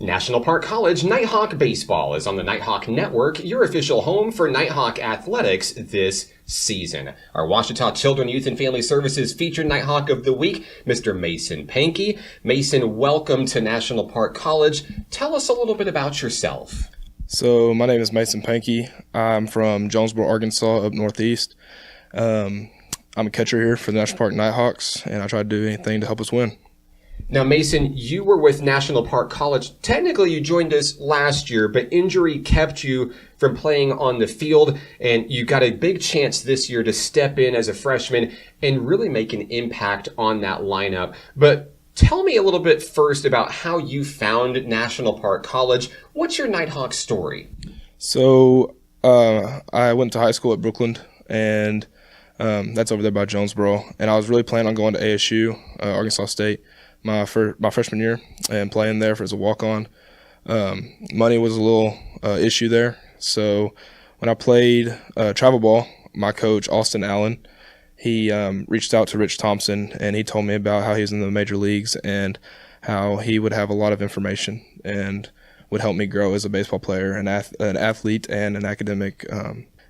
National Park College Nighthawk Baseball is on the Nighthawk Network, your official home for Nighthawk athletics this season. Our Ouachita Children, Youth, and Family Services featured Nighthawk of the Week, Mr. Mason Pankey. Mason, welcome to National Park College. Tell us a little bit about yourself. So my name is Mason Pankey. I'm from Jonesboro, Arkansas, up northeast. I'm a catcher here for the National Park Nighthawks, and I try to do anything to help us win. Now, Mason, you were with National Park College. Technically, you joined us last year, but injury kept you from playing on the field, and you got a big chance this year to step in as a freshman and really make an impact on that lineup. But tell me a little bit first about how you found National Park College. What's your Nighthawk story? So I went to high school at Brookland, and that's over there by Jonesboro, and I was really planning on going to ASU, Arkansas State, my freshman year, and playing there as a walk-on. Money was a little issue there, so when I played travel ball, my coach, Austin Allen, he reached out to Rich Thompson, and he told me about how he was in the major leagues and how he would have a lot of information and would help me grow as a baseball player, an athlete, and an academic.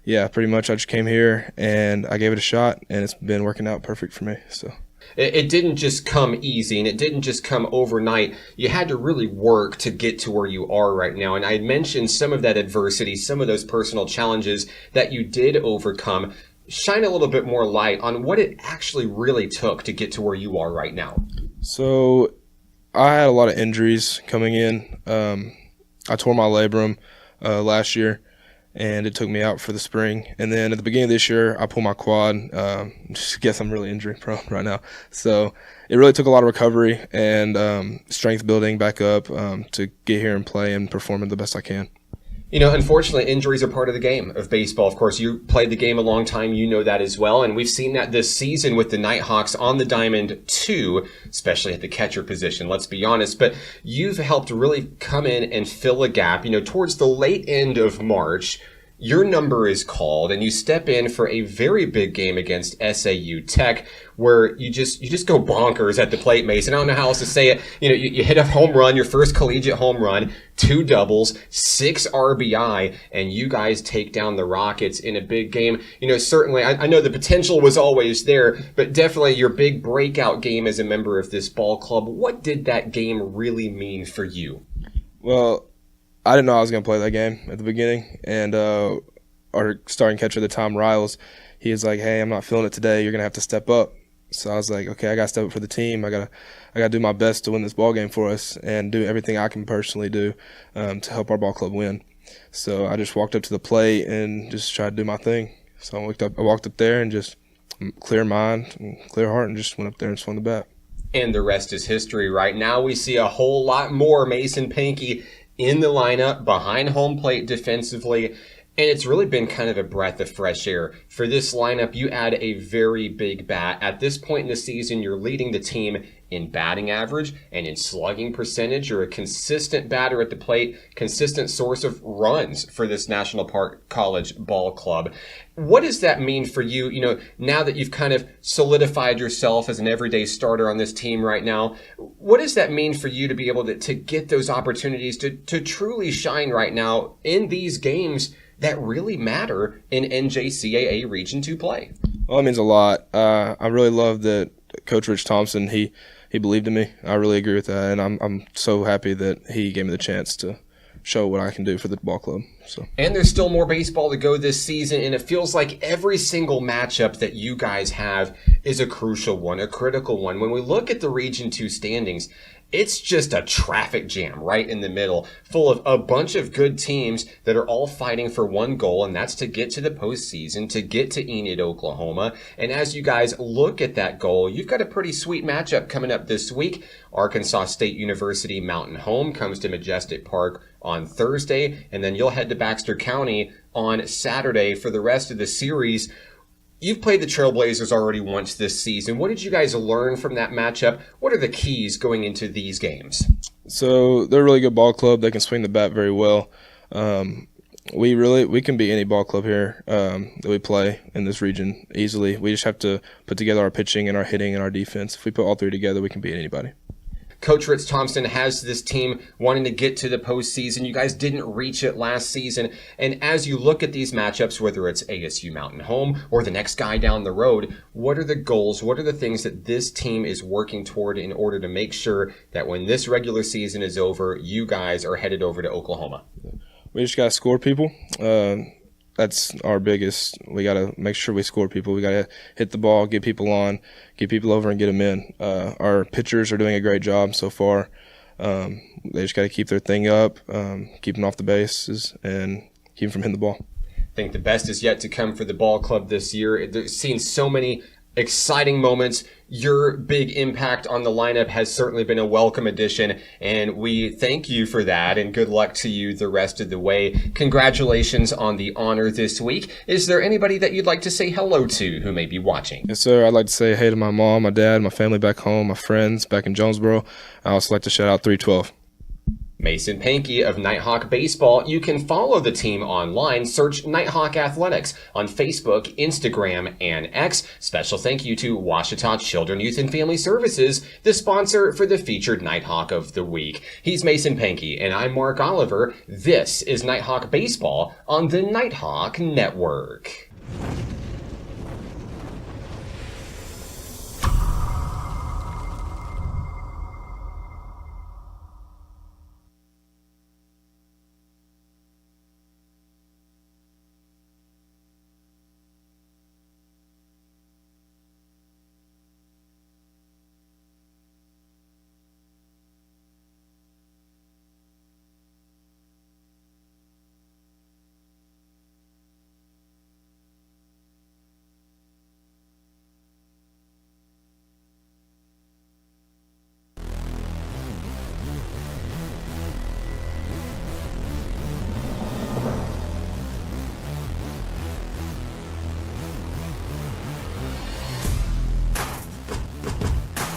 Pretty much I just came here, and I gave it a shot, and it's been working out perfect for me. So. It didn't just come easy, and it didn't just come overnight. You had to really work to get to where you are right now. And I had mentioned some of that adversity, some of those personal challenges that you did overcome. Shine a little bit more light on what it actually really took to get to where you are right now. So I had a lot of injuries coming in. I tore my labrum last year, and it took me out for the spring. And then at the beginning of this year, I pulled my quad. Just guess I'm really injury prone right now. So it really took a lot of recovery and strength building back up to get here and play and perform the best I can. You know, unfortunately, injuries are part of the game of baseball. Of course, you played the game a long time. You know that as well. And we've seen that this season with the Nighthawks on the diamond too, especially at the catcher position, let's be honest. But you've helped really come in and fill a gap. You know, towards the late end of March, your number is called and you step in for a very big game against SAU Tech where you just go bonkers at the plate, Mason. I don't know how else to say it. You know, you hit a home run, your first collegiate home run, 2 doubles, 6 RBI, and you guys take down the Rockets in a big game. You know, certainly, I know the potential was always there, but definitely your big breakout game as a member of this ball club. What did that game really mean for you? Well, I didn't know I was going to play that game at the beginning, and our starting catcher at the time, Riles, he was like, "Hey, I'm not feeling it today. You're going to have to step up." So I was like, "Okay, I got to step up for the team. I got to do my best to win this ball game for us and do everything I can personally do to help our ball club win." So I just walked up to the plate and just tried to do my thing. So I walked up there and just clear mind and clear heart and just went up there and swung the bat. And the rest is history. Right now we see a whole lot more Mason Pankey in the lineup, behind home plate defensively, and it's really been kind of a breath of fresh air. For this lineup, you add a very big bat. At this point in the season, you're leading the team in batting average and in slugging percentage. You're a consistent batter at the plate, consistent source of runs for this National Park College ball club. What does that mean for you, you know, now that you've kind of solidified yourself as an everyday starter on this team right now? What does that mean for you to be able to get those opportunities to truly shine right now in these games that really matter in NJCAA Region 2 play? Well, it means a lot. I really love that Coach Rich Thompson, he believed in me. I really agree with that, and I'm so happy that he gave me the chance to show what I can do for the ball club. So. And there's still more baseball to go this season, and it feels like every single matchup that you guys have is a crucial one, a critical one. When we look at the Region 2 standings, it's just a traffic jam right in the middle, full of a bunch of good teams that are all fighting for one goal, and that's to get to the postseason, to get to Enid, Oklahoma. And as you guys look at that goal, you've got a pretty sweet matchup coming up this week. Arkansas State University Mountain Home comes to Majestic Park on Thursday, and then you'll head to Baxter County on Saturday for the rest of the series. You've played the Trailblazers already once this season. What did you guys learn from that matchup? What are the keys going into these games? So they're a really good ball club. They can swing the bat very well. We can beat any ball club here that we play in this region easily. We just have to put together our pitching and our hitting and our defense. If we put all three together, we can beat anybody. Coach Rich Thompson has this team wanting to get to the postseason. You guys didn't reach it last season. And as you look at these matchups, whether it's ASU-Mountain Home or the next guy down the road, what are the goals? What are the things that this team is working toward in order to make sure that when this regular season is over, you guys are headed over to Oklahoma? We just got to score people. That's our biggest. We got to make sure we score people. We got to hit the ball, get people on, get people over, and get them in. Our pitchers are doing a great job so far. They just got to keep their thing up, keep them off the bases, and keep them from hitting the ball. I think the best is yet to come for the ball club this year. They've seen so many exciting moments. Your big impact on the lineup has certainly been a welcome addition, and we thank you for that, and good luck to you the rest of the way. Congratulations on the honor this week. Is there anybody that you'd like to say hello to who may be watching? Yes, sir. I'd like to say hey to my mom, my dad, my family back home, my friends back in Jonesboro. I also like to shout out 312. Mason Pankey of Nighthawk Baseball. You can follow the team online. Search Nighthawk Athletics on Facebook, Instagram, and X. Special thank you to Washita Children, Youth, and Family Services, the sponsor for the featured Nighthawk of the Week. He's Mason Pankey, and I'm Mark Oliver. This is Nighthawk Baseball on the Nighthawk Network.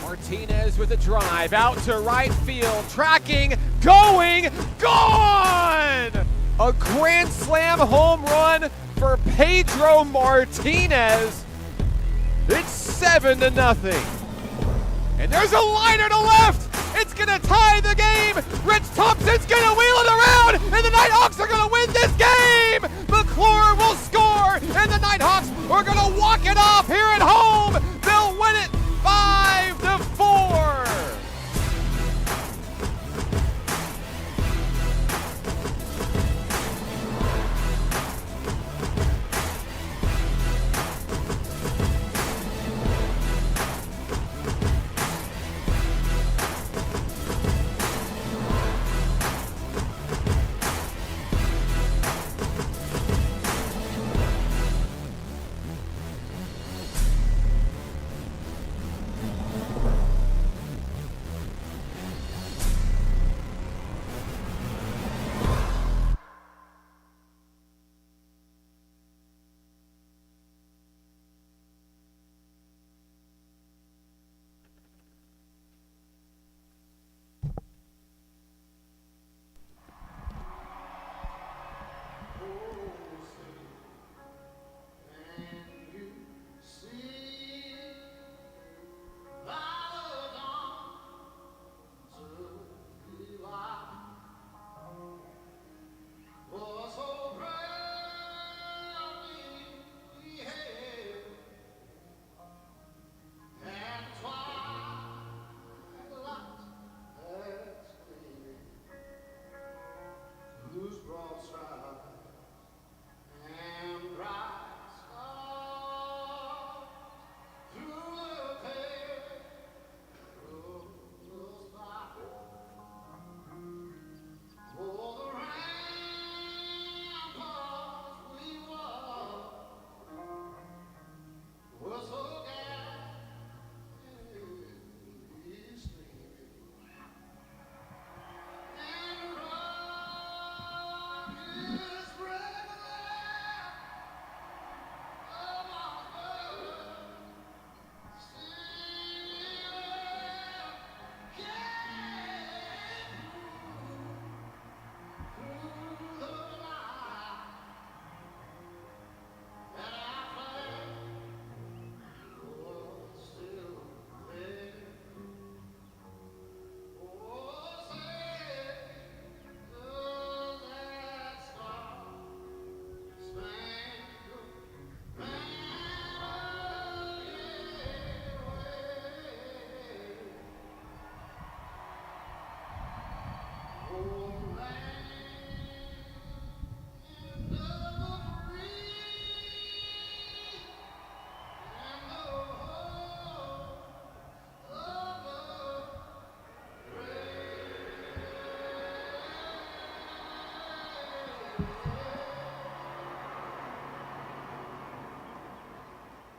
Martinez with a drive out to right field, tracking, going, gone! A grand slam home run for Pedro Martinez. It's 7-0. And there's a liner to left. It's gonna tie the game. Rich Thompson's gonna wheel it around, and the Nighthawks are gonna win this game. McClure will score, and the Nighthawks are gonna walk it off here at home. They'll win it 5-4.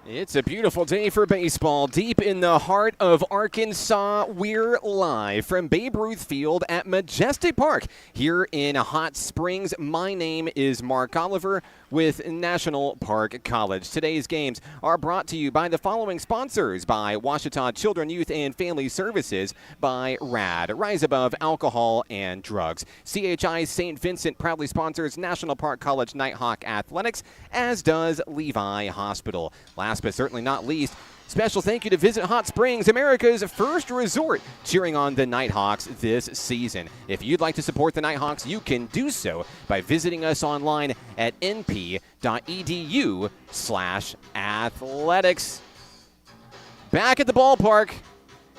It's a beautiful day for baseball. Deep in the heart of Arkansas, we're live from Babe Ruth Field at Majestic Park here in Hot Springs. My name is Mark Oliver with National Park College. Today's games are brought to you by the following sponsors: by Ouachita Children, Youth, and Family Services, by RAD, Rise Above Alcohol and Drugs. CHI St. Vincent proudly sponsors National Park College Nighthawk Athletics, as does Levi Hospital. Last but certainly not least, special thank you to Visit Hot Springs, America's first resort, cheering on the Nighthawks this season. If you'd like to support the Nighthawks, you can do so by visiting us online at np.edu/athletics. Back at the ballpark,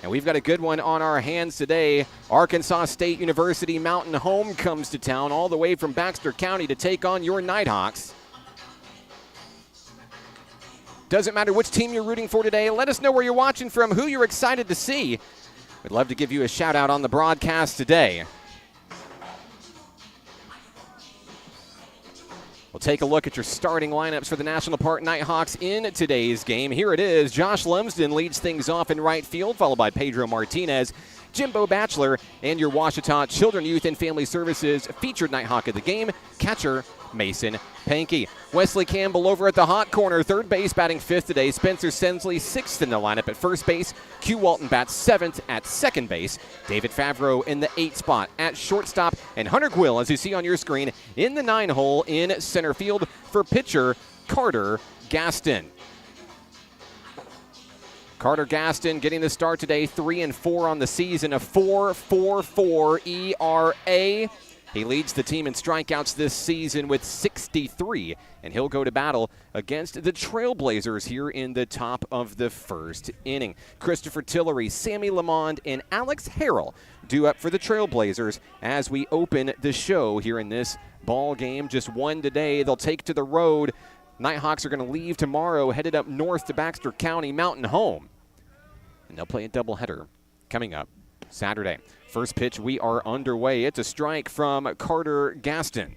and we've got a good one on our hands today. Arkansas State University Mountain Home comes to town all the way from Baxter County to take on your Nighthawks. Doesn't matter which team you're rooting for today. Let us know where you're watching from, who you're excited to see. We'd love to give you a shout out on the broadcast today. We'll take a look at your starting lineups for the National Park Nighthawks in today's game. Here it is. Josh Lumsden leads things off in right field, followed by Pedro Martinez, Jimbo Batchelor, and your Ouachita Children, Youth, and Family Services featured Nighthawk of the game, catcher Mason Pankey. Wesley Campbell over at the hot corner, third base, batting fifth today. Spencer Sensley, sixth in the lineup at first base. Q Walton bats seventh at second base. David Favreau in the 8th spot at shortstop. And Hunter Gwill, as you see on your screen, in the 9 hole in center field for pitcher Carter Gaston. Carter Gaston getting the start today, 3-4 on the season, a 4.44 ERA. He leads the team in strikeouts this season with 63, and he'll go to battle against the Trailblazers here in the top of the first inning. Christopher Tillery, Sammy Lamond, and Alex Harrell due up for the Trailblazers as we open the show here in this ball game. Just one today. They'll take to the road. Nighthawks are going to leave tomorrow, headed up north to Baxter County Mountain Home. And they'll play a doubleheader coming up Saturday. First pitch, we are underway. It's a strike from Carter Gaston.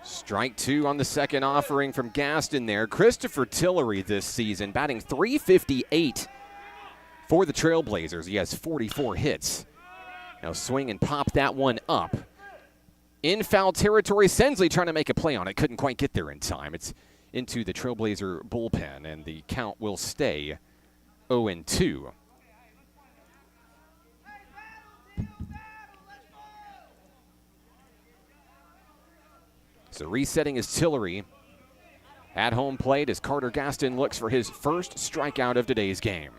Strike two on the second offering from Gaston there. Christopher Tillery this season batting .358 for the Trailblazers. He has 44 hits. Now swing and pop that one up. In foul territory, Sensley trying to make a play on it. Couldn't quite get there in time. It's into the Trailblazer bullpen, and the count will stay 0-2. So resetting is Tillery. At home plate as Carter Gaston looks for his first strikeout of today's game.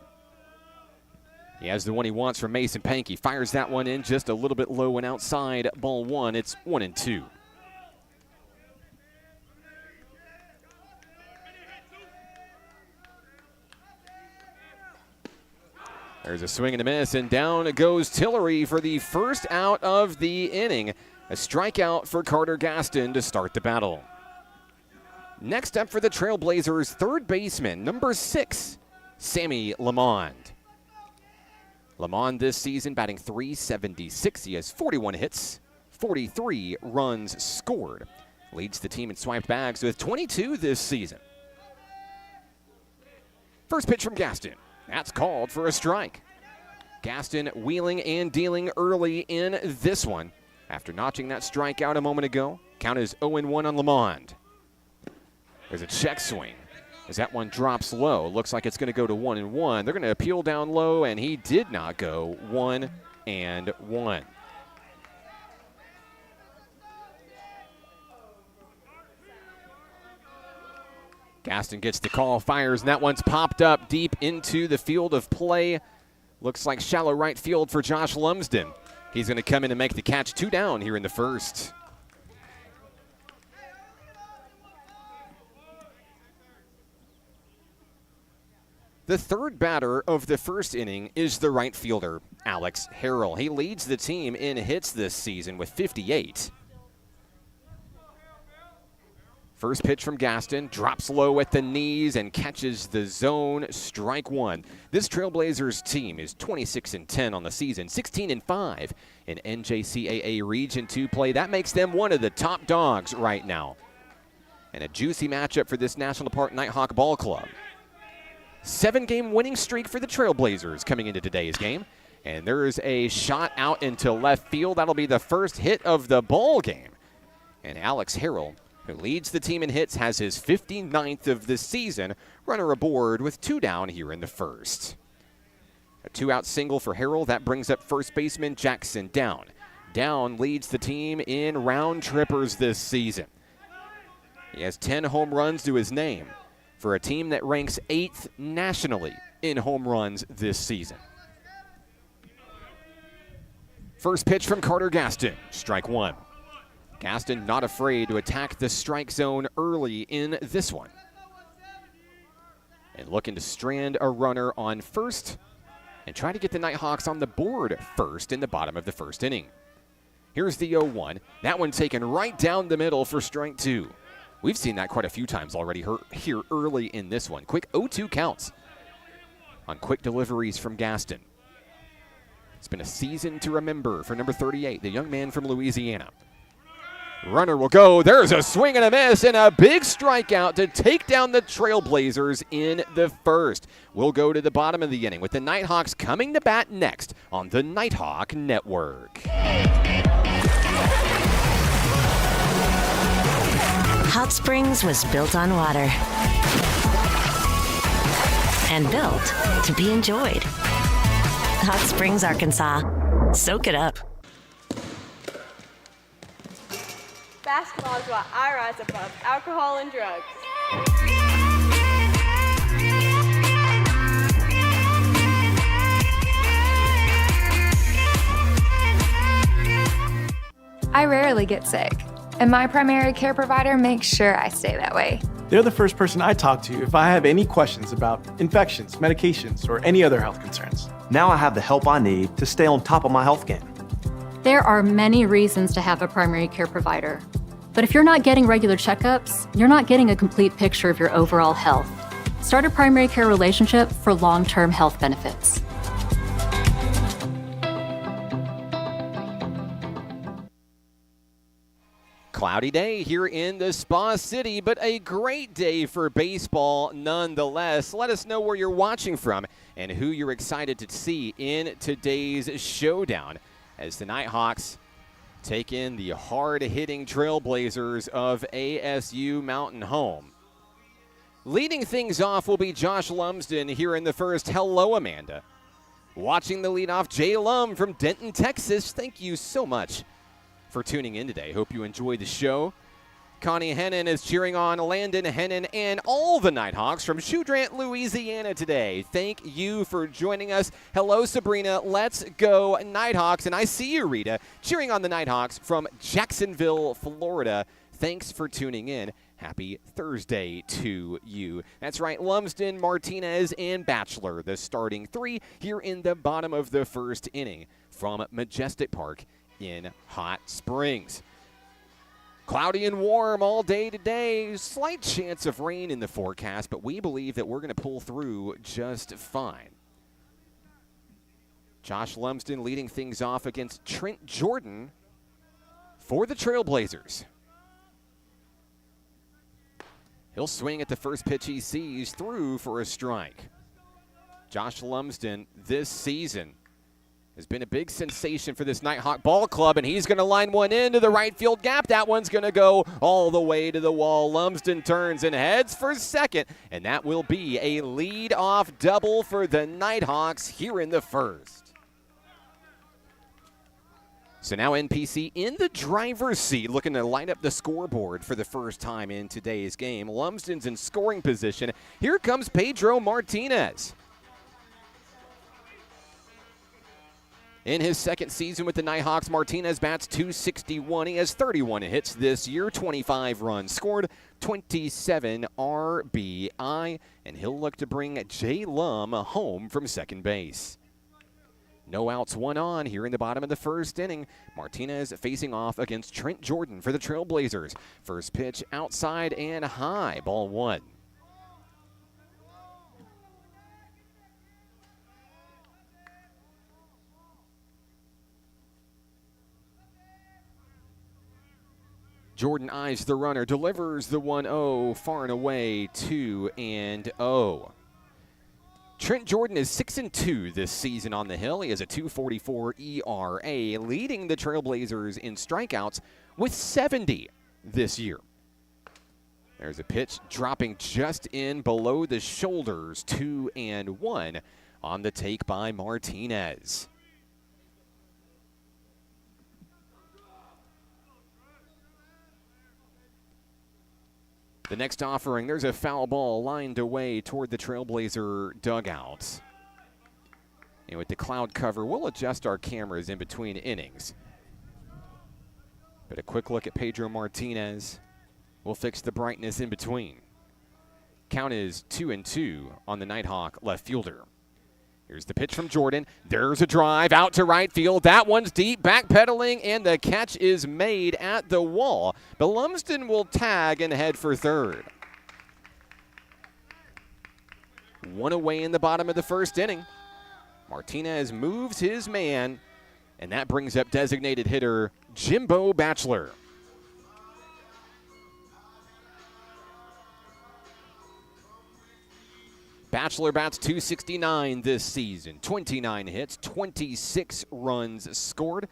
He has the one he wants from Mason Pankey. Fires that one in just a little bit low and outside. Ball one. It's 1-2. There's a swing and a miss, and down goes Tillery for the first out of the inning. A strikeout for Carter Gaston to start the battle. Next up for the Trailblazers, third baseman, number 6, Sammy Lamond. Lamond this season batting .376. He has 41 hits, 43 runs scored. Leads the team in swiped bags with 22 this season. First pitch from Gaston. That's called for a strike. Gaston wheeling and dealing early in this one. After notching that strikeout a moment ago, count is 0-1 on Lamond. There's a check swing as that one drops low. Looks like it's going to go to 1-1. They're going to appeal down low, and he did not go. 1-1. Gaston gets the call, fires, and that one's popped up deep into the field of play. Looks like shallow right field for Josh Lumsden. He's going to come in and make the catch. 2 down here in the first. The third batter of the first inning is the right fielder, Alex Harrell. He leads the team in hits this season with 58. First pitch from Gaston, drops low at the knees and catches the zone, strike one. This Trailblazers team is 26-10 on the season, 16-5 in NJCAA Region 2 play. That makes them one of the top dogs right now. And a juicy matchup for this National Park Nighthawk Ball Club. 7-game winning streak for the Trailblazers coming into today's game. And there's a shot out into left field. That'll be the first hit of the ball game. And Alex Harrell, who leads the team in hits, has his 59th of the season. Runner aboard with 2 down here in the first. A 2-out single for Harrell. That brings up first baseman Jackson Down. Down leads the team in round trippers this season. He has 10 home runs to his name for a team that ranks 8th nationally in home runs this season. First pitch from Carter Gaston, strike one. Gaston not afraid to attack the strike zone early in this one. And looking to strand a runner on first and try to get the Nighthawks on the board first in the bottom of the first inning. Here's the 0-1. That one taken right down the middle for strike two. We've seen that quite a few times already here early in this one. Quick 0-2 counts on quick deliveries from Gaston. It's been a season to remember for number 38, the young man from Louisiana. Runner will go. There's a swing and a miss and a big strikeout to take down the Trailblazers in the first. We'll go to the bottom of the inning with the Nighthawks coming to bat next on the Nighthawk Network. Hot Springs was built on water and built to be enjoyed. Hot Springs, Arkansas. Soak it up. Basketball is what I rise above alcohol and drugs. I rarely get sick, and my primary care provider makes sure I stay that way. They're the first person I talk to if I have any questions about infections, medications, or any other health concerns. Now I have the help I need to stay on top of my health game. There are many reasons to have a primary care provider. But if you're not getting regular checkups, you're not getting a complete picture of your overall health. Start a primary care relationship for long-term health benefits. Cloudy day here in the Spa City, but a great day for baseball nonetheless. Let us know where you're watching from and who you're excited to see in today's showdown as the Nighthawks take in the hard-hitting Trailblazers of ASU-Mountain Home. Leading things off will be Josh Lumsden here in the first. Hello, Amanda. Watching the leadoff, Jay Lum from Denton, Texas. Thank you so much for tuning in today. Hope you enjoyed the show. Connie Hennon is cheering on Landon Hennon and all the Nighthawks from Choudrant, Louisiana today. Thank you for joining us. Hello, Sabrina. Let's go Nighthawks. And I see you, Rita, cheering on the Nighthawks from Jacksonville, Florida. Thanks for tuning in. Happy Thursday to you. That's right, Lumsden, Martinez, and Batchelor, the starting three here in the bottom of the first inning from Majestic Park in Hot Springs. Cloudy and warm all day today. Slight chance of rain in the forecast, but we believe that we're going to pull through just fine. Josh Lumsden leading things off against Trent Jordan for the Trailblazers. He'll swing at the first pitch he sees, through for a strike. Josh Lumsden this season has been a big sensation for this Nighthawk Ball Club, and he's going to line one into the right field gap. That one's going to go all the way to the wall. Lumsden turns and heads for second, and that will be a lead-off double for the Nighthawks here in the first. So now NPC in the driver's seat, looking to line up the scoreboard for the first time in today's game. Lumsden's in scoring position. Here comes Pedro Martinez. In his second season with the Nighthawks, Martinez bats .261. He has 31 hits this year, 25 runs scored, 27 RBI, and he'll look to bring Jay Lum home from second base. No outs, 1 on here in the bottom of the first inning. Martinez facing off against Trent Jordan for the Trailblazers. First pitch outside and high, ball 1. Jordan eyes the runner, delivers the 1-0, far and away, 2-0. Trent Jordan is 6-2 this season on the hill. He has a 2.44 ERA, leading the Trailblazers in strikeouts with 70 this year. There's a pitch dropping just in below the shoulders, 2-1 on the take by Martinez. The next offering, there's a foul ball lined away toward the Trailblazer dugout. And with the cloud cover, we'll adjust our cameras in between innings. But a quick look at Pedro Martinez. We'll fix the brightness in between. Count is 2-2 on the Nighthawk left fielder. Here's the pitch from Jordan. There's a drive out to right field. That one's deep, backpedaling, and the catch is made at the wall. But Lumsden will tag and head for third. 1 away in the bottom of the first inning. Martinez moves his man, and that brings up designated hitter Jimbo Batchelor. Batchelor bats .269 this season, 29 hits, 26 runs scored.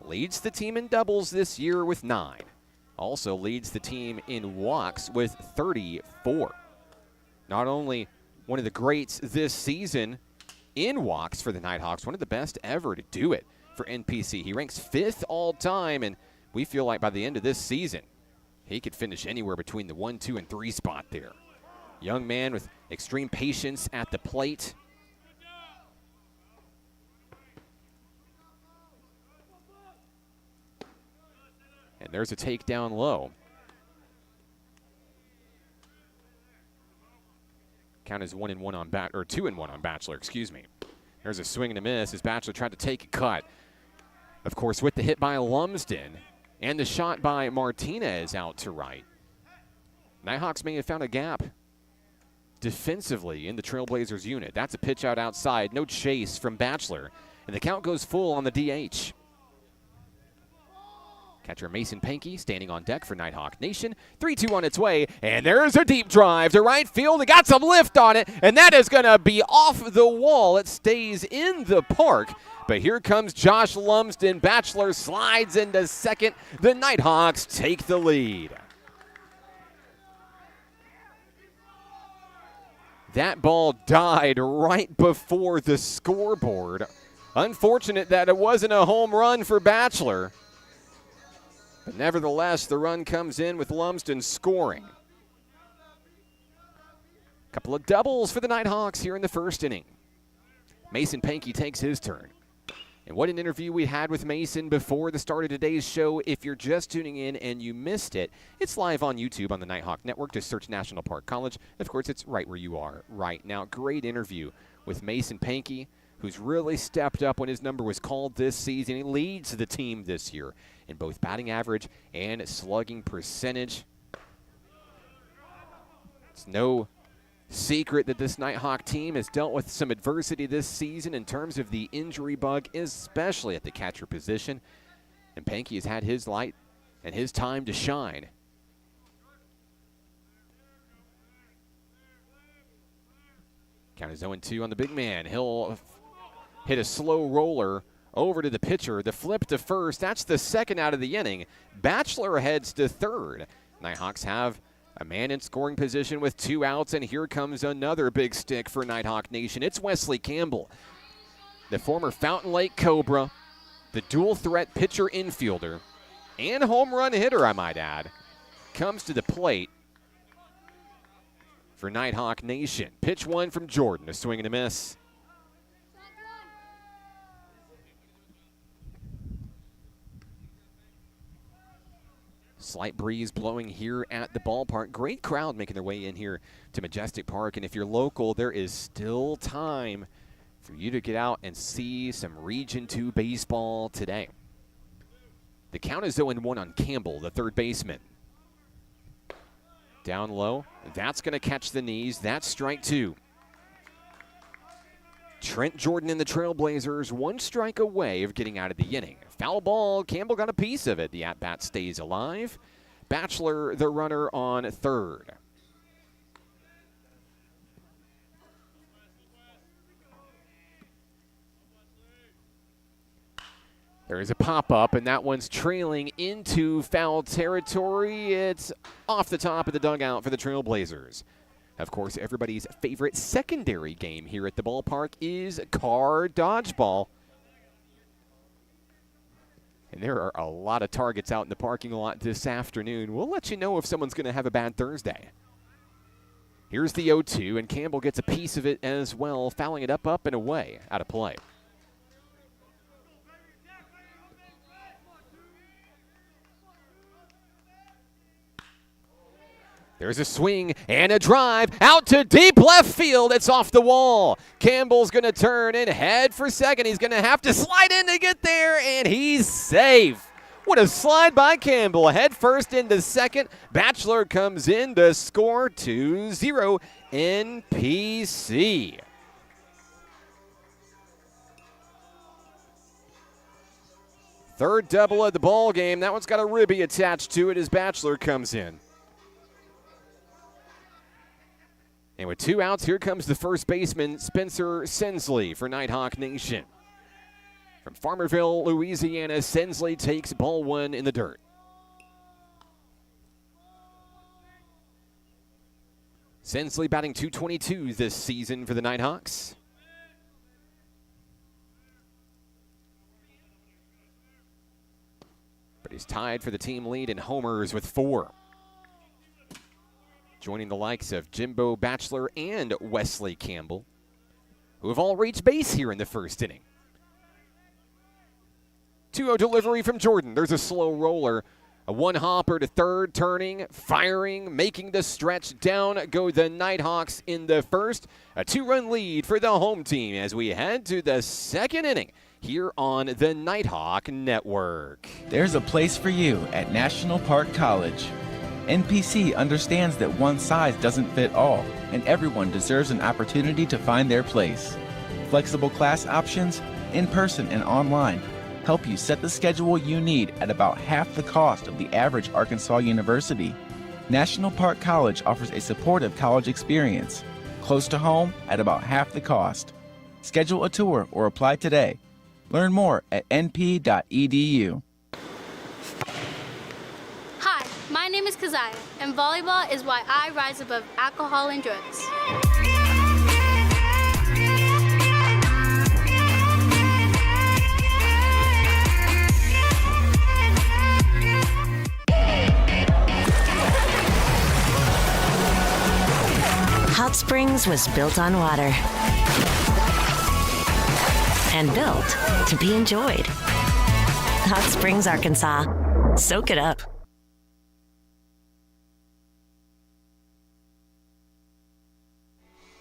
Leads the team in doubles this year with 9. Also leads the team in walks with 34. Not only one of the greats this season in walks for the Nighthawks, one of the best ever to do it for NPC. He ranks 5th all time, and we feel like by the end of this season, he could finish anywhere between the 1, 2, and 3 spot there. Young man with extreme patience at the plate. And there's a takedown low. Count is 1-1 on or 2-1 on Batchelor, excuse me. There's a swing and a miss as Batchelor tried to take a cut. Of course, with the hit by Lumsden and the shot by Martinez out to right, Nighthawks may have found a gap defensively in the Trailblazers unit. That's a pitch out outside, no chase from Batchelor, and the count goes full on the DH. Catcher Mason Pankey standing on deck for Nighthawk Nation. 3-2 on its way, and there's a deep drive to right field. It got some lift on it, and that is going to be off the wall. It stays in the park, but here comes Josh Lumsden. Batchelor slides into second. The Nighthawks take the lead. That ball died right before the scoreboard. Unfortunate that it wasn't a home run for Batchelor. But nevertheless, the run comes in with Lumsden scoring. Couple of doubles for the Nighthawks here in the first inning. Mason Pankey takes his turn. And what an interview we had with Mason before the start of today's show. If you're just tuning in and you missed it, it's live on YouTube on the Nighthawk Network. Just search National Park College. Of course, it's right where you are right now. Great interview with Mason Pankey, who's really stepped up when his number was called this season. He leads the team this year in both batting average and slugging percentage. It's no secret that this Nighthawk team has dealt with some adversity this season in terms of the injury bug, especially at the catcher position. And Pankey has had his light and his time to shine. Count is 0-2 on the big man. He'll hit a slow roller over to the pitcher. The flip to first. That's the second out of the inning. Batchelor heads to third. Nighthawks have a man in scoring position with 2 outs, and here comes another big stick for Nighthawk Nation. It's Wesley Campbell, the former Fountain Lake Cobra, the dual threat pitcher infielder, and home run hitter, I might add, comes to the plate for Nighthawk Nation. Pitch 1 from Jordan, a swing and a miss. Slight breeze blowing here at the ballpark. Great crowd making their way in here to Majestic Park. And if you're local, there is still time for you to get out and see some Region 2 baseball today. The count is 0-1 on Campbell, the third baseman. Down low, that's going to catch the knees. That's strike 2. Trent Jordan and the Trailblazers 1 strike away of getting out of the inning. Foul ball, Campbell got a piece of it. The at-bat stays alive. Batchelor, the runner, on third. There is a pop-up, and that one's trailing into foul territory. It's off the top of the dugout for the Trailblazers. Of course, everybody's favorite secondary game here at the ballpark is car dodgeball. And there are a lot of targets out in the parking lot this afternoon. We'll let you know if someone's going to have a bad Thursday. Here's the 0-2, and Campbell gets a piece of it as well, fouling it up, and away, out of play. There's a swing and a drive out to deep left field. It's off the wall. Campbell's going to turn and head for second. He's going to have to slide in to get there, and he's safe. What a slide by Campbell. Head first into second. Batchelor comes in to score 2-0 NPC. Third double of the ball game. That one's got a ribby attached to it as Batchelor comes in. And with 2 outs, here comes the first baseman, Spencer Sensley, for Nighthawk Nation. From Farmerville, Louisiana, Sensley takes ball 1 in the dirt. Sensley batting .222 this season for the Nighthawks. But he's tied for the team lead in homers with 4. Joining the likes of Jimbo Batchelor and Wesley Campbell, who have all reached base here in the first inning. 2-0 delivery from Jordan. There's a slow roller. A 1-hopper to third, turning, firing, making the stretch. Down go the Nighthawks in the first. A 2-run lead for the home team as we head to the second inning here on the Nighthawk Network. There's a place for you at National Park College. NPC understands that one size doesn't fit all, and everyone deserves an opportunity to find their place. Flexible class options, in-person and online, help you set the schedule you need at about half the cost of the average Arkansas university. National Park College offers a supportive college experience, close to home at about half the cost. Schedule a tour or apply today. Learn more at np.edu. My name is Keziah, and volleyball is why I rise above alcohol and drugs. Hot Springs was built on water and built to be enjoyed. Hot Springs, Arkansas. Soak it up.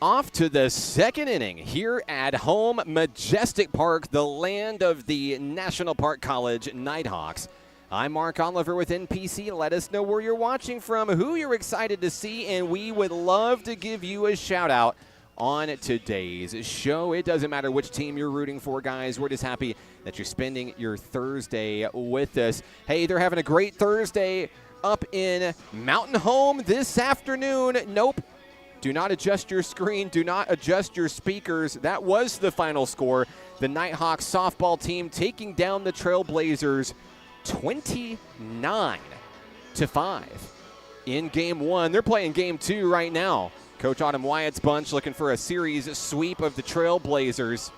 Off to the second inning here at home, Majestic Park, the land of the National Park College Nighthawks. I'm Mark Oliver with NPC. Let us know where you're watching from, who you're excited to see, and we would love to give you a shout out on today's show. It doesn't matter which team you're rooting for, guys. We're just happy that you're spending your Thursday with us. Hey, they're having a great Thursday up in Mountain Home this afternoon. Nope. Do not adjust your screen. Do not adjust your speakers. That was the final score. The Nighthawks softball team taking down the Trailblazers 29-5 in Game 1. They're playing Game 2 right now. Coach Autumn Wyatt's bunch looking for a series sweep of the Trailblazers.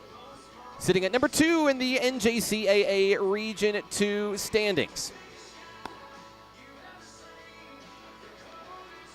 Sitting at number 2 in the NJCAA Region 2 standings.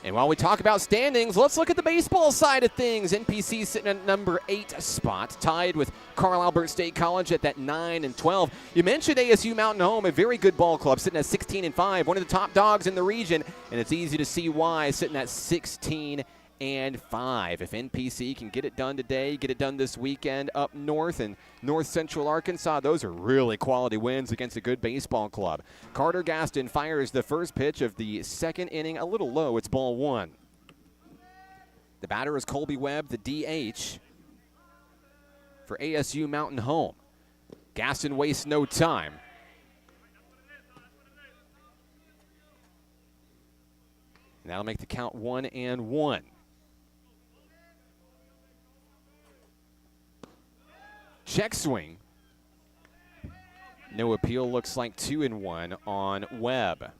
And while we talk about standings, let's look at the baseball side of things. NPC sitting at number 8 spot, tied with Carl Albert State College at that 9-12. You mentioned ASU-Mountain Home, a very good ball club, sitting at 16-5, one of the top dogs in the region, and it's easy to see why, sitting at 16-8. and 5. If NPC can get it done today, get it done this weekend up north in north central Arkansas, those are really quality wins against a good baseball club. Carter Gaston fires the first pitch of the second inning, a little low. It's ball 1. The batter is Colby Webb, the DH for ASU-Mountain Home. Gaston wastes no time. And that'll make the count 1-1. Check swing. No appeal, looks like 2-1 on Webb.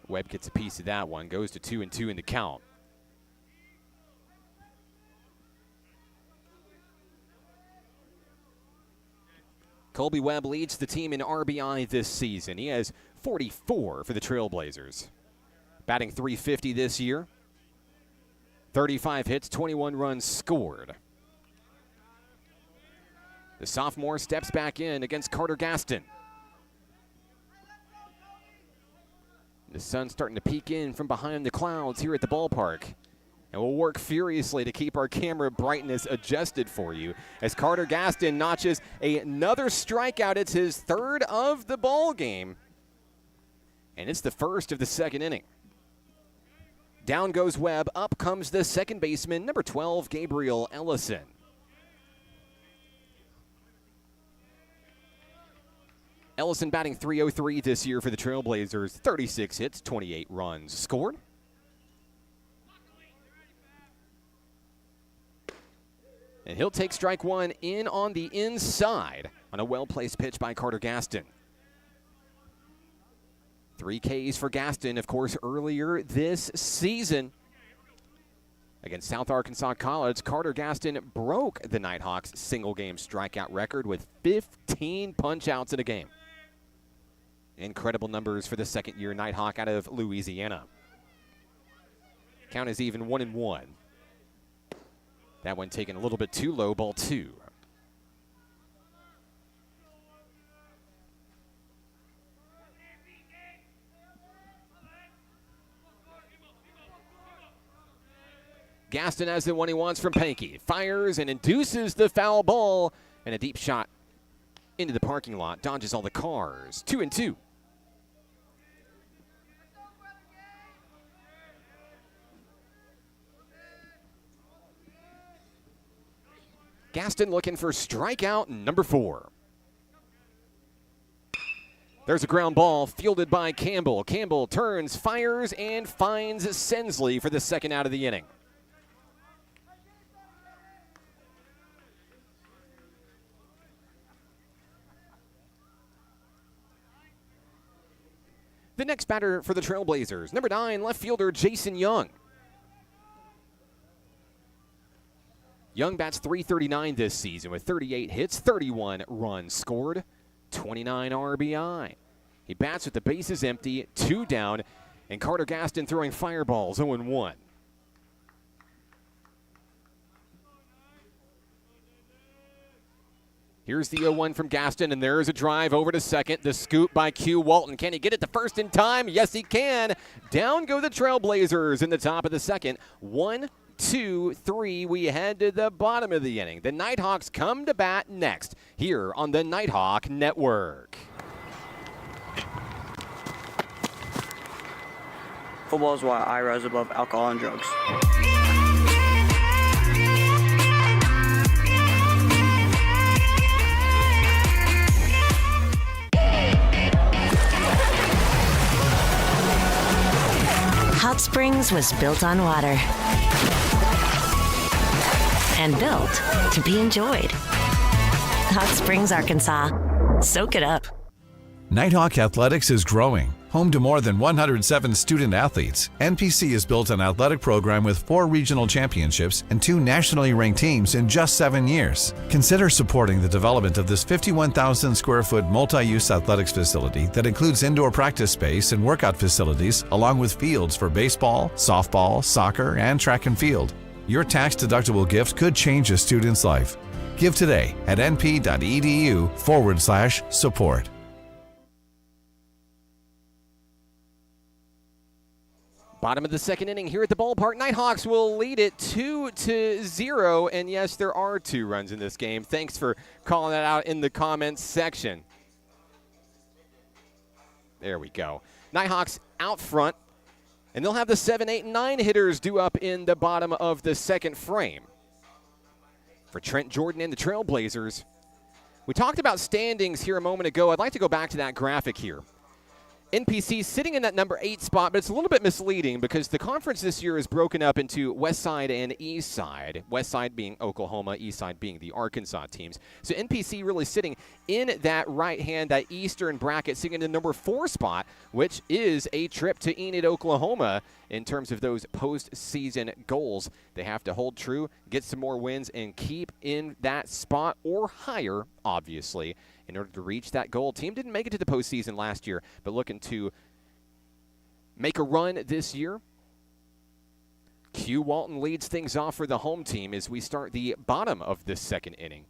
Webb gets a piece of that one, goes to 2-2 in the count. Colby Webb leads the team in RBI this season. He has 44 for the Trailblazers. Batting .350 this year. 35 hits, 21 runs scored. The sophomore steps back in against Carter Gaston. The sun's starting to peek in from behind the clouds here at the ballpark. And we'll work furiously to keep our camera brightness adjusted for you as Carter Gaston notches another strikeout. It's his third of the ball game. And it's the first of the second inning. Down goes Webb. Up comes the second baseman, number 12, Gabriel Ellison. Ellison batting .303 this year for the Trailblazers. 36 hits, 28 runs scored. And he'll take strike one in on the inside on a well-placed pitch by Carter Gaston. 3 Ks for Gaston, of course, earlier this season. Against South Arkansas College, Carter Gaston broke the Nighthawks' single-game strikeout record with 15 punch-outs in a game. Incredible numbers for the second-year Nighthawk out of Louisiana. Count is even 1-1. That one taken a little bit too low, ball 2. Gaston has the one he wants from Pankey. Fires and induces the foul ball. And a deep shot into the parking lot. Dodges all the cars. 2-2. Gaston looking for strikeout number 4. There's a ground ball fielded by Campbell. Campbell turns, fires, and finds Sensley for the second out of the inning. The next batter for the Trailblazers, number 9, left fielder Jason Young. Young bats .339 this season with 38 hits, 31 runs scored, 29 RBI. He bats with the bases empty, 2 down, and Carter Gaston throwing fireballs 0-1. Here's the 0-1 from Gaston, and there's a drive over to second. The scoop by Q Walton. Can he get it to first in time? Yes, he can. Down go the Trailblazers in the top of the second. 1, 2, 3. We head to the bottom of the inning. The Nighthawks come to bat next here on the Nighthawk Network. Football is why I rise above alcohol and drugs. Hot Springs was built on water and built to be enjoyed. Hot Springs, Arkansas. Soak it up. Nighthawk Athletics is growing. Home to more than 107 student athletes, NPC has built an athletic program with 4 regional championships and 2 nationally ranked teams in just 7 years. Consider supporting the development of this 51,000 square foot multi-use athletics facility that includes indoor practice space and workout facilities, along with fields for baseball, softball, soccer, and track and field. Your tax-deductible gift could change a student's life. Give today at np.edu/support. Bottom of the second inning here at the ballpark. Nighthawks will lead it 2-0. And yes, there are 2 runs in this game. Thanks for calling that out in the comments section. There we go. Nighthawks out front. And they'll have the 7, 8, and 9 hitters due up in the bottom of the second frame. For Trent Jordan and the Trailblazers. We talked about standings here a moment ago. I'd like to go back to that graphic here. NPC sitting in that number 8 spot, but it's a little bit misleading because the conference this year is broken up into West Side and East Side. West Side being Oklahoma, East Side being the Arkansas teams. So NPC really sitting in that right-hand, that eastern bracket, sitting in the number 4 spot, which is a trip to Enid, Oklahoma in terms of those postseason goals. They have to hold true, get some more wins, and keep in that spot or higher, obviously, in order to reach that goal. Team didn't make it to the postseason last year, but looking to make a run this year. Q Walton leads things off for the home team as we start the bottom of this second inning.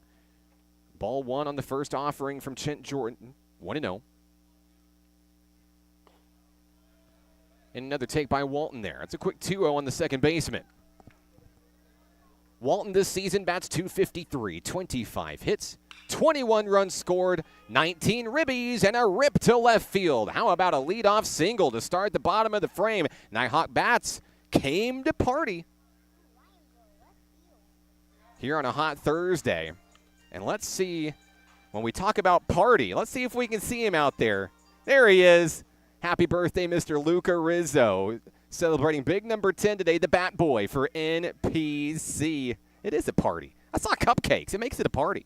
Ball 1 on the first offering from Trent Jordan, 1-0. And another take by Walton there. It's a quick 2-0 on the second baseman. Walton this season bats .253, 25 hits, 21 runs scored, 19 ribbies, and a rip to left field. How about a leadoff single to start the bottom of the frame? Nighthawk bats came to party here on a hot Thursday. And let's see, when we talk about party, let's see if we can see him out there. There he is. Happy birthday, Mr. Luca Rizzo. Celebrating big number 10 today, the Bat Boy for NPC. It is a party. I saw cupcakes. It makes it a party.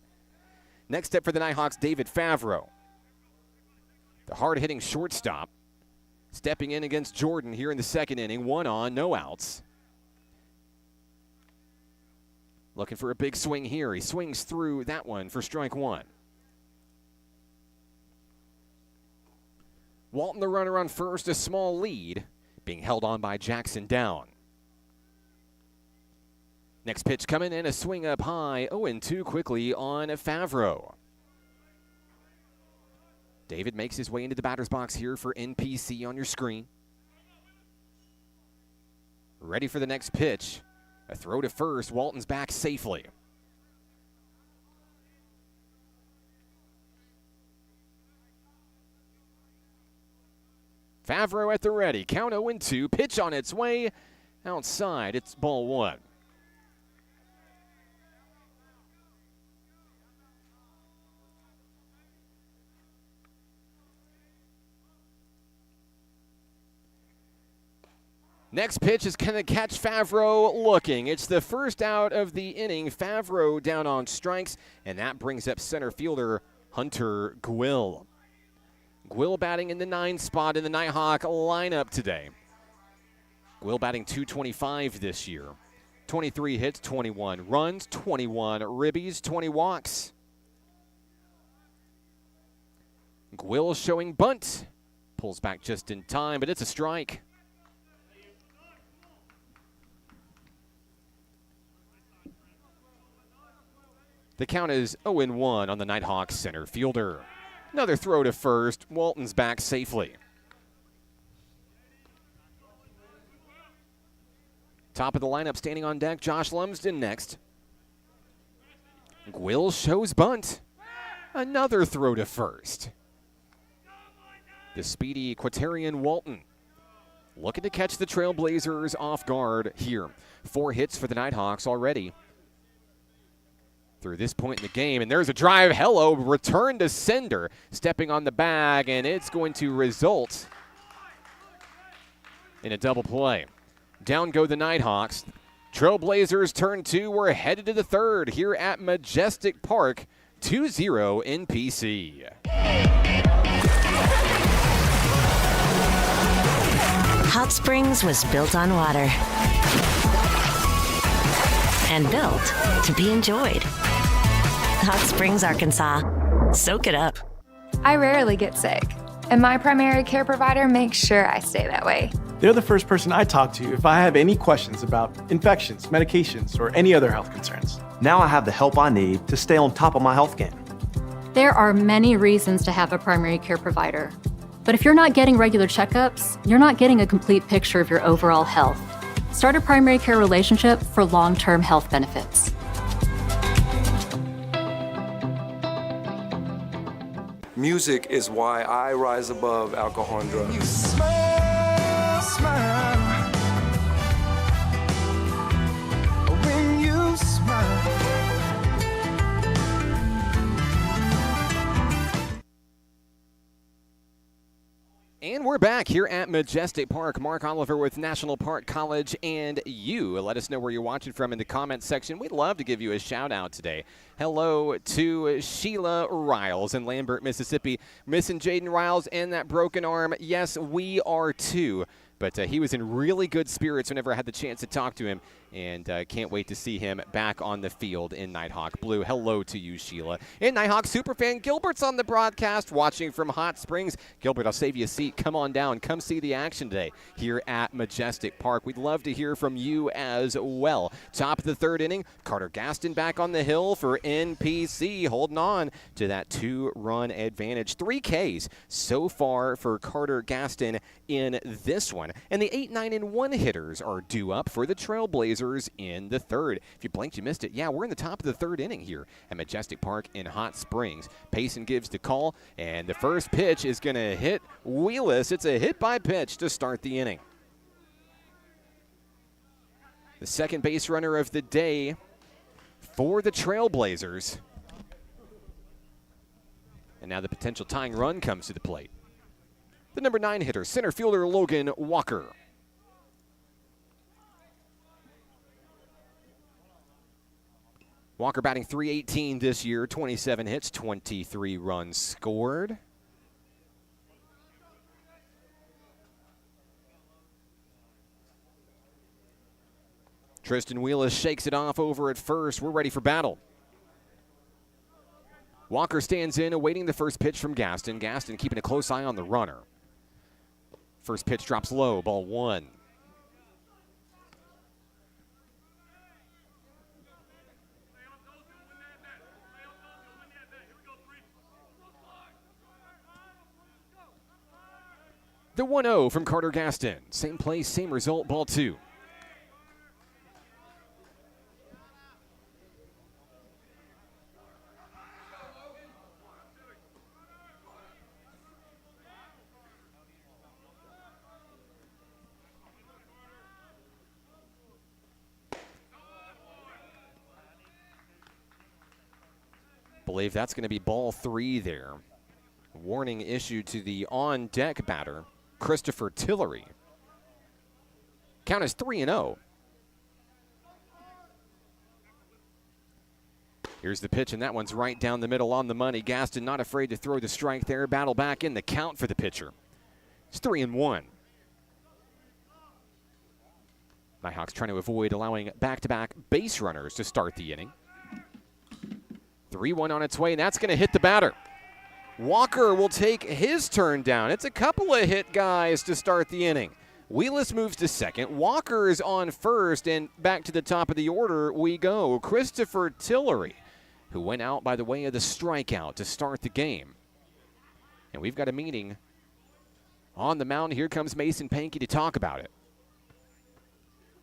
Next up for the Nighthawks, David Favreau. The hard-hitting shortstop. Stepping in against Jordan here in the second inning. 1 on, no outs. Looking for a big swing here. He swings through that one for strike 1. Walton the runner on first, a small lead. Being held on by Jackson Down. Next pitch coming in, a swing up high, 0-2 quickly on Favreau. David makes his way into the batter's box here for NPC on your screen. Ready for the next pitch. A throw to first, Walton's back safely. Favreau at the ready. Count 0-2. Pitch on its way outside. It's ball 1. Next pitch is going to catch Favreau looking. It's the first out of the inning. Favreau down on strikes, and that brings up center fielder Hunter Gwill. Gwill batting in the 9 spot in the Nighthawk lineup today. Gwill batting .225 this year. 23 hits, 21 runs, 21 ribbies, 20 walks. Gwill showing bunt. Pulls back just in time, but it's a strike. The count is 0-1 on the Nighthawks center fielder. Another throw to first. Walton's back safely. Top of the lineup standing on deck, Josh Lumsden next. Gwill shows bunt. Another throw to first. The speedy Quatarian Walton looking to catch the Trailblazers off guard here. 4 hits for the Nighthawks already through this point in the game. And there's a drive. Hello, return to sender. Stepping on the bag, and it's going to result in a double play. Down go the Nighthawks. Trailblazers turn 2. We're headed to the third here at Majestic Park. 2-0 NPC. Hot Springs was built on water and built to be enjoyed. Hot Springs, Arkansas. Soak it up. I rarely get sick, and my primary care provider makes sure I stay that way. They're the first person I talk to if I have any questions about infections, medications, or any other health concerns. Now I have the help I need to stay on top of my health game. There are many reasons to have a primary care provider. But if you're not getting regular checkups, you're not getting a complete picture of your overall health. Start a primary care relationship for long-term health benefits. Music is why I rise above alcohol and drugs. You smile, smile. When you smile. And we're back here at Majestic Park. Mark Oliver with National Park College and you. Let us know where you're watching from in the comments section. We'd love to give you a shout out today. Hello to Sheila Riles in Lambert, Mississippi. Missing Jaden Riles and that broken arm. Yes, we are too. But he was in really good spirits whenever I had the chance to talk to him, and can't wait to see him back on the field in Nighthawk Blue. Hello to you, Sheila. And Nighthawk superfan Gilbert's on the broadcast, watching from Hot Springs. Gilbert, I'll save you a seat. Come on down. Come see the action today here at Majestic Park. We'd love to hear from you as well. Top of the third inning, Carter Gaston back on the hill for NPC, holding on to that 2-run advantage. 3 Ks so far for Carter Gaston in this one. And the 8, 9, and 1 hitters are due up for the Trailblazers in the third. If you blinked, you missed it. Yeah, we're in the top of the third inning here at Majestic Park in Hot Springs. Payson gives the call, and the first pitch is going to hit Wheelis. It's a hit by pitch to start the inning. The second base runner of the day for the Trailblazers. And now the potential tying run comes to the plate. The number 9 hitter, center fielder Logan Walker. Walker batting .318 this year, 27 hits, 23 runs scored. Tristan Wheelis shakes it off over at first. We're ready for battle. Walker stands in, awaiting the first pitch from Gaston. Gaston keeping a close eye on the runner. First pitch drops low, ball 1. The 1-0 from Carter Gaston. Same play, same result, ball 2. Believe that's going to be ball 3 there. Warning issued to the on-deck batter, Christopher Tillery. Count is 3-0. Here's the pitch, and that one's right down the middle on the money. Gaston not afraid to throw the strike there. Battle back in the count for the pitcher. It's 3-1. Nighthawks trying to avoid allowing back-to-back base runners to start the inning. 3-1 on its way, and that's going to hit the batter. Walker will take his turn down. It's a couple of hit guys to start the inning. Wheelis moves to second. Walker is on first, and back to the top of the order we go. Christopher Tillery, who went out by the way of the strikeout to start the game. And we've got a meeting on the mound. Here comes Mason Pankey to talk about it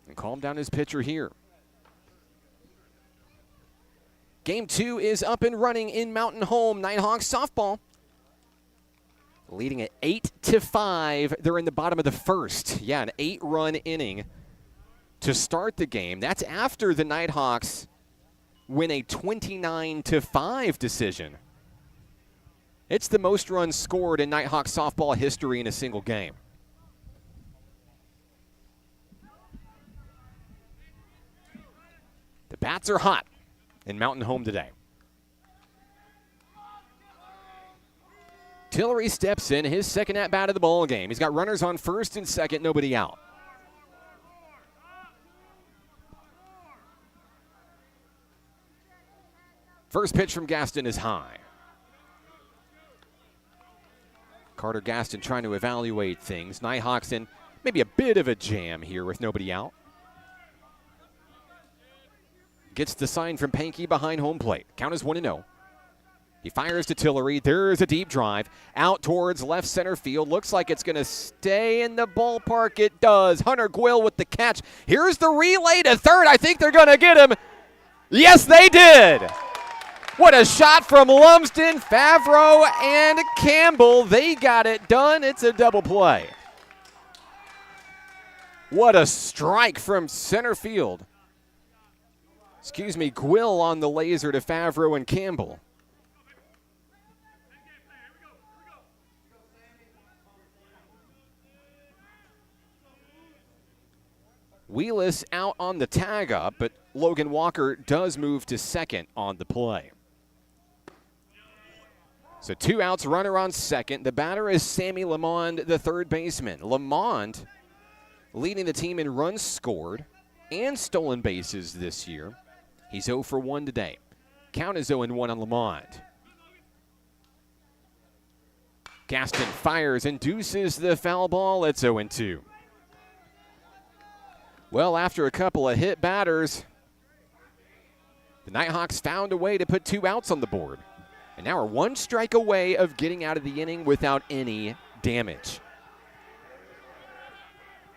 and calm down his pitcher here. Game 2 is up and running in Mountain Home. Nighthawks softball leading at 8-5. They're in the bottom of the first. Yeah, an 8-run inning to start the game. That's after the Nighthawks win a 29-5 decision. It's the most runs scored in Nighthawks softball history in a single game. The bats are hot in Mountain Home today. Tillery steps in, his second at-bat of the ball game. He's got runners on first and second, nobody out. First pitch from Gaston is high. Carter Gaston trying to evaluate things. Nighthawks in maybe a bit of a jam here with nobody out. Gets the sign from Pankey behind home plate. Count is 1-0. He fires to Tillery. There's a deep drive out towards left center field. Looks like it's going to stay in the ballpark. It does. Hunter Gwill with the catch. Here's the relay to third. I think they're going to get him. Yes, they did. What a shot from Lumsden, Favreau, and Campbell. They got it done. It's a double play. What a strike from center field. Gwill on the laser to Favreau and Campbell. Wheelis out on the tag up, but Logan Walker does move to second on the play. So 2 outs, runner on second. The batter is Sammy Lamond, the third baseman. Lamond leading the team in runs scored and stolen bases this year. He's 0 for 1 today. Count is 0-1 on Lamond. Gaston fires, induces the foul ball. It's 0-2. Well, after a couple of hit batters, the Nighthawks found a way to put 2 outs on the board. And now we're 1 strike away of getting out of the inning without any damage.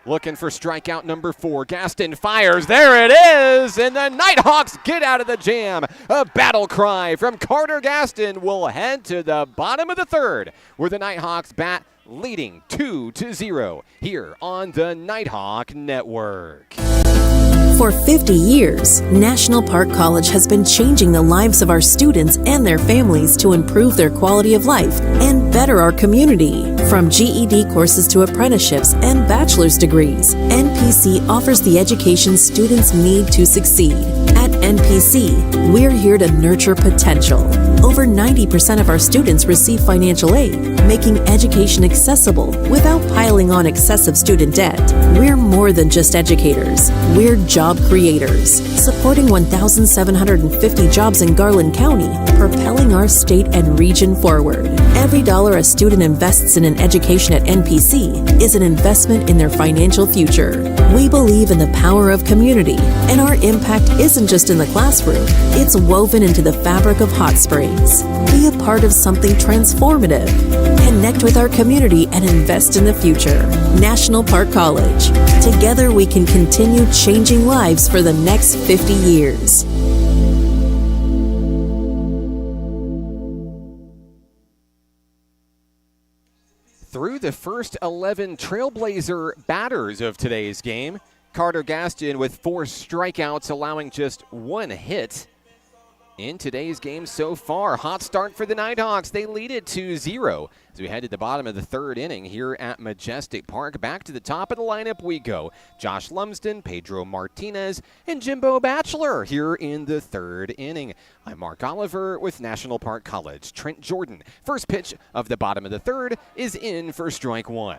Looking for strikeout number 4. Gaston fires. There it is. And the Nighthawks get out of the jam. A battle cry from Carter Gaston will head to the bottom of the third, where the Nighthawks bat leading 2-0 here on the Nighthawk Network. For 50 years, National Park College has been changing the lives of our students and their families to improve their quality of life and better our community. From GED courses to apprenticeships and bachelor's degrees, NPC offers the education students need to succeed. At NPC, we're here to nurture potential. Over 90% of our students receive financial aid, making education accessible without piling on excessive student debt. We're more than just educators. We're job creators, supporting 1,750 jobs in Garland County, propelling our state and region forward. Every dollar a student invests in an education at NPC is an investment in their financial future. We believe in the power of community, and our impact isn't just in the classroom, it's woven into the fabric of Hot Springs. Be a part of something transformative. Connect with our community and invest in the future. National Park College. Together we can continue changing lives for the next 50 years. Through the first 11 Trailblazer batters of today's game, Carter Gaston with 4 strikeouts, allowing just 1 hit in today's game so far. Hot start for the Nighthawks. They lead it 2-0 as we head to the bottom of the third inning here at Majestic Park. Back to the top of the lineup we go. Josh Lumsden, Pedro Martinez, and Jimbo Batchelor here in the third inning. I'm Mark Oliver with National Park College. Trent Jordan. First pitch of the bottom of the third is in for strike 1.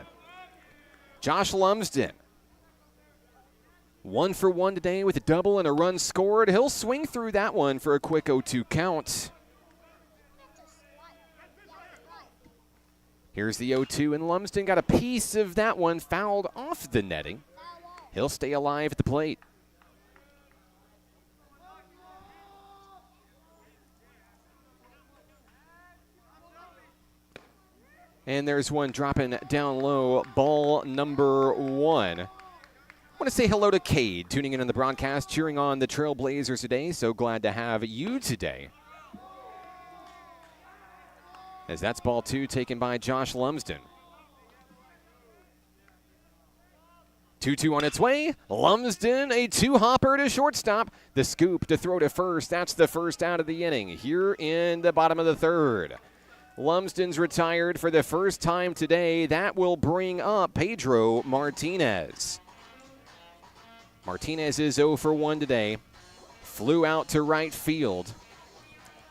Josh Lumsden, 1 for 1 today with a double and a run scored. He'll swing through that one for a quick 0-2 count. Here's the 0-2, and Lumsden got a piece of that one fouled off the netting. He'll stay alive at the plate. And there's one dropping down low, ball number 1. I want to say hello to Cade, tuning in on the broadcast, cheering on the Trailblazers today. So glad to have you today. As that's ball 2 taken by Josh Lumsden. 2-2 on its way. Lumsden, a 2-hopper to shortstop. The scoop to throw to first. That's the first out of the inning here in the bottom of the third. Lumsden's retired for the first time today. That will bring up Pedro Martinez. Martinez is 0 for 1 today. Flew out to right field.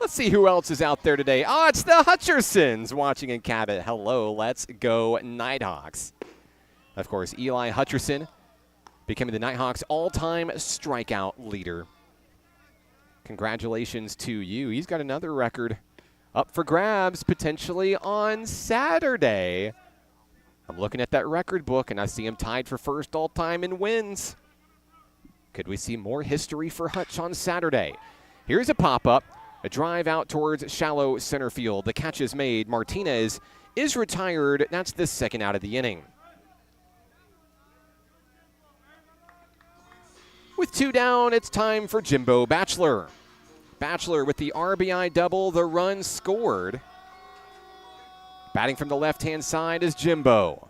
Let's see who else is out there today. Oh, it's the Hutchersons watching in Cabot. Hello, let's go Nighthawks. Of course, Eli Hutcherson becoming the Nighthawks' all-time strikeout leader. Congratulations to you. He's got another record up for grabs potentially on Saturday. I'm looking at that record book, and I see him tied for first all-time in wins. Could we see more history for Hutch on Saturday? Here's a pop-up. A drive out towards shallow center field. The catch is made. Martinez is retired. That's the second out of the inning. With 2 down, it's time for Jimbo Batchelor. Batchelor with the RBI double, the run scored. Batting from the left-hand side is Jimbo.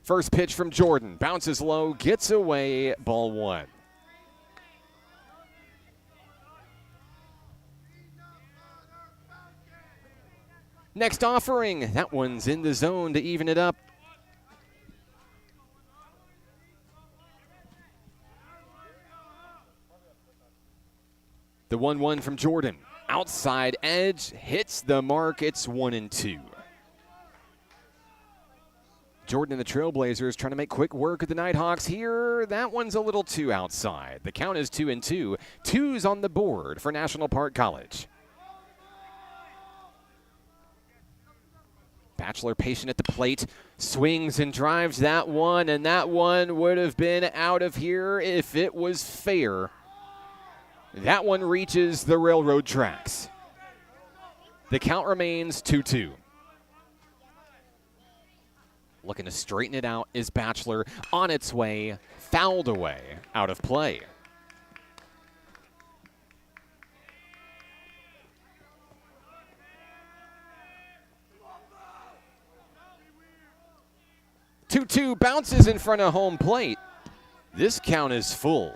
First pitch from Jordan. Bounces low, gets away, ball 1. Next offering. That one's in the zone to even it up. The 1-1 from Jordan. Outside edge, hits the mark. It's 1-2. Jordan and the Trailblazers trying to make quick work of the Nighthawks here. That one's a little too outside. The count is 2-2. 2's on the board for National Park College. Batchelor patient at the plate, swings and drives that one, and that one would have been out of here if it was fair. That one reaches the railroad tracks. The count remains 2-2. Looking to straighten it out is Batchelor, on its way, fouled away, out of play. Two bounces in front of home plate. This count is full.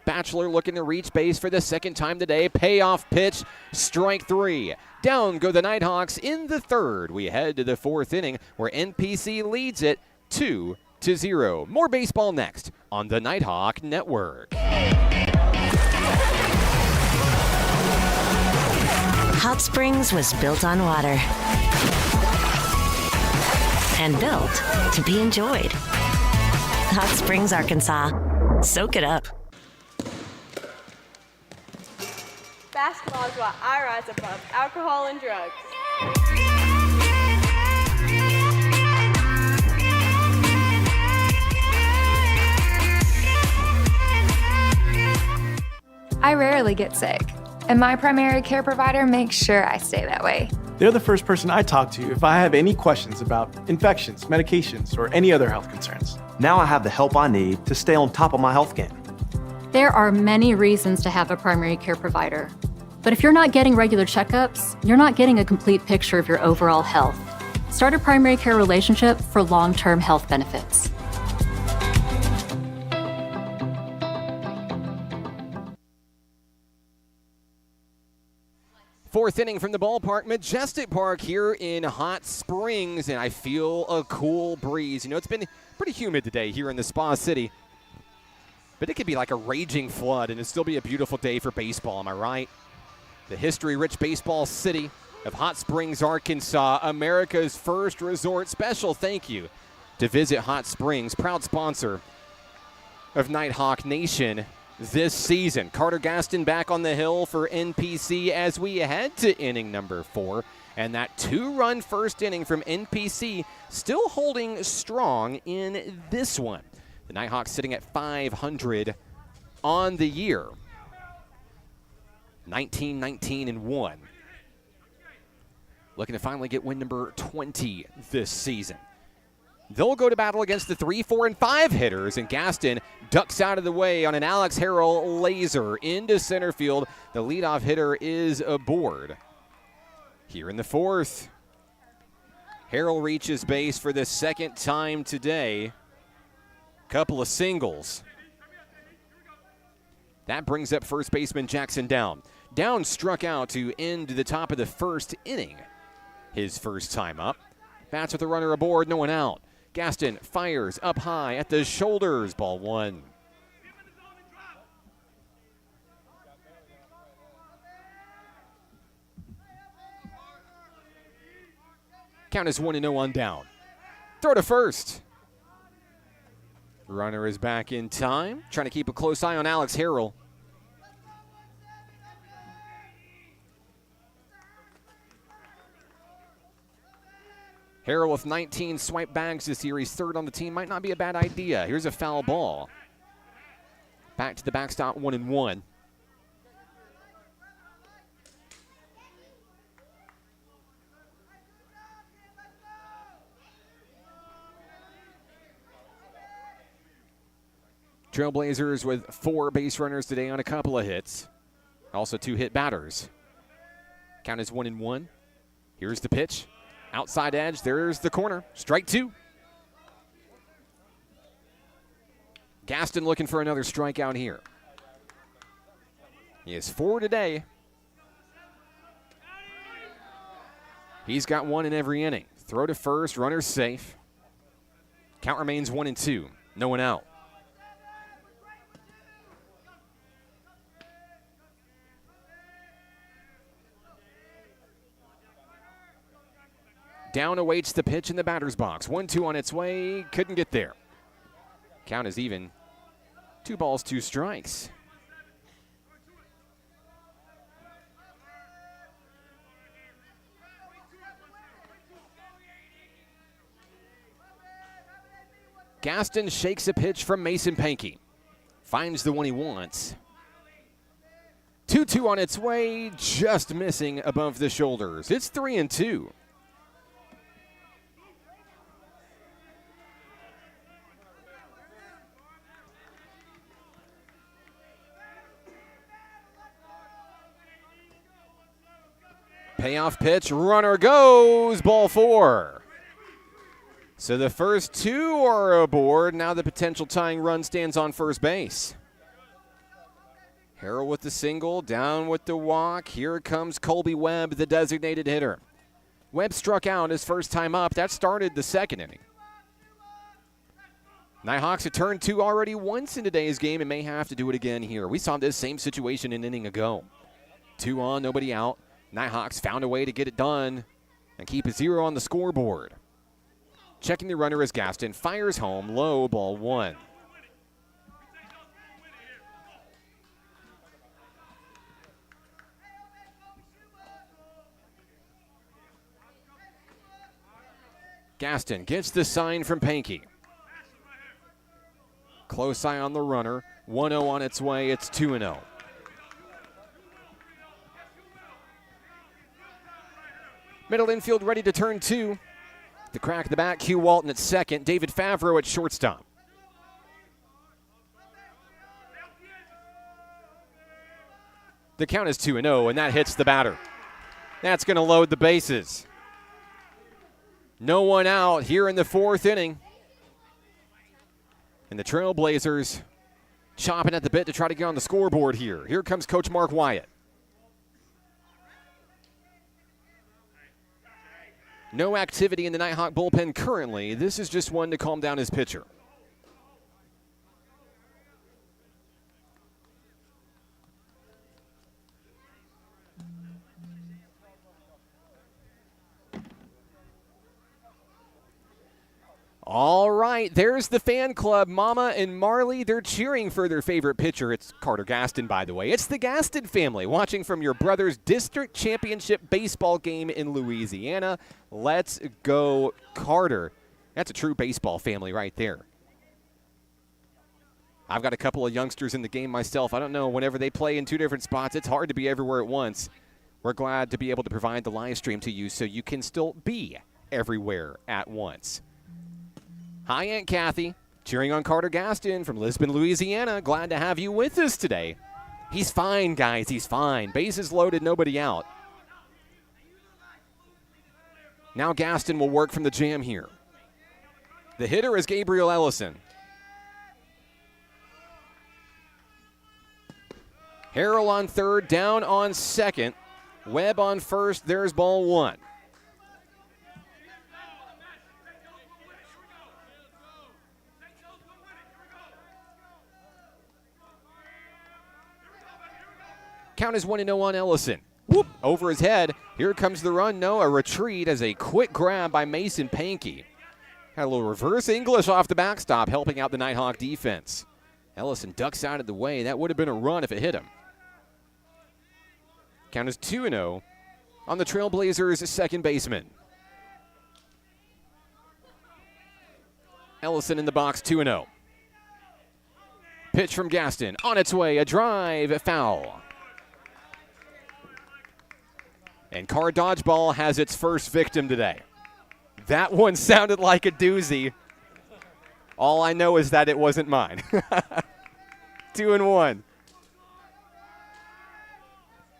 Batchelor looking to reach base for the second time today. Payoff pitch, strike 3. Down go the Nighthawks in the third. We head to the fourth inning where NPC leads it 2-0. More baseball next on the Nighthawk Network. Hot Springs was built on water and built to be enjoyed. Hot Springs, Arkansas. Soak it up. Basketball is why I rise above alcohol and drugs. I rarely get sick, and my primary care provider makes sure I stay that way. They're the first person I talk to if I have any questions about infections, medications, or any other health concerns. Now I have the help I need to stay on top of my health game. There are many reasons to have a primary care provider. But if you're not getting regular checkups, you're not getting a complete picture of your overall health. Start a primary care relationship for long-term health benefits. Fourth inning from the ballpark, Majestic Park here in Hot Springs, and I feel a cool breeze. You know, it's been pretty humid today here in the Spa City, but it could be like a raging flood and it'd still be a beautiful day for baseball, am I right? The history-rich baseball city of Hot Springs, Arkansas, America's first resort. Special thank you to Visit Hot Springs, proud sponsor of Nighthawk Nation this season. Carter Gaston back on the hill for NPC as we head to inning number 4. And that 2-run first inning from NPC still holding strong in this one. The Nighthawks sitting at 500 on the year. 19-19-1. Looking to finally get win number 20 this season. They'll go to battle against the 3, 4, and 5 hitters, and Gaston ducks out of the way on an Alex Harrell laser into center field. The leadoff hitter is aboard. Here in the fourth, Harrell reaches base for the second time today. Couple of singles. That brings up first baseman Jackson Down. Down struck out to end the top of the first inning. His first time up. Bats with a runner aboard, no one out. Gaston fires up high at the shoulders, ball 1. Count is 1-0 on Down. Throw to first. Runner is back in time. Trying to keep a close eye on Alex Harrell. Harrell with 19 swipe bags this year. He's third on the team. Might not be a bad idea. Here's a foul ball. Back to the backstop, 1-1. Trailblazers with 4 base runners today on a couple of hits. Also 2 hit batters. Count is 1-1. Here's the pitch. Outside edge. There's the corner. Strike 2. Gaston looking for another strikeout here. He has 4 today. He's got 1 in every inning. Throw to first. Runner safe. Count remains 1-2. No one out. Down awaits the pitch in the batter's box. 1-2 on its way. Couldn't get there. Count is even. 2 balls, 2 strikes. Gaston shakes a pitch from Mason Pankey. Finds the one he wants. 2-2 on its way. Just missing above the shoulders. It's 3-2. Payoff pitch, runner goes, ball 4. So the first 2 are aboard. Now the potential tying run stands on first base. Harrell with the single, down with the walk. Here comes Colby Webb, the designated hitter. Webb struck out his first time up. That started the second inning. Nighthawks have turned 2 already once in today's game and may have to do it again here. We saw this same situation an inning ago. 2 on, nobody out. Nighthawks found a way to get it done and keep a 0 on the scoreboard. Checking the runner as Gaston fires home, low, ball 1. Gaston gets the sign from Pankey. Close eye on the runner. 1-0 on its way. It's 2-0. Middle infield ready to turn 2. The crack of the bat, Q Walton at second. David Favreau at shortstop. The count is 2-0, and that hits the batter. That's going to load the bases. No one out here in the 4th inning. And the Trailblazers chopping at the bit to try to get on the scoreboard here. Here comes Coach Mark Wyatt. No activity in the Nighthawk bullpen currently. This is just one to calm down his pitcher. All right, there's the fan club. Mama and Marley, they're cheering for their favorite pitcher. It's Carter Gaston, by the way. It's the Gaston family watching from your brother's district championship baseball game in Louisiana. Let's go, Carter. That's a true baseball family right there. I've got a couple of youngsters in the game myself. I don't know, whenever they play in 2 different spots, it's hard to be everywhere at once. We're glad to be able to provide the live stream to you so you can still be everywhere at once. Hi, Aunt Kathy, cheering on Carter Gaston from Lisbon, Louisiana. Glad to have you with us today. He's fine, guys. He's fine. Bases loaded, nobody out. Now Gaston will work from the jam here. The hitter is Gabriel Ellison. Harrell on third, down on second. Webb on first. There's ball 1. Count is 1-0 on Ellison. Whoop, over his head. Here comes the run. No, a retreat as a quick grab by Mason Pankey. Had a little reverse English off the backstop, helping out the Nighthawk defense. Ellison ducks out of the way. That would have been a run if it hit him. Count is 2-0 on the Trailblazers' second baseman. Ellison in the box, 2-0. Pitch from Gaston. On its way, a drive, foul. And car dodgeball has its first victim today. That one sounded like a doozy. All I know is that it wasn't mine. 2-1.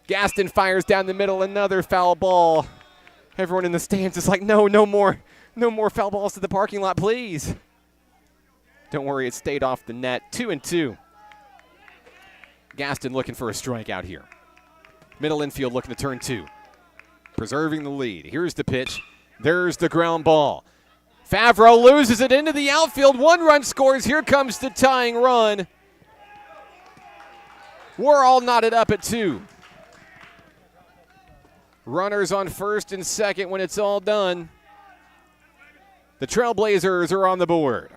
Gaston fires down the middle, another foul ball. Everyone in the stands is like, no more foul balls to the parking lot, please. Don't worry, it stayed off the net. 2-2. Gaston looking for a strikeout here. Middle infield looking to turn 2. Preserving the lead. Here's the pitch. There's the ground ball. Favreau loses it into the outfield. 1 run scores. Here comes the tying run. We're all knotted up at 2. Runners on first and second when it's all done. The Trailblazers are on the board.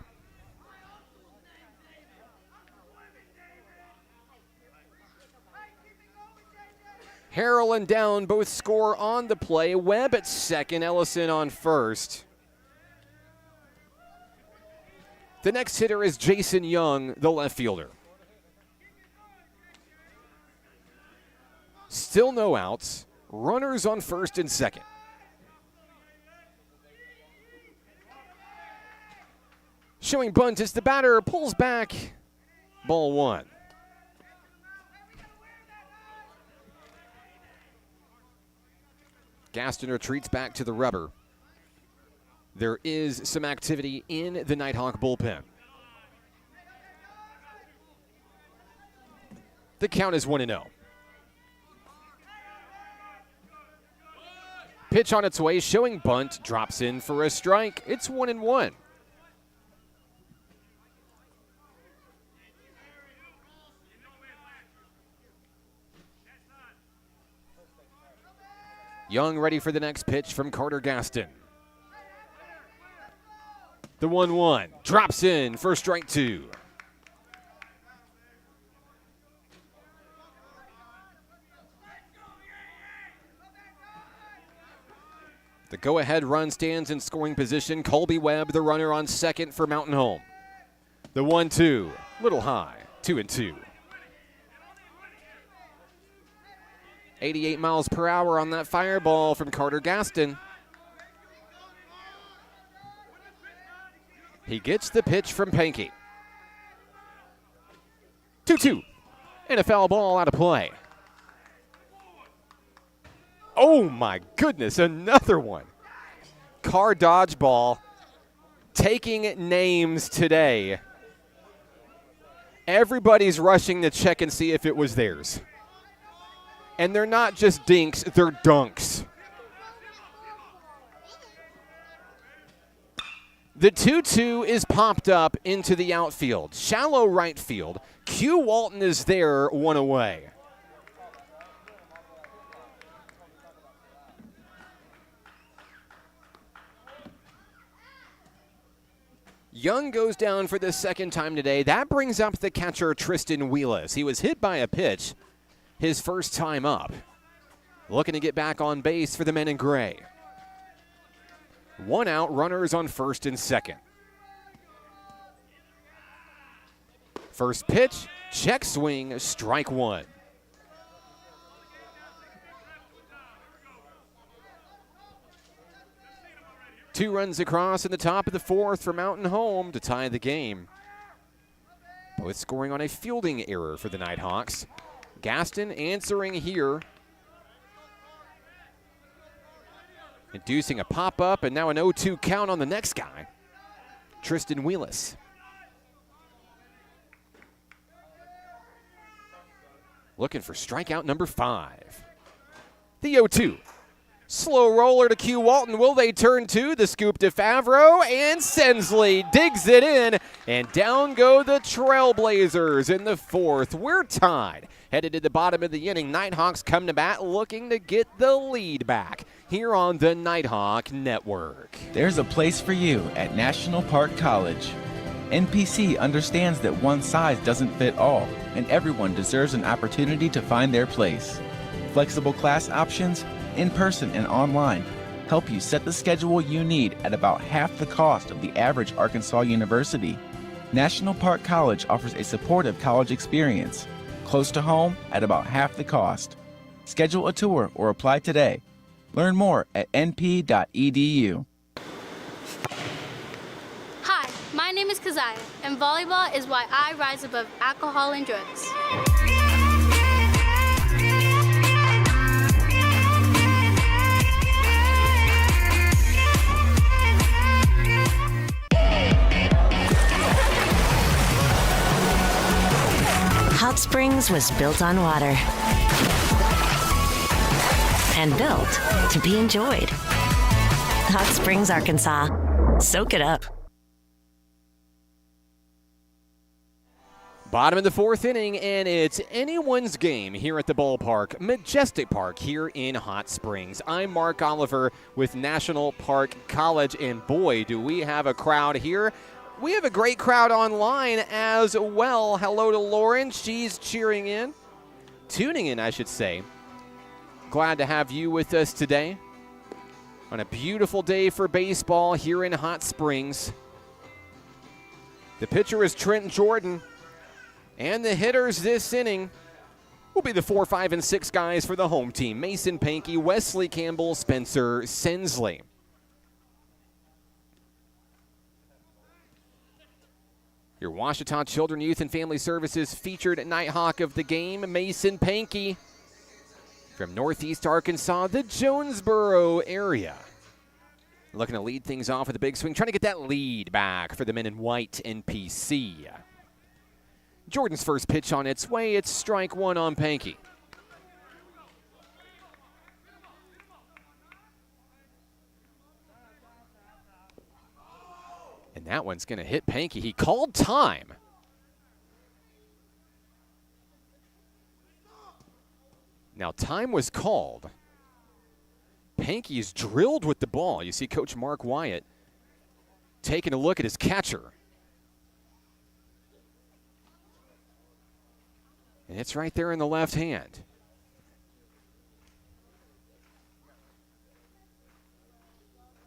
Harrell and Down both score on the play. Webb at second, Ellison on first. The next hitter is Jason Young, the left fielder. Still no outs. Runners on first and second. Showing bunt as the batter pulls back. Ball 1. Gaston retreats back to the rubber. There is some activity in the Nighthawk bullpen. The count is 1-0. Pitch on its way, showing bunt, drops in for a strike. It's 1-1. Young ready for the next pitch from Carter Gaston. The 1-1 drops in for strike 2. The go-ahead run stands in scoring position. Colby Webb, the runner on second for Mountain Home. The 1-2, little high, 2-2. 88 miles per hour on that fireball from Carter Gaston. He gets the pitch from Pankey. 2-2. And a foul ball out of play. Oh my goodness, another one. Car dodgeball taking names today. Everybody's rushing to check and see if it was theirs. And they're not just dinks, they're dunks. The 2-2 is popped up into the outfield. Shallow right field. Q Walton is there, 1 away. Young goes down for the second time today. That brings up the catcher, Tristan Wheelis. He was hit by a pitch his first time up. Looking to get back on base for the men in gray. 1 out, runners on first and second. First pitch, check swing, strike 1. Two runs across in the top of the 4th for Mountain Home to tie the game. Both scoring on a fielding error for the Nighthawks. Gaston answering here. Inducing a pop-up and now an 0-2 count on the next guy, Tristan Wheelis. Looking for strikeout number 5. The 0-2. Slow roller to Q Walton. Will they turn 2? The scoop to Favreau, and Sensley digs it in, and down go the Trailblazers in the 4th. We're tied. Headed to the bottom of the inning, Nighthawks come to bat looking to get the lead back here on the Nighthawk Network. There's a place for you at National Park College. NPC understands that one size doesn't fit all, and everyone deserves an opportunity to find their place. Flexible class options, in person and online, help you set the schedule you need at about half the cost of the average Arkansas university. National Park College offers a supportive college experience, close to home at about half the cost. Schedule a tour or apply today. Learn more at np.edu. Hi, my name is Keziah, and volleyball is why I rise above alcohol and drugs. Hot Springs was built on water and built to be enjoyed. Hot Springs, Arkansas. Soak it up. Bottom of the fourth inning, and it's anyone's game here at the ballpark, Majestic Park here in Hot Springs. I'm Mark Oliver with National Park College, and boy, do we have a crowd here. We have a great crowd online as well. Hello to Lauren. She's cheering in. Tuning in, I should say. Glad to have you with us today on a beautiful day for baseball here in Hot Springs. The pitcher is Trent Jordan, and the hitters this inning will be the 4, 5, and 6 guys for the home team. Mason Pankey, Wesley Campbell, Spencer Sensley. Your Ouachita Children, Youth, and Family Services featured Nighthawk of the game, Mason Pankey. From Northeast Arkansas, the Jonesboro area. Looking to lead things off with a big swing, trying to get that lead back for the men in white NPC. Jordan's first pitch on its way. It's strike one on Pankey. And that one's going to hit Pankey. He called time. Now, time was called. Pankey's drilled with the ball. You see Coach Mark Wyatt taking a look at his catcher. And it's right there in the left hand.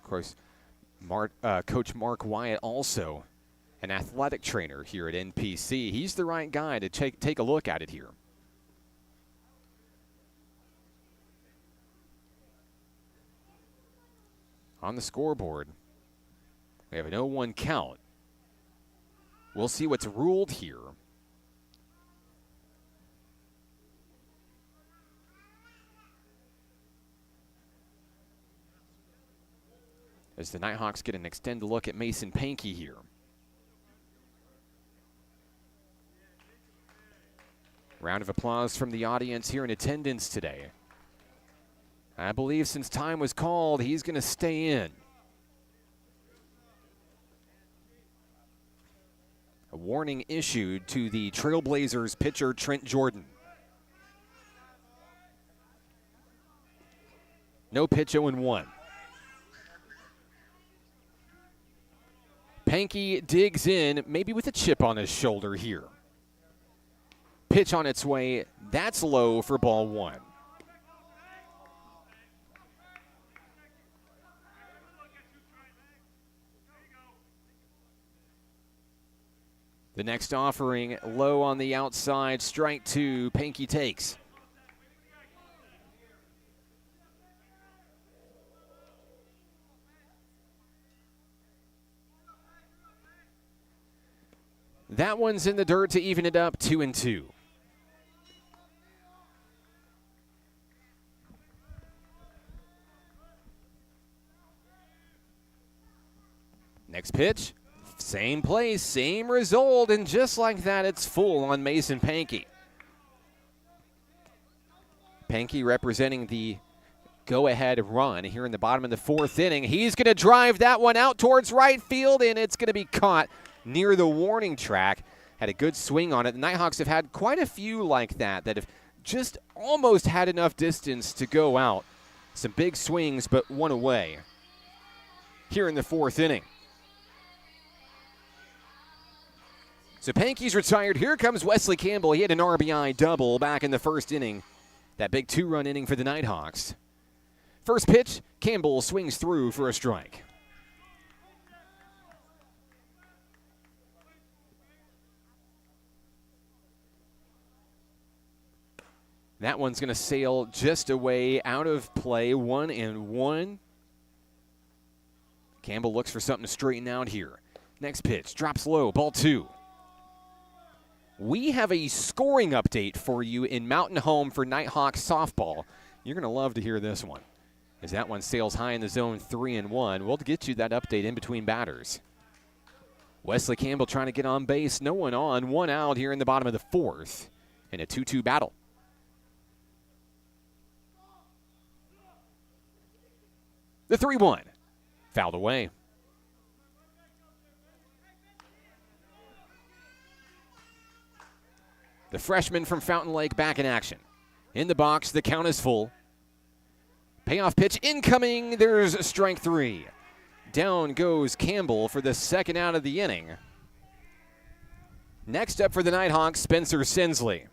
Of course, Coach Mark Wyatt, also an athletic trainer here at NPC. He's the right guy to take a look at it here. On the scoreboard, we have an 0-1 count. We'll see what's ruled here. As the Nighthawks get an extended look at Mason Pankey here. Round of applause from the audience here in attendance today. I believe since time was called, he's going to stay in. A warning issued to the Trailblazers pitcher Trent Jordan. No pitch, 0-1. Pankey digs in, maybe with a chip on his shoulder here. Pitch on its way. That's low for ball one. The next offering, low on the outside, strike two, Pankey takes. That one's in the dirt to even it up, 2-2. Next pitch. Same place, same result, and just like that, it's full on Mason Pankey. Pankey representing the go-ahead run here in the bottom of the fourth inning. He's going to drive that one out towards right field, and it's going to be caught near the warning track. Had a good swing on it. The Nighthawks have had quite a few like that have just almost had enough distance to go out. Some big swings, but one away here in the fourth inning. So Pankey's retired. Here comes Wesley Campbell. He had an RBI double back in the first inning. That big two-run inning for the Nighthawks. First pitch, Campbell swings through for a strike. That one's going to sail just away, out of play, 1-1. Campbell looks for something to straighten out here. Next pitch, drops low, ball 2. We have a scoring update for you in Mountain Home for Nighthawks softball. You're going to love to hear this one, as that one sails high in the zone, 3-1. We'll get you that update in between batters. Wesley Campbell trying to get on base. No one on, 1 out here in the bottom of the 4th in a 2-2 battle. The 3-1, fouled away. The freshman from Fountain Lake back in action. In the box, the count is full. Payoff pitch incoming, there's strike 3. Down goes Campbell for the second out of the inning. Next up for the Nighthawks, Spencer Sensley.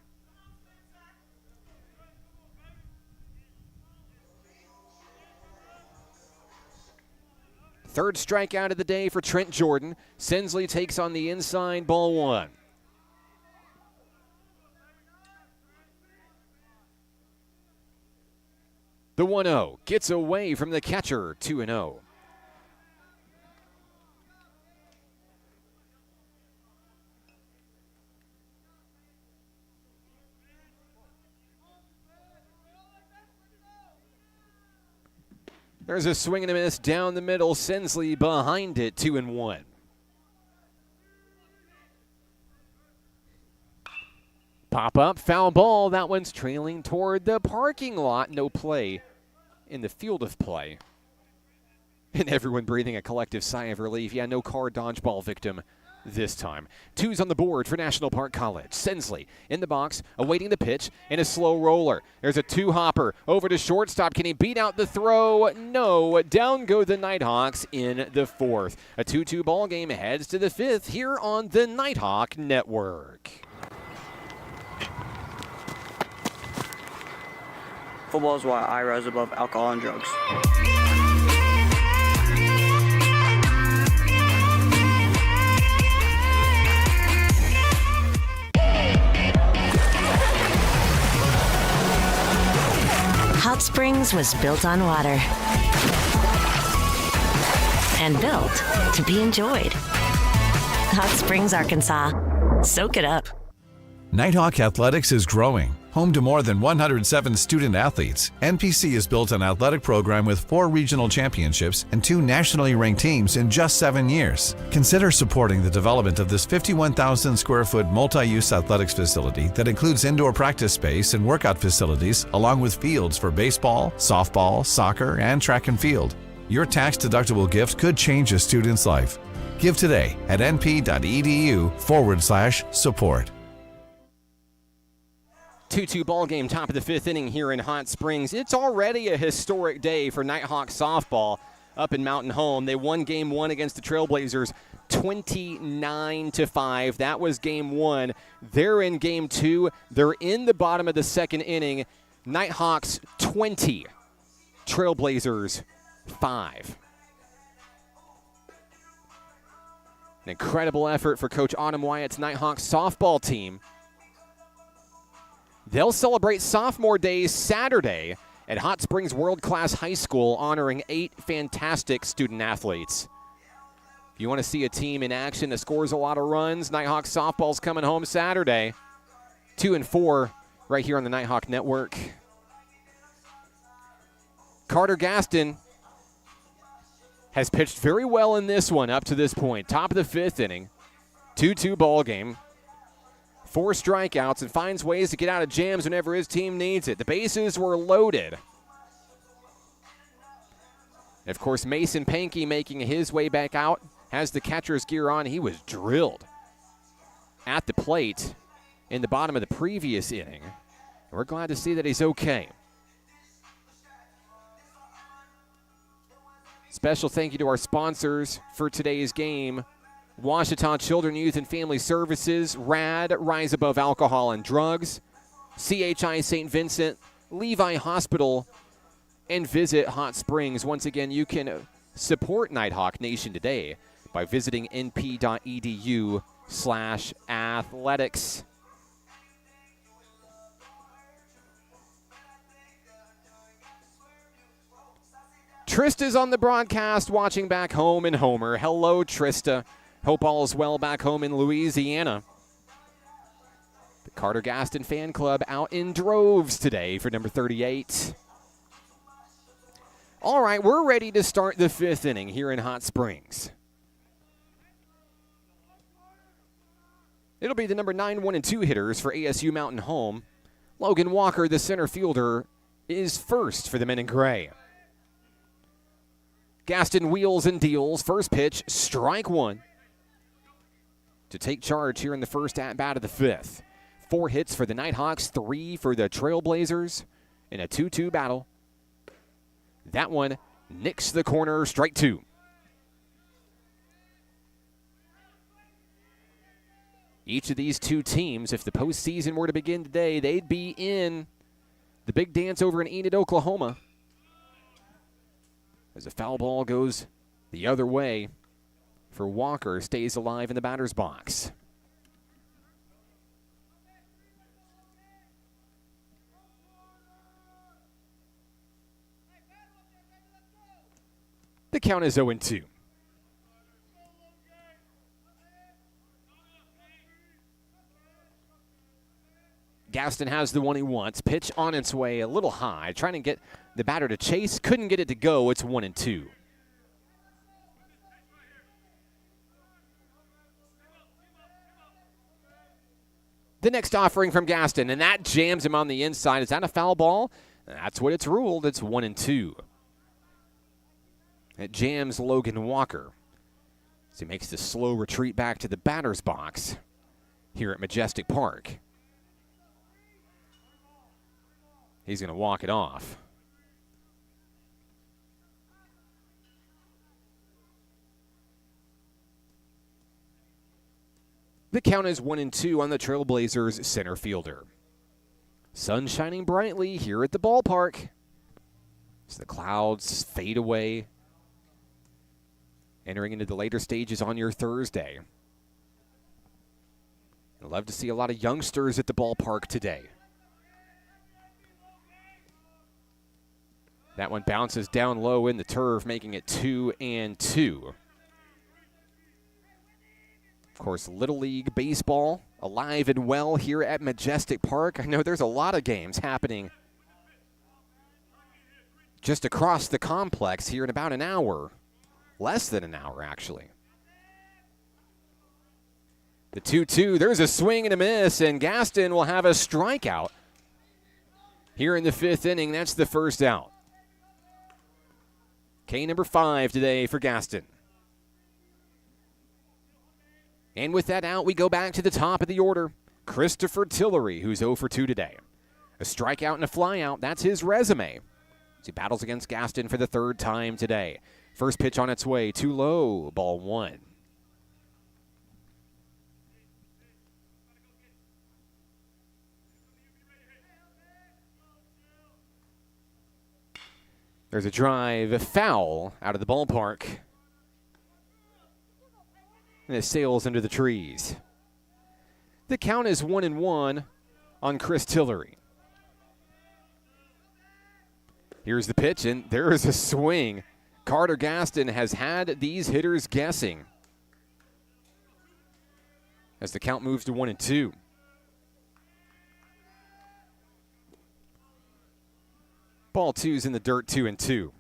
Third strikeout of the day for Trent Jordan. Sensley takes on the inside, ball 1. The 1-0 gets away from the catcher, 2-0. There's a swing and a miss down the middle. Sensley behind it, 2-1. Pop up, foul ball. That one's trailing toward the parking lot. No play in the field of play. And everyone breathing a collective sigh of relief. Yeah, no car dodgeball victim this time. 2's on the board for National Park College. Sensley in the box, awaiting the pitch, in a slow roller. There's a 2-hopper over to shortstop. Can he beat out the throw? No. Down go the Nighthawks in the 4th. A 2-2 ball game heads to the 5th here on the Nighthawk Network. Football is why I rise above alcohol and drugs. Hot Springs was built on water and built to be enjoyed. Hot Springs, Arkansas. Soak it up. Nighthawk Athletics is growing. Home to more than 107 student athletes, NPC has built an athletic program with 4 regional championships and 2 nationally ranked teams in just 7 years. Consider supporting the development of this 51,000 square foot multi-use athletics facility that includes indoor practice space and workout facilities, along with fields for baseball, softball, soccer, and track and field. Your tax-deductible gift could change a student's life. Give today at np.edu/support. 2-2 ball game, top of the 5th inning here in Hot Springs. It's already a historic day for Nighthawk softball up in Mountain Home. They won game 1 against the Trailblazers 29-5. That was game 1. They're in game 2. They're in the bottom of the 2nd inning. Nighthawks 20, Trailblazers 5. An incredible effort for Coach Autumn Wyatt's Nighthawks softball team. They'll celebrate Sophomore Day Saturday at Hot Springs World Class High School, honoring 8 fantastic student athletes. If you want to see a team in action that scores a lot of runs, Nighthawk softball's coming home Saturday. 2 and 4 right here on the Nighthawk Network. Carter Gaston has pitched very well in this one up to this point. Top of the 5th inning. 2-2 ball game. 4 strikeouts, and finds ways to get out of jams whenever his team needs it. The bases were loaded. And of course, Mason Pankey making his way back out, has the catcher's gear on. He was drilled at the plate in the bottom of the previous inning. And we're glad to see that he's okay. Special thank you to our sponsors for today's game. Ouachita Children, Youth, and Family Services, RAD, Rise Above Alcohol and Drugs, CHI St. Vincent, Levi Hospital, and Visit Hot Springs. Once again, you can support Nighthawk Nation today by visiting np.edu/athletics. Trista's on the broadcast watching back home in Homer. Hello, Trista. Hope all is well back home in Louisiana. The Carter Gaston fan club out in droves today for number 38. All right, we're ready to start the 5th inning here in Hot Springs. It'll be the number 9, 1, and 2 hitters for ASU-Mountain Home. Logan Walker, the center fielder, is first for the men in gray. Gaston wheels and deals. First pitch, strike 1. To take charge here in the first at-bat of the 5th. 4 hits for the Nighthawks, 3 for the Trailblazers in a 2-2 battle. That one nicks the corner, strike 2. Each of these two teams, if the postseason were to begin today, they'd be in the big dance over in Enid, Oklahoma. As a foul ball goes the other way for Walker, stays alive in the batter's box. The count is 0-2. Gaston has the one he wants. Pitch on its way a little high, trying to get the batter to chase. Couldn't get it to go. It's 1-2. The next offering from Gaston, and that jams him on the inside. Is that a foul ball? That's what it's ruled. It's 1-2. It jams Logan Walker as he makes the slow retreat back to the batter's box here at Majestic Park. He's going to walk it off. The count is 1-2 on the Trailblazers center fielder. Sun shining brightly here at the ballpark as the clouds fade away, entering into the later stages on your Thursday. I'd love to see a lot of youngsters at the ballpark today. That one bounces down low in the turf, making it 2-2. Of course, Little League Baseball alive and well here at Majestic Park. I know there's a lot of games happening just across the complex here in about an hour. Less than an hour, actually. The 2-2, there's a swing and a miss, and Gaston will have a strikeout here in the 5th inning. That's the first out. K number 5 today for Gaston. And with that out, we go back to the top of the order. Christopher Tillery, who's 0 for 2 today. A strikeout and a flyout, that's his resume. As he battles against Gaston for the 3rd time today. First pitch on its way, too low, ball 1. There's a drive, a foul out of the ballpark. And it sails into the trees. The count is 1-1 on Chris Tillery. Here's the pitch, and there is a swing. Carter Gaston has had these hitters guessing as the count moves to 1-2. Ball 2's in the dirt, 2-2.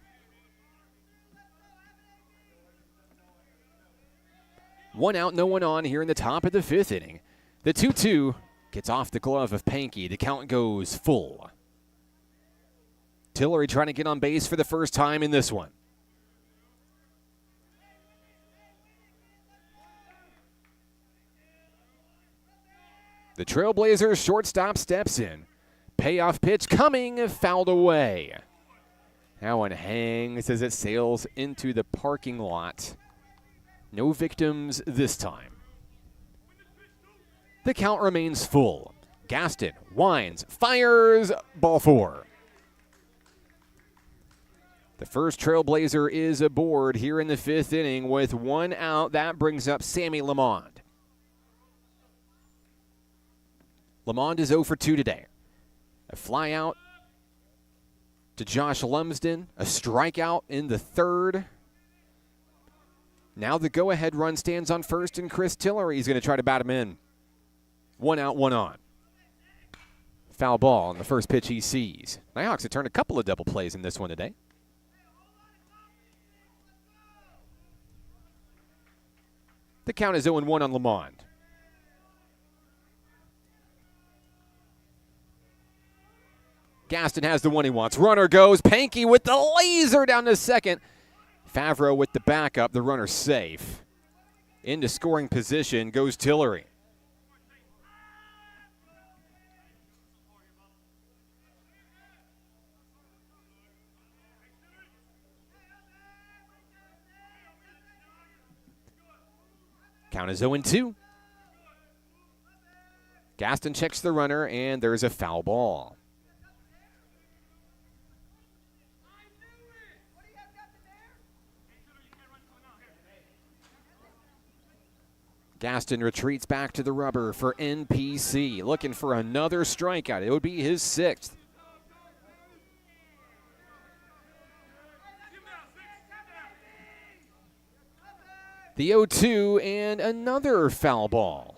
One out, no one on here in the top of the 5th inning. The 2-2 gets off the glove of Pankey. The count goes full. Tillery trying to get on base for the first time in this one. The Trailblazers shortstop steps in. Payoff pitch coming, fouled away. That one hangs as it sails into the parking lot. No victims this time. The count remains full. Gaston winds, fires, ball 4. The first Trailblazer is aboard here in the 5th inning with 1 out. That brings up Sammy Lamond. Lamond is 0 for 2 today. A fly out to Josh Lumsden. A strikeout in the third. Now the go-ahead run stands on first, and Chris Tillery is going to try to bat him in. 1 out, 1 on. Foul ball on the first pitch he sees. Nighthawks have turned a couple of double plays in this one today. The count is 0-1 on Lamond. Gaston has the one he wants. Runner goes. Pankey with the laser down to second. Favreau with the backup. The runner safe. Into scoring position goes Tillery. Count is 0-2. Gaston checks the runner, and there's a foul ball. Gaston retreats back to the rubber for NPC, looking for another strikeout. It would be his 6th. The 0-2 and another foul ball.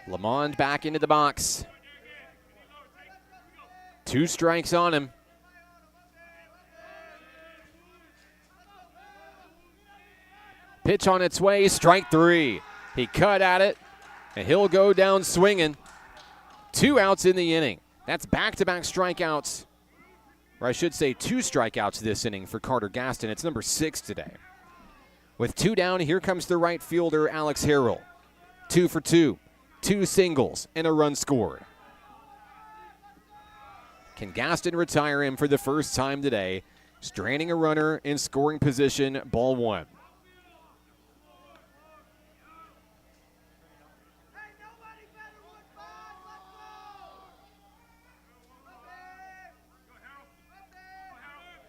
Lamond back into the box. 2 strikes on him. Pitch on its way, strike 3. He cut at it, and he'll go down swinging. 2 outs in the inning. That's back-to-back strikeouts, or I should say 2 strikeouts this inning for Carter Gaston. It's number 6 today. With 2 down, here comes the right fielder, Alex Harrell. 2 for 2, 2 singles, and a run scored. Can Gaston retire him for the first time today? Stranding a runner in scoring position, ball 1.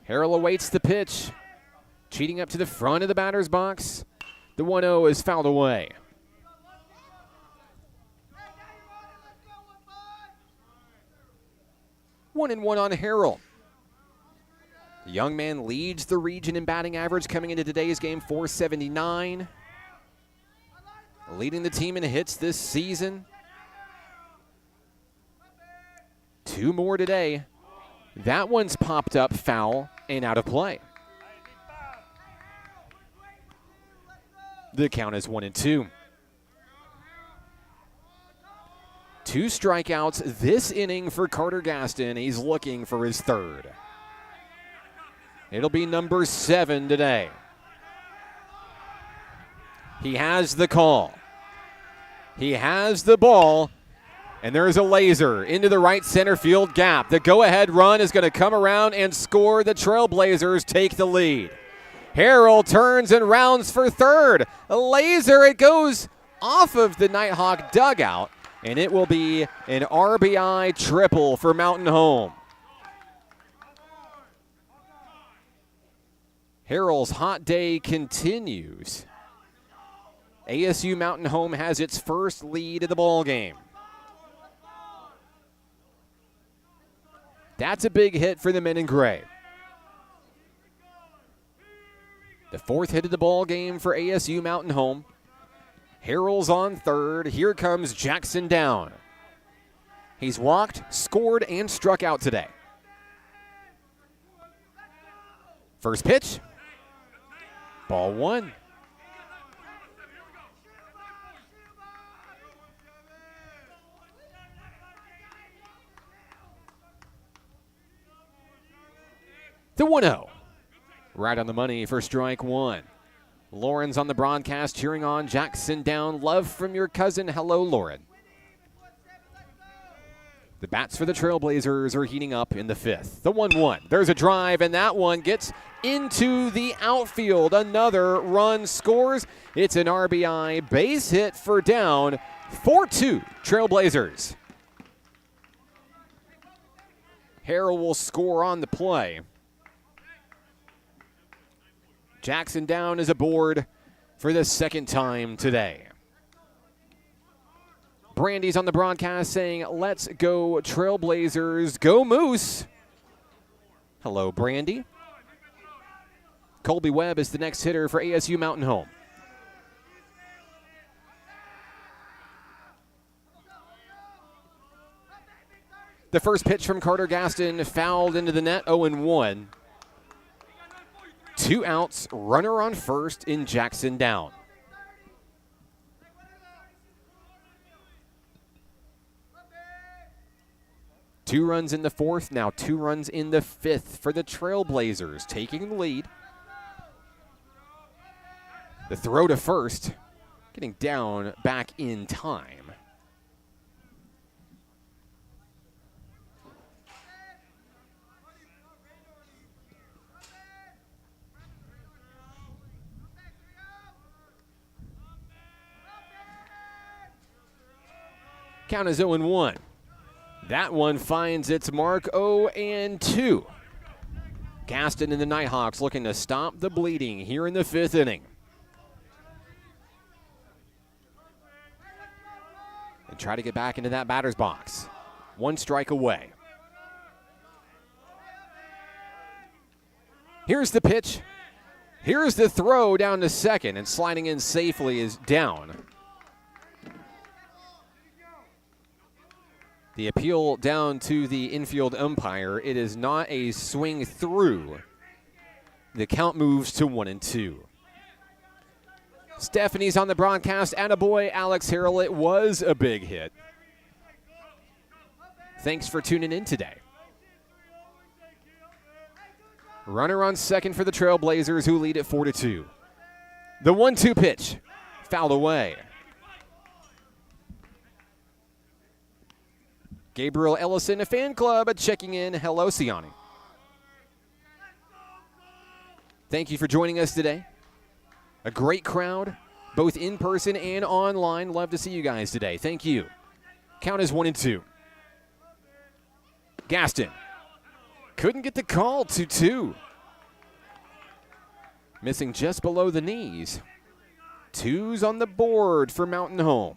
Harrell awaits the pitch. Cheating up to the front of the batter's box. The 1-0 is fouled away. One and one on Harrell. The young man leads the region in batting average coming into today's game, .479. Leading the team in hits this season. 2 more today. That one's popped up foul and out of play. The count is 1-2. 2 strikeouts this inning for Carter Gaston. He's looking for his 3rd. It'll be number 7 today. He has the call. He has the ball. And there's a laser into the right center field gap. The go-ahead run is going to come around and score. The Trailblazers take the lead. Harrell turns and rounds for 3rd. A laser, it goes off of the Nighthawk dugout, and it will be an RBI triple for Mountain Home. Harrell's hot day continues. ASU Mountain Home has its first lead of the ball game. That's a big hit for the men in gray. The 4th hit of the ball game for ASU Mountain Home. Harrell's on 3rd. Here comes Jackson down. He's walked, scored, and struck out today. First pitch. Ball 1. The 1-0. Right on the money for strike 1. Lauren's on the broadcast cheering on Jackson down. Love from your cousin. Hello, Lauren. The bats for the Trailblazers are heating up in the 5th. The 1-1. There's a drive, and that one gets into the outfield. Another run scores. It's an RBI base hit for down. 4-2 Trailblazers. Harrell will score on the play. Jackson down is aboard for the 2nd time today. Brandy's on the broadcast saying, let's go Trailblazers, go Moose. Hello, Brandy. Colby Webb is the next hitter for ASU-Mountain Home. The first pitch from Carter Gaston fouled into the net, 0-1. 2 outs, runner on first in Jackson down. Two runs in the fourth, now 2 runs in the fifth for the Trailblazers, taking the lead. The throw to first, getting down back in time. Count is 0-1. That one finds its mark, 0-2. Gaston and the Nighthawks looking to stop the bleeding here in the 5th inning. And try to get back into that batter's box. 1 strike away. Here's the pitch. Here's the throw down to second, and sliding in safely is down. The appeal down to the infield umpire. It is not a swing through. The count moves to 1-2. Stephanie's on the broadcast. Attaboy, Alex Harrell. It was a big hit. Thanks for tuning in today. Runner on second for the Trailblazers, who lead at 4-2. The 1-2 pitch, fouled away. Gabriel Ellison, a fan club, checking in. Hello, Siani. Thank you for joining us today. A great crowd, both in person and online. Love to see you guys today. Thank you. Count is 1-2. Gaston couldn't get the call, 2-2. Missing just below the knees. 2's on the board for Mountain Home.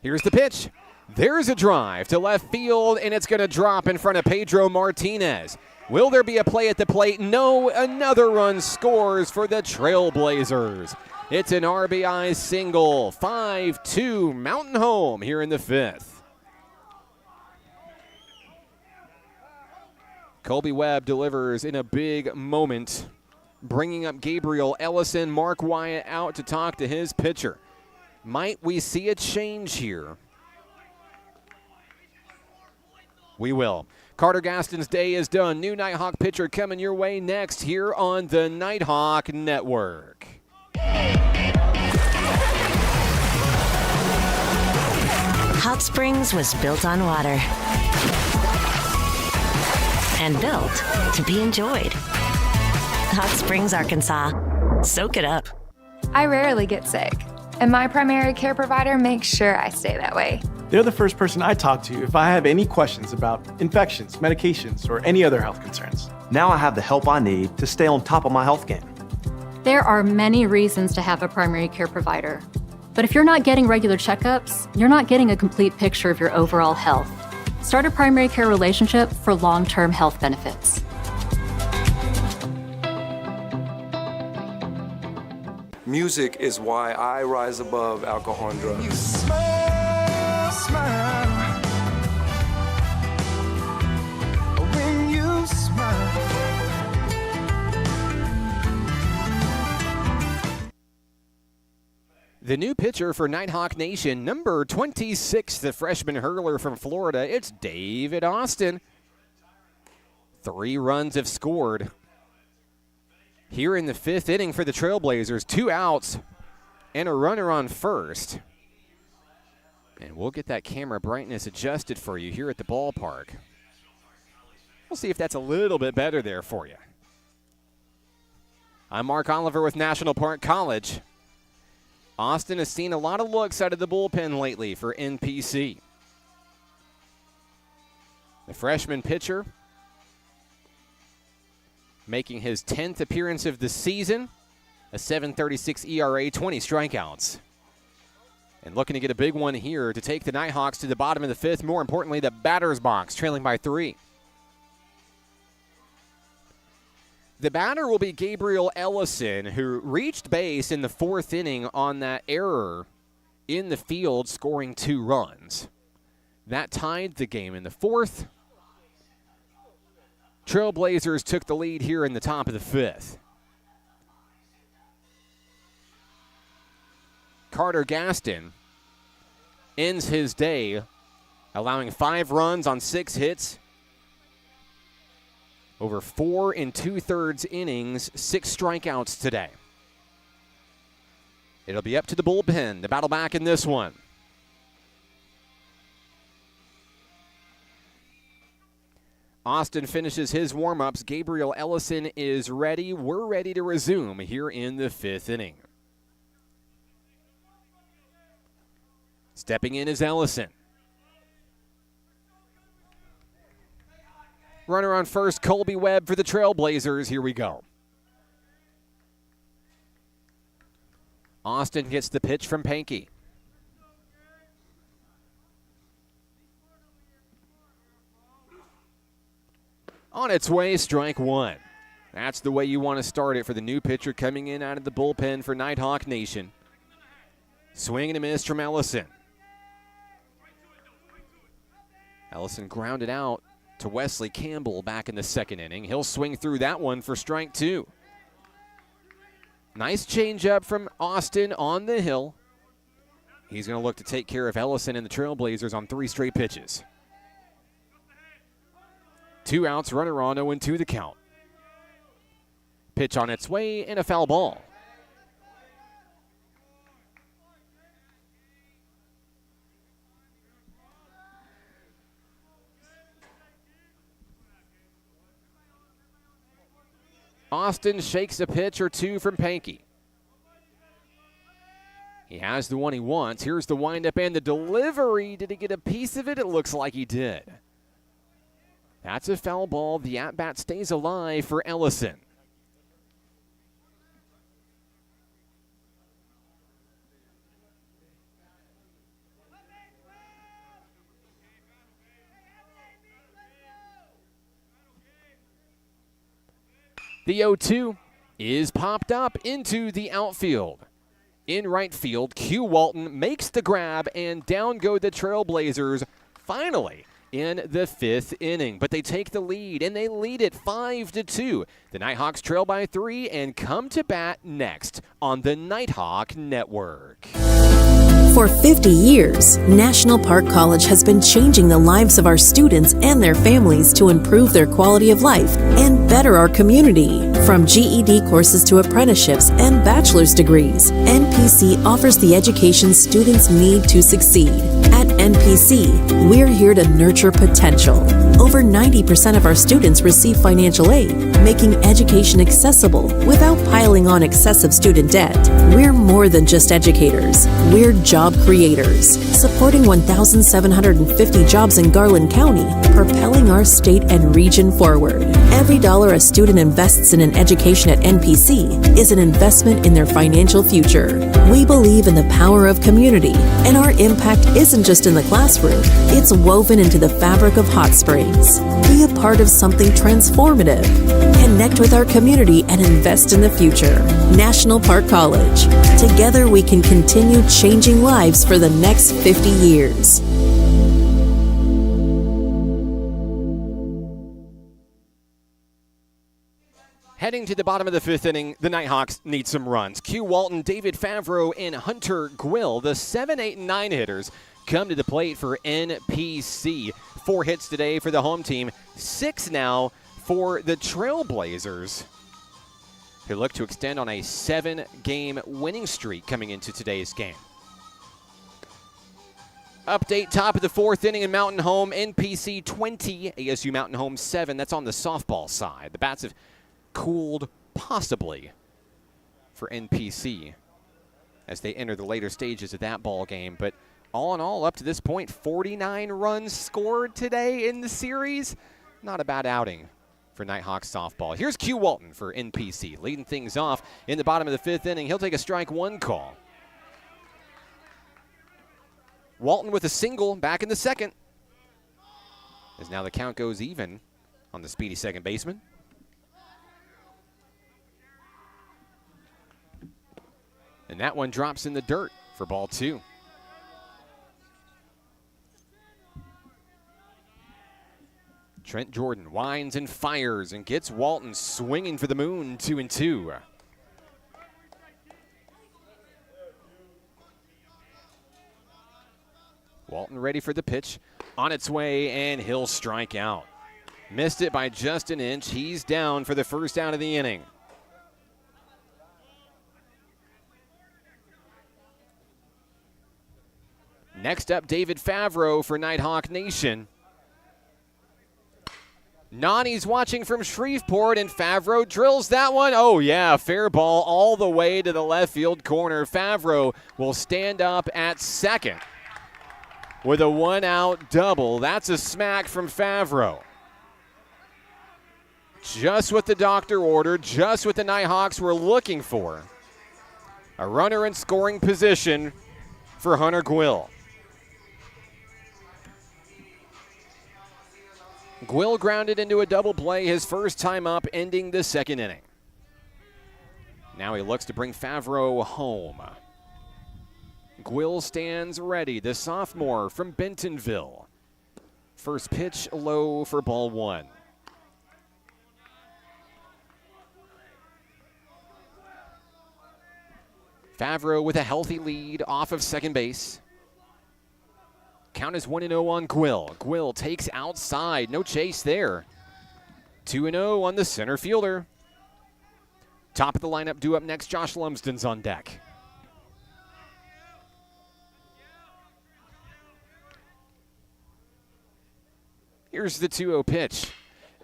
Here's the pitch. There's a drive to left field, and it's going to drop in front of Pedro Martinez. Will there be a play at the plate? No, another run scores for the Trailblazers. It's an RBI single, 5-2 Mountain Home here in the 5th. Colby Webb delivers in a big moment, bringing up Gabriel Ellison. Mark Wyatt out to talk to his pitcher. Might we see a change here? We will. Carter Gaston's day is done. New Nighthawk pitcher coming your way next here on the Nighthawk Network. Hot Springs was built on water and built to be enjoyed. Hot Springs, Arkansas. Soak it up. I rarely get sick, and my primary care provider makes sure I stay that way. They're the first person I talk to if I have any questions about infections, medications, or any other health concerns. Now I have the help I need to stay on top of my health game. There are many reasons to have a primary care provider. But if you're not getting regular checkups, you're not getting a complete picture of your overall health. Start a primary care relationship for long-term health benefits. Music is why I rise above alcohol and drugs. You smile, smile. When you smile. The new pitcher for Nighthawk Nation, number 26, the freshman hurler from Florida, it's David Austin. 3 runs have scored. Here in the 5th inning for the Trailblazers, 2 outs and a runner on first. And we'll get that camera brightness adjusted for you here at the ballpark. We'll see if that's a little bit better there for you. I'm Mark Oliver with National Park College. Austin has seen a lot of looks out of the bullpen lately for NPC. The freshman pitcher making his 10th appearance of the season, a 7.36 ERA, 20 strikeouts. And looking to get a big one here to take the Nighthawks to the bottom of the 5th. More importantly, the batter's box, trailing by 3. The batter will be Gabriel Ellison, who reached base in the 4th inning on that error in the field, scoring 2 runs. That tied the game in the 4th. Trailblazers took the lead here in the top of the 5th. Carter Gaston ends his day allowing 5 runs on 6 hits. Over 4 2/3 innings, 6 strikeouts today. It'll be up to the bullpen to battle back in this one. Austin finishes his warm-ups. Gabriel Ellison is ready. We're ready to resume here in the 5th inning. Stepping in is Ellison. Runner on first, Colby Webb for the Trailblazers. Here we go. Austin gets the pitch from Pankey. On its way, strike 1. That's the way you want to start it for the new pitcher coming in out of the bullpen for Nighthawk Nation. Swing and a miss from Ellison. Ellison grounded out to Wesley Campbell back in the 2nd inning. He'll swing through that one for strike 2. Nice changeup from Austin on the hill. He's going to look to take care of Ellison and the Trailblazers on 3 straight pitches. 2 outs, runner on, 0-2 the count. Pitch on its way and a foul ball. Austin shakes a pitch or 2 from Pankey. He has the one he wants. Here's the windup and the delivery. Did he get a piece of it? It looks like he did. That's a foul ball. The at-bat stays alive for Ellison. The 0-2 is popped up into the outfield. In right field, Q Walton makes the grab, and down go the Trailblazers finally in the 5th inning. But they take the lead, and they lead it 5-2. The Nighthawks trail by 3 and come to bat next on the Nighthawk Network. For 50 years, National Park College has been changing the lives of our students and their families to improve their quality of life and better our community. From GED courses to apprenticeships and bachelor's degrees, NPC offers the education students need to succeed. At NPC, we're here to nurture potential. Over 90% of our students receive financial aid, making education accessible without piling on excessive student debt. We're more than just educators. We're job creators, supporting 1,750 jobs in Garland County, propelling our state and region forward. Every dollar a student invests in an education at NPC is an investment in their financial future. We believe in the power of community, and our impact isn't just in the classroom, it's woven into the fabric of Hot Springs. Be a part of something transformative. Connect with our community and invest in the future. National Park College. Together we can continue changing lives for the next 50 years. Heading to the bottom of the 5th inning, the Nighthawks need some runs. Q Walton, David Favreau, and Hunter Gwill, the 7, 8, and 9 hitters, come to the plate for NPC. 4 hits today for the home team, 6 now for the Trailblazers, who look to extend on a 7-game winning streak coming into today's game. Update, top of the 4th inning in Mountain Home, NPC 20, ASU-Mountain Home 7. That's on the softball side. The bats have cooled possibly for NPC as they enter the later stages of that ball game. But all in all, up to this point, 49 runs scored today in the series. Not a bad outing for Nighthawks softball. Here's Q Walton for NPC, leading things off in the bottom of the 5th inning. He'll take a strike one call. Walton with a single back in the 2nd. As now the count goes even on the speedy second baseman. And that one drops in the dirt for ball 2. Trent Jordan winds and fires and gets Walton swinging for the moon, 2-2. Walton ready for the pitch, on its way, and he'll strike out. Missed it by just an inch. He's down for the first out of the inning. Next up, David Favreau for Nighthawk Nation. Nani's watching from Shreveport, and Favreau drills that one. Oh, yeah, fair ball all the way to the left field corner. Favreau will stand up at second with a one-out double. That's a smack from Favreau. Just what the doctor ordered, just what the Nighthawks were looking for. A runner in scoring position for Hunter Gwill. Gwill grounded into a double play his first time up, ending the 2nd inning. Now he looks to bring Favreau home. Gwill stands ready, the sophomore from Bentonville. First pitch low for ball 1. Favreau with a healthy lead off of second base. Count is 1-0 on Gwill. Gwill takes outside. No chase there. 2-0 on the center fielder. Top of the lineup due up next. Josh Lumsden's on deck. Here's the 2-0 pitch.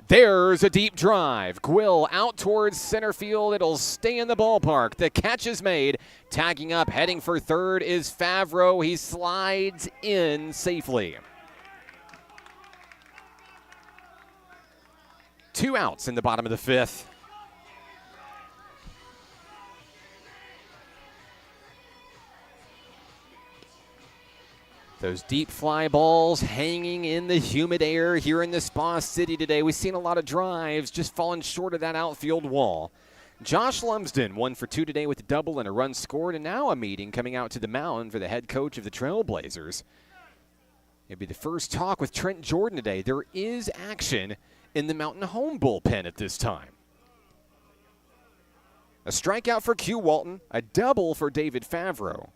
There's a deep drive. Gwill out towards center field. It'll stay in the ballpark. The catch is made. Tagging up, heading for third is Favreau. He slides in safely. 2 outs in the bottom of the 5th. Those deep fly balls hanging in the humid air here in the Spa City today. We've seen a lot of drives just falling short of that outfield wall. Josh Lumsden, 1 for 2 today with a double and a run scored, and now a meeting coming out to the mound for the head coach of the Trailblazers. It'll be the first talk with Trent Jordan today. There is action in the Mountain Home bullpen at this time. A strikeout for Q Walton, a double for David Favreau.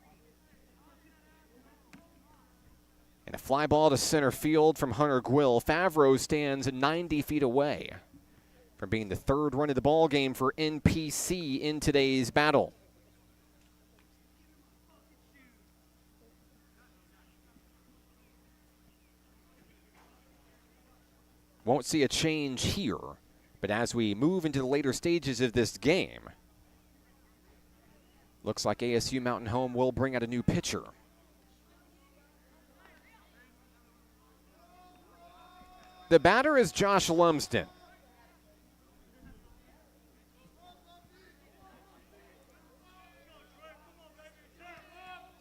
And a fly ball to center field from Hunter Gwill. Favreau stands 90 feet away from being the 3rd run of the ball game for NPC in today's battle. Won't see a change here, but as we move into the later stages of this game, looks like ASU-Mountain Home will bring out a new pitcher. The batter is Josh Lumsden.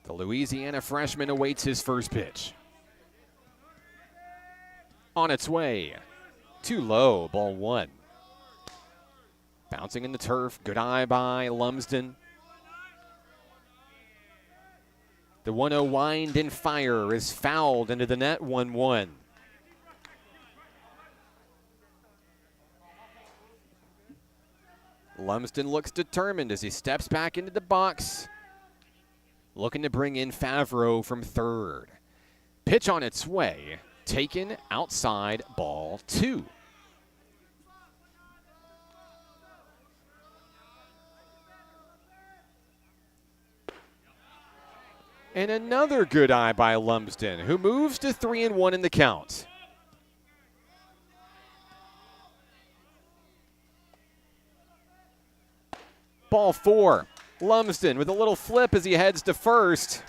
The Louisiana freshman awaits his first pitch. On its way. Too low, ball 1. Bouncing in the turf, good eye by Lumsden. The 1-0 wind and fire is fouled into the net, 1-1. Lumsden looks determined as he steps back into the box, looking to bring in Favreau from third. Pitch on its way, taken outside, ball 2. And another good eye by Lumsden, who moves to 3-1 in the count. Ball 4. Lumsden with a little flip as he heads to first.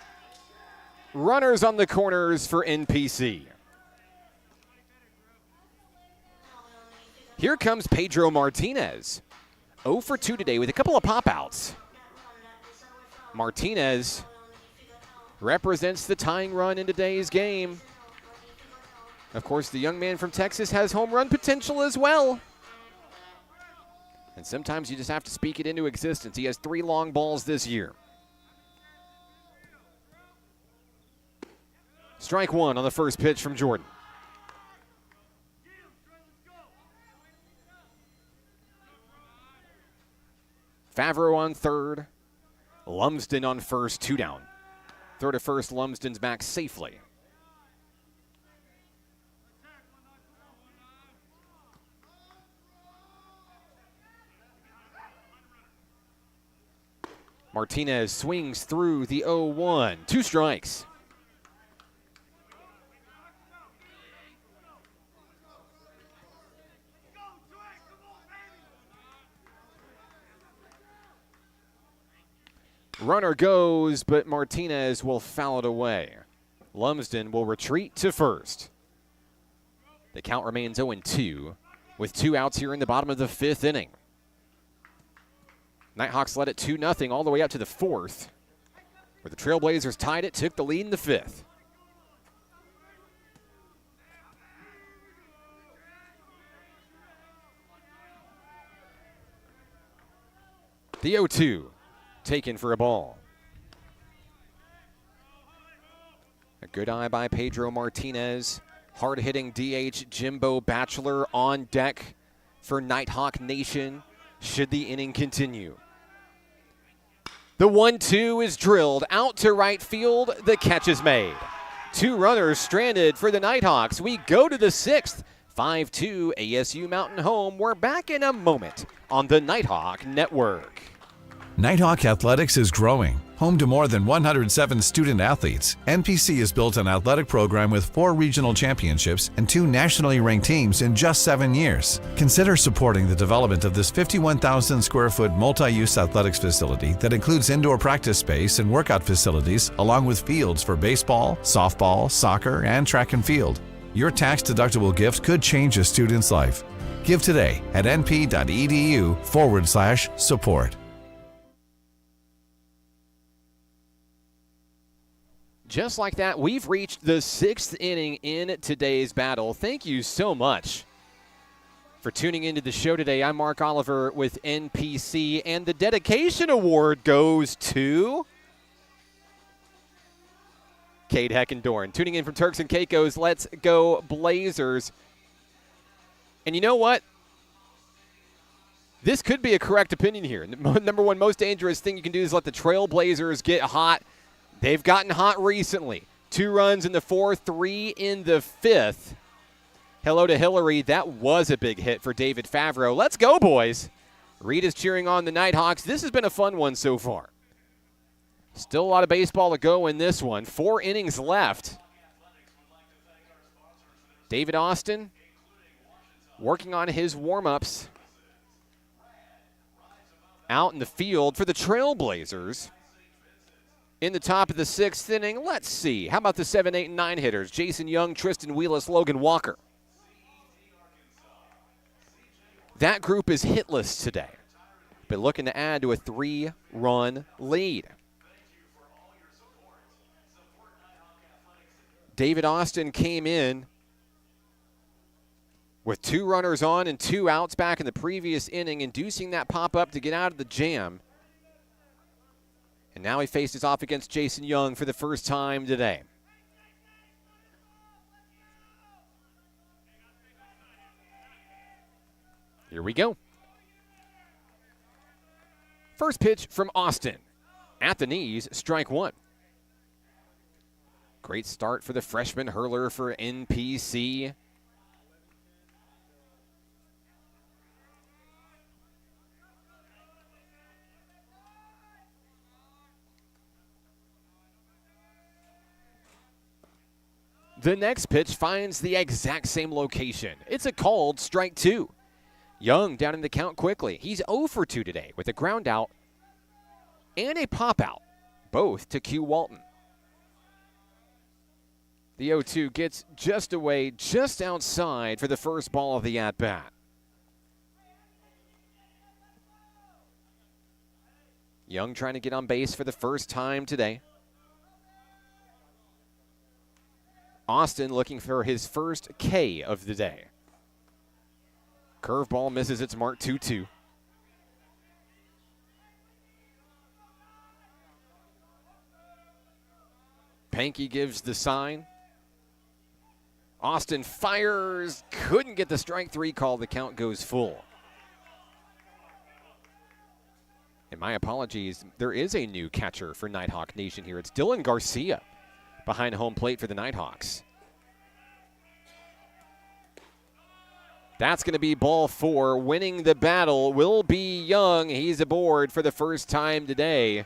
Runners on the corners for NPC. Here comes Pedro Martinez. 0 for 2 today with a couple of pop-outs. Martinez represents the tying run in today's game. Of course, the young man from Texas has home run potential as well. And sometimes you just have to speak it into existence. He has 3 long balls this year. Strike 1 on the first pitch from Jordan. Favreau on third. Lumsden on first, 2 down. Throw to first, Lumsden's back safely. Martinez swings through the 0-1. 2 strikes. Runner goes, but Martinez will foul it away. Lumsden will retreat to first. The count remains 0-2 with 2 outs here in the bottom of the 5th inning. Nighthawks led it 2-0 all the way up to the 4th, where the Trailblazers tied it, took the lead in the 5th. The 0-2 taken for a ball. A good eye by Pedro Martinez. Hard-hitting DH Jimbo Batchelor on deck for Nighthawk Nation should the inning continue. The 1-2 is drilled out to right field. The catch is made. 2 runners stranded for the Nighthawks. We go to the 6th. 5-2 ASU Mountain Home. We're back in a moment on the Nighthawk Network. Nighthawk Athletics is growing. Home to more than 107 student athletes, NPC has built an athletic program with 4 regional championships and 2 nationally ranked teams in just 7 years. Consider supporting the development of this 51,000 square foot multi-use athletics facility that includes indoor practice space and workout facilities, along with fields for baseball, softball, soccer, and track and field. Your tax-deductible gift could change a student's life. Give today at np.edu/support. Just like that, we've reached the 6th inning in today's battle. Thank you so much for tuning into the show today. I'm Mark Oliver with NPC, and the dedication award goes to Cade Heckendorn. Tuning in from Turks and Caicos, let's go Blazers. And you know what? This could be a correct opinion here. Number one most dangerous thing you can do is let the Trailblazers get hot. They've gotten hot recently. 2 runs in the 4th, 3 in the 5th. Hello to Hillary. That was a big hit for David Favreau. Let's go, boys. Reed is cheering on the Nighthawks. This has been a fun one so far. Still a lot of baseball to go in this one. 4 innings left. David Austin working on his warm-ups out in the field for the Trailblazers. In the top of the 6th inning, let's see. How about the 7, 8, and 9 hitters? Jason Young, Tristan Wheelis, Logan Walker. That group is hitless today, but looking to add to a 3-run lead. David Austin came in with 2 runners on and 2 outs back in the previous inning, inducing that pop-up to get out of the jam. And now he faces off against Jason Young for the first time today. Here we go. First pitch from Austin. At the knees, strike 1. Great start for the freshman hurler for NPC. The next pitch finds the exact same location. It's a called strike 2. Young down in the count quickly. He's 0 for 2 today with a ground out and a pop out, both to Q Walton. The 0-2 gets just away, just outside for the first ball of the at-bat. Young trying to get on base for the first time today. Austin looking for his first K of the day. Curveball misses its mark 2-2. Pankey gives the sign. Austin fires, couldn't get the strike 3 call. The count goes full. And my apologies, there is a new catcher for Nighthawk Nation here. It's Dylan Garcia behind home plate for the Nighthawks. That's going to be ball 4. Winning the battle will be Young. He's aboard for the first time today.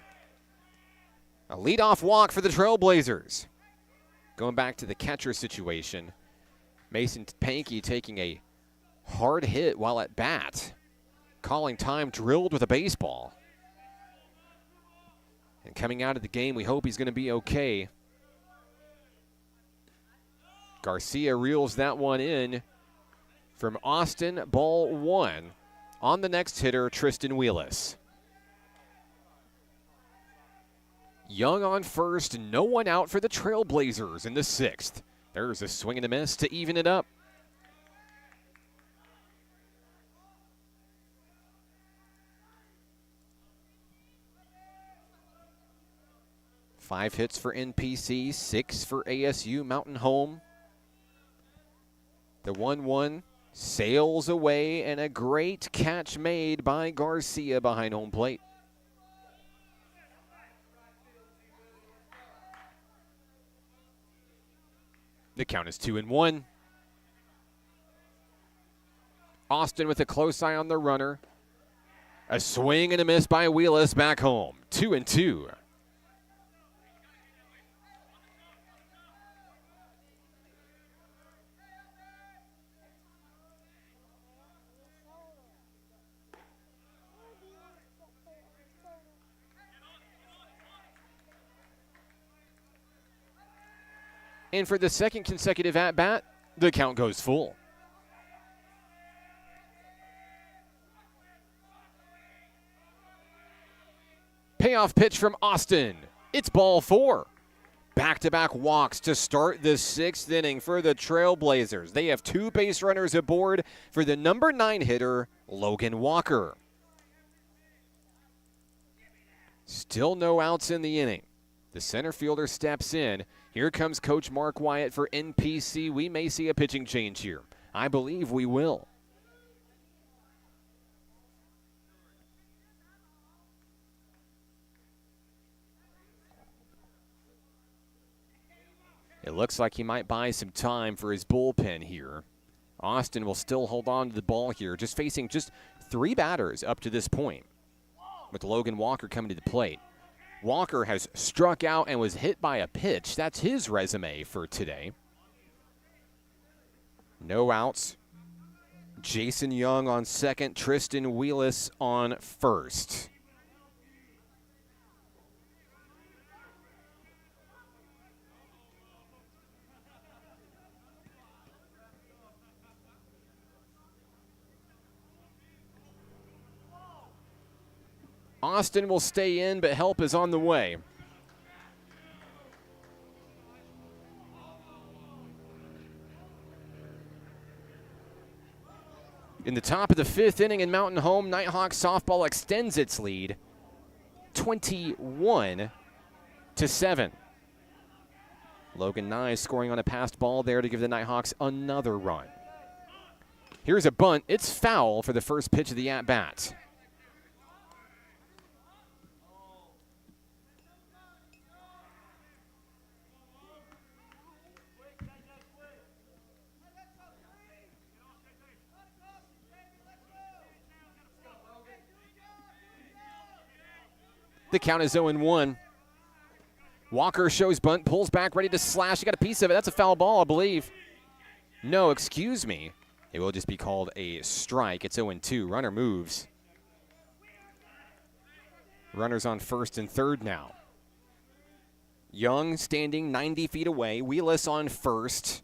A leadoff walk for the Trailblazers. Going back to the catcher situation, Mason Pankey taking a hard hit while at bat. Calling time, drilled with a baseball. And coming out of the game, we hope he's going to be okay. Garcia reels that one in from Austin, ball 1. On the next hitter, Tristan Wheelis. Young on first, no one out for the Trailblazers in the 6th. There's a swing and a miss to even it up. Five hits for NPC, 6 for ASU-Mountain Home. The 1-1 sails away, and a great catch made by Garcia behind home plate. The count is 2-1. Austin with a close eye on the runner. A swing and a miss by Wheelis back home. 2-2. And for the second consecutive at-bat, the count goes full. Payoff pitch from Austin. It's ball 4. Back-to-back walks to start the 6th inning for the Trailblazers. They have 2 base runners aboard for the number 9 hitter, Logan Walker. Still no outs in the inning. The center fielder steps in. Here comes Coach Mark Wyatt for NPC. We may see a pitching change here. I believe we will. It looks like he might buy some time for his bullpen here. Austin will still hold on to the ball here, just facing just 3 batters up to this point, with Logan Walker coming to the plate. Walker has struck out and was hit by a pitch. That's his resume for today. No outs. Jason Young on second, Tristan Wheelis on first. Austin will stay in, but help is on the way. In the top of the 5th inning in Mountain Home, Nighthawk softball extends its lead 21-7. Logan Nye scoring on a passed ball there to give the Nighthawks another run. Here's a bunt. It's foul for the first pitch of the at-bat. The count is 0-1. Walker shows bunt, pulls back, ready to slash. He got a piece of it. That's a foul ball, I believe. No, excuse me. It will just be called a strike. It's 0-2. Runner moves. Runners on first and third now. Young standing 90 feet away. Wheelis on first.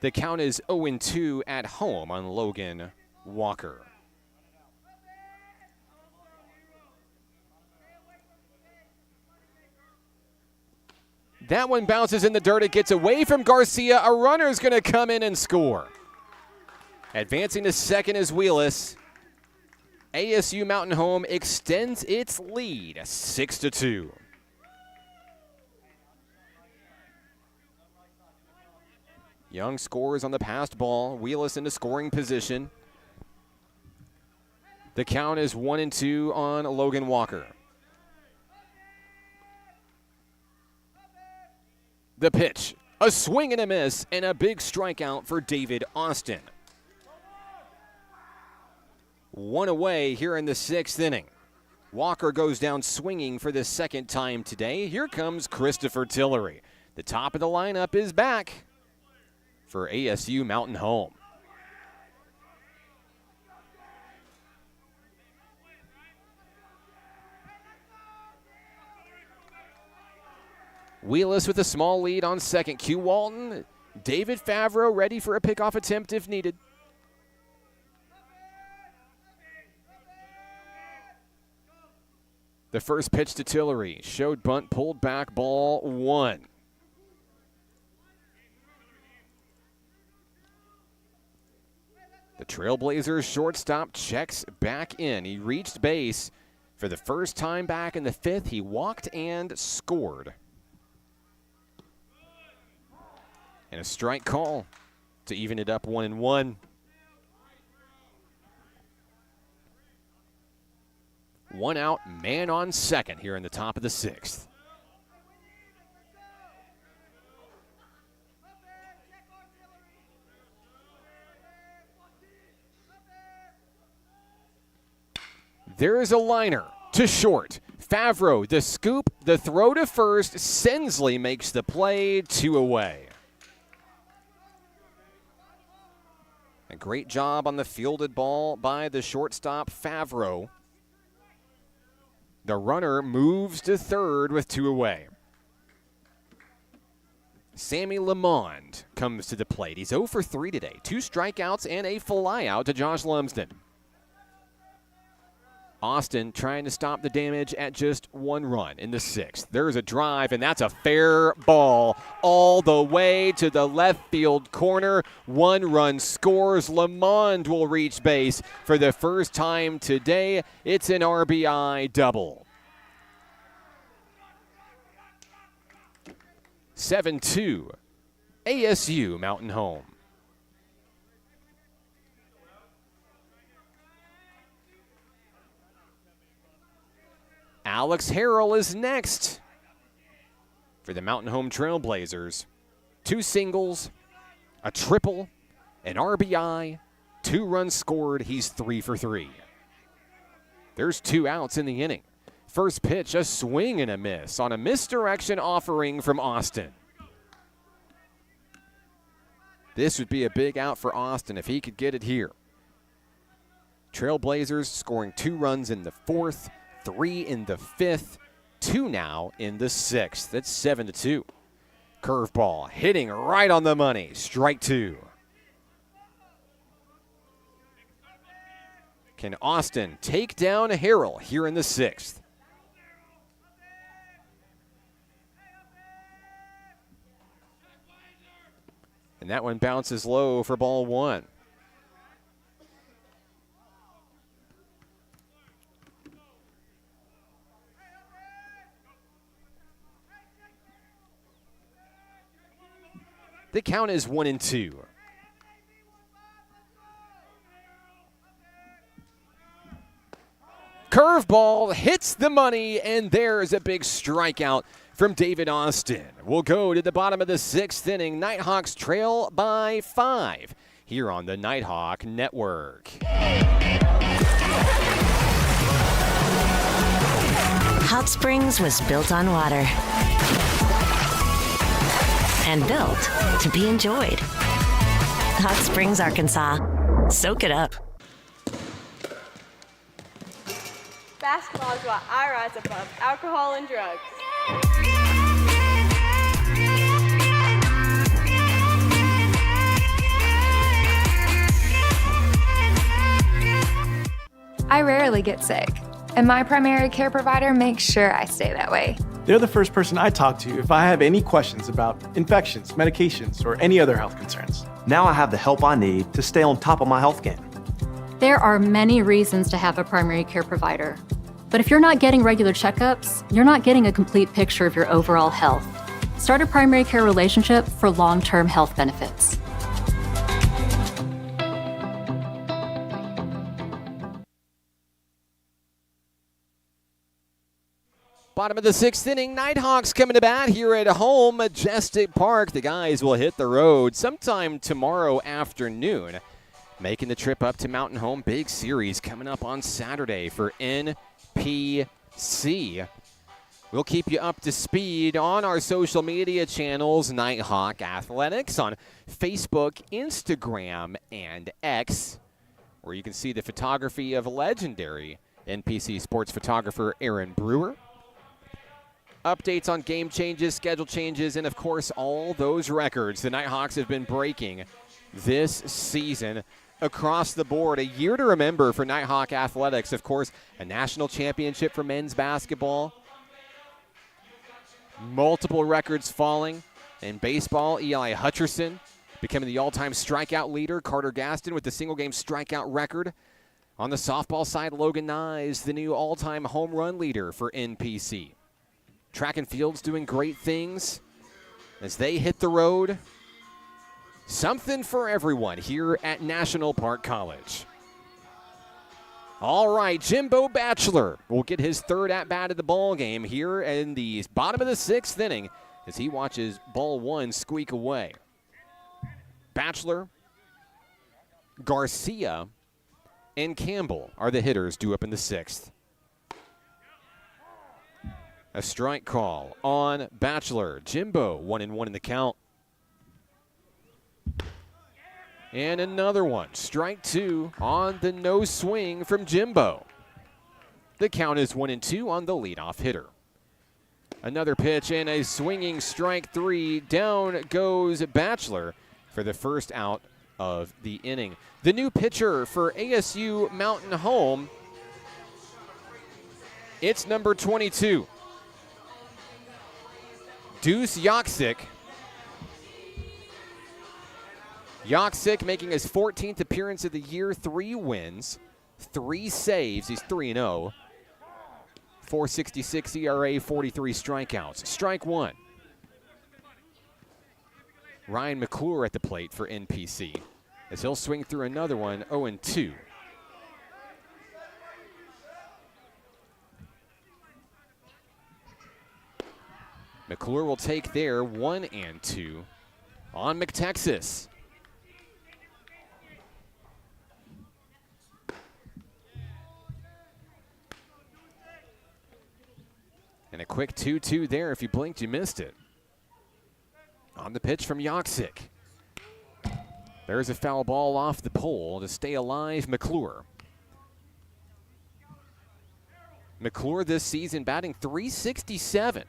The count is 0-2 at home on Logan Walker. That one bounces in the dirt. It gets away from Garcia. A runner's going to come in and score. Advancing to second is Wheelis. ASU-Mountain Home extends its lead 6-2. Young scores on the passed ball. Wheelis into scoring position. The count is 1-2 on Logan Walker. The pitch, a swing and a miss, and a big strikeout for David Austin. One away here in the sixth inning. Walker goes down swinging for the second time today. Here comes Christopher Tillery. The top of the lineup is back for ASU-Mountain Home. Wheelis with a small lead on second. Q. Walton. David Favreau ready for a pickoff attempt if needed. The first pitch to Tillery. Showed bunt, pulled back, ball one. The Trailblazers shortstop checks back in. He reached base for the first time back in the fifth. He walked and scored. And a strike call to even it up 1-1. One out, man on second here in the top of the sixth. There is a liner to short. Favreau, the scoop, the throw to first. Sensley makes the play, 2 away. A great job on the fielded ball by the shortstop, Favreau. The runner moves to third with 2 away. Sammy Lamond comes to the plate. He's 0 for 3 today. 2 strikeouts and a flyout to Josh Lumsden. Austin trying to stop the damage at just 1 run in the sixth. There's a drive, and that's a fair ball all the way to the left field corner. 1 run scores. Lamond will reach base for the first time today. It's an RBI double. 7-2, ASU-Mountain Home. Alex Harrell is next for the Mountain Home Trailblazers. 2 singles, a triple, an RBI, 2 runs scored. He's 3 for 3. There's 2 outs in the inning. First pitch, a swing and a miss on a misdirection offering from Austin. This would be a big out for Austin if he could get it here. Trailblazers scoring 2 runs in the fourth, 3 in the fifth, 2 now in the sixth. That's 7-2. Curveball hitting right on the money. Strike 2. Can Austin take down Harrell here in the sixth? And that one bounces low for ball 1. The count is 1-2. Curveball hits the money, and there's a big strikeout from David Austin. We'll go to the bottom of the sixth inning. Nighthawks trail by 5 here on the Nighthawk Network. Hot Springs was built on water and built to be enjoyed. Hot Springs, Arkansas. Soak it up. Basketball is why I rise above alcohol and drugs. I rarely get sick, and my primary care provider makes sure I stay that way. They're the first person I talk to if I have any questions about infections, medications, or any other health concerns. Now I have the help I need to stay on top of my health game. There are many reasons to have a primary care provider. But if you're not getting regular checkups, you're not getting a complete picture of your overall health. Start a primary care relationship for long-term health benefits. Bottom of the sixth inning, Nighthawks coming to bat here at home, Majestic Park. The guys will hit the road sometime tomorrow afternoon, making the trip up to Mountain Home. Big series coming up on Saturday for NPC. We'll keep you up to speed on our social media channels, Nighthawk Athletics, on Facebook, Instagram, and X, where you can see the photography of legendary NPC sports photographer Aaron Brewer. Updates on game changes, schedule changes, and, of course, all those records the Nighthawks have been breaking this season across the board. A year to remember for Nighthawk Athletics. Of course, a national championship for men's basketball. Multiple records falling. In baseball, Eli Hutcherson becoming the all-time strikeout leader. Carter Gaston with the single-game strikeout record. On the softball side, Logan Nyes, the new all-time home run leader for NPC. Track and field's doing great things as they hit the road. Something for everyone here at National Park College. All right, Jimbo Batchelor will get his third at-bat of the ball game here in the bottom of the sixth inning as he watches ball one squeak away. Batchelor, Garcia, and Campbell are the hitters due up in the sixth. A strike call on Batchelor. Jimbo, 1-1 in the count. And another one. Strike two on the no swing from Jimbo. The count is 1-2 on the leadoff hitter. Another pitch and a swinging strike three. Down goes Batchelor for the first out of the inning. The new pitcher for ASU-Mountain Home, it's number 22. Deuce Yoksik. Yoksik making his 14th appearance of the year, 3 wins, 3 saves. He's 3-0. 4.66 ERA, 43 strikeouts. Strike one. Ryan McClure at the plate for NPC as he'll swing through another one, 0-2. McClure will take there 1-2 on McTexas. And a quick 2-2 there. If you blinked, you missed it. On the pitch from Yoksik. There's a foul ball off the pole to stay alive, McClure. McClure this season batting .367.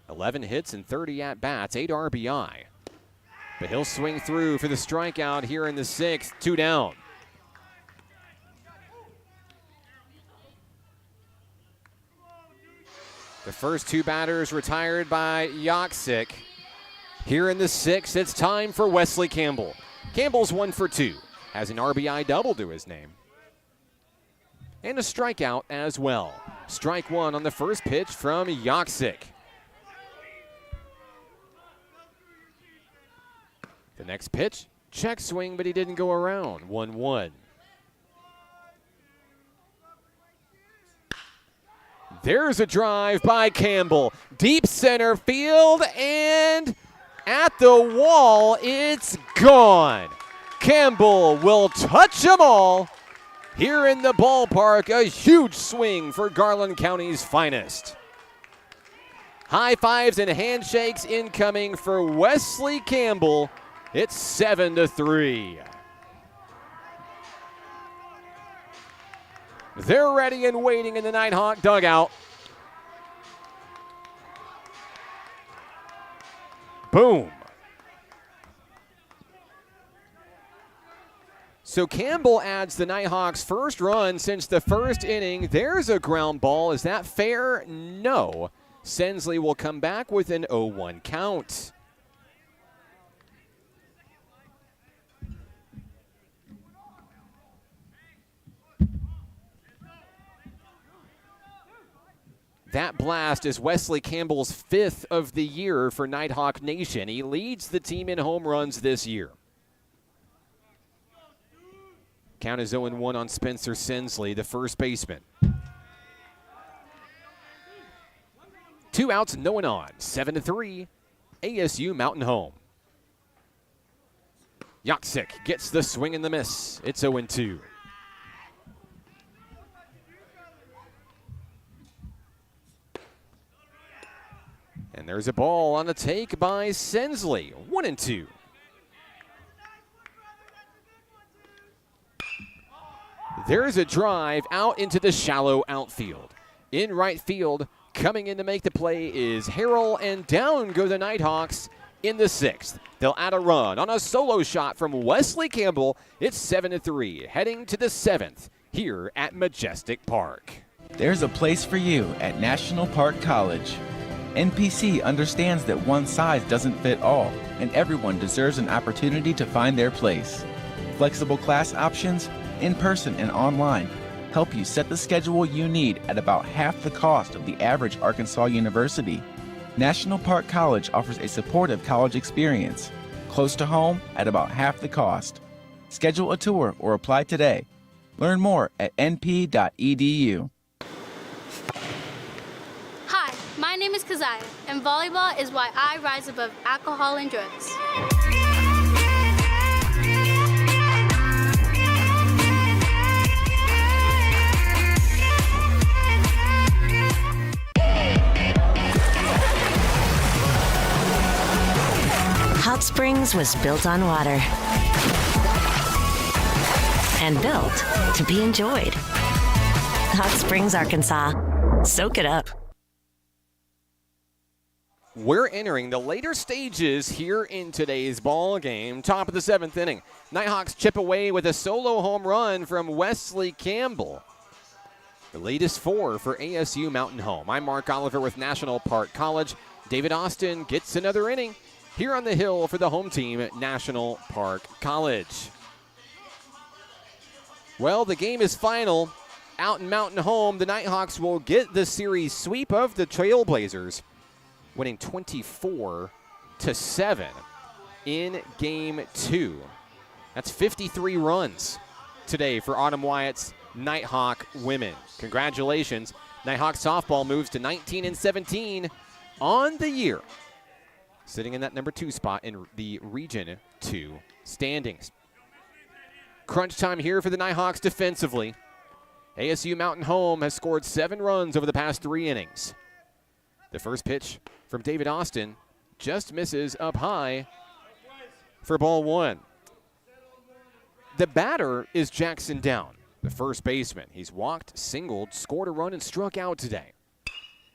11 hits and 30 at-bats, 8 RBI. But he'll swing through for the strikeout here in the sixth, 2 down. The first 2 batters retired by Yoksik. Here in the sixth, it's time for Wesley Campbell. Campbell's 1 for 2, has an RBI double to his name. And a strikeout as well. Strike one on the first pitch from Yoksik. The next pitch, check swing, but he didn't go around. 1-1. There's a drive by Campbell. Deep center field, and at the wall, it's gone. Campbell will touch them all here in the ballpark. A huge swing for Garland County's finest. High fives and handshakes incoming for Wesley Campbell. It's 7-3. They're ready and waiting in the Nighthawk dugout. Boom. So Campbell adds the Nighthawks' first run since the first inning. There's a ground ball. Is that fair? No. Sensley will come back with an 0-1 count. That blast is Wesley Campbell's 5th of the year for Nighthawk Nation. He leads the team in home runs this year. Count is 0-1 on Spencer Sensley, the first baseman. 2 outs, no one on. 7-3, ASU Mountain Home. Yaksik gets the swing and the miss. It's 0-2. And there's a ball on the take by Sensley. 1-2. There's a drive out into the shallow outfield. In right field, coming in to make the play is Harrell, and down go the Nighthawks in the 6th. They'll add a run on a solo shot from Wesley Campbell. It's 7-3, heading to the 7th here at Majestic Park. There's a place for you at National Park College. NPC understands that one size doesn't fit all, and everyone deserves an opportunity to find their place. Flexible class options, in person and online, help you set the schedule you need at about half the cost of the average Arkansas university. National Park College offers a supportive college experience, close to home at about half the cost. Schedule a tour or apply today. Learn more at np.edu. Hi, my name is Keziah, and volleyball is why I rise above alcohol and drugs. Hot Springs was built on water and built to be enjoyed. Hot Springs, Arkansas. Soak it up. We're entering the later stages here in today's ball game. Top of the 7th inning. Nighthawks chip away with a solo home run from Wesley Campbell. The latest 4 for ASU Mountain Home. I'm Mark Oliver with National Park College. David Austin gets another inning here on the hill for the home team at National Park College. Well, the game is final. Out in Mountain Home, the Nighthawks will get the series sweep of the Trailblazers, winning 24-7 in Game 2. That's 53 runs today for Autumn Wyatt's Nighthawk women. Congratulations. Nighthawk softball moves to 19-17 on the year, sitting in that number 2 spot in the Region 2 standings. Crunch time here for the Nighthawks defensively. ASU Mountain Home has scored 7 runs over the past 3 innings. The first pitch from David Austin just misses up high for ball 1. The batter is Jackson Down, the first baseman. He's walked, singled, scored a run, and struck out today.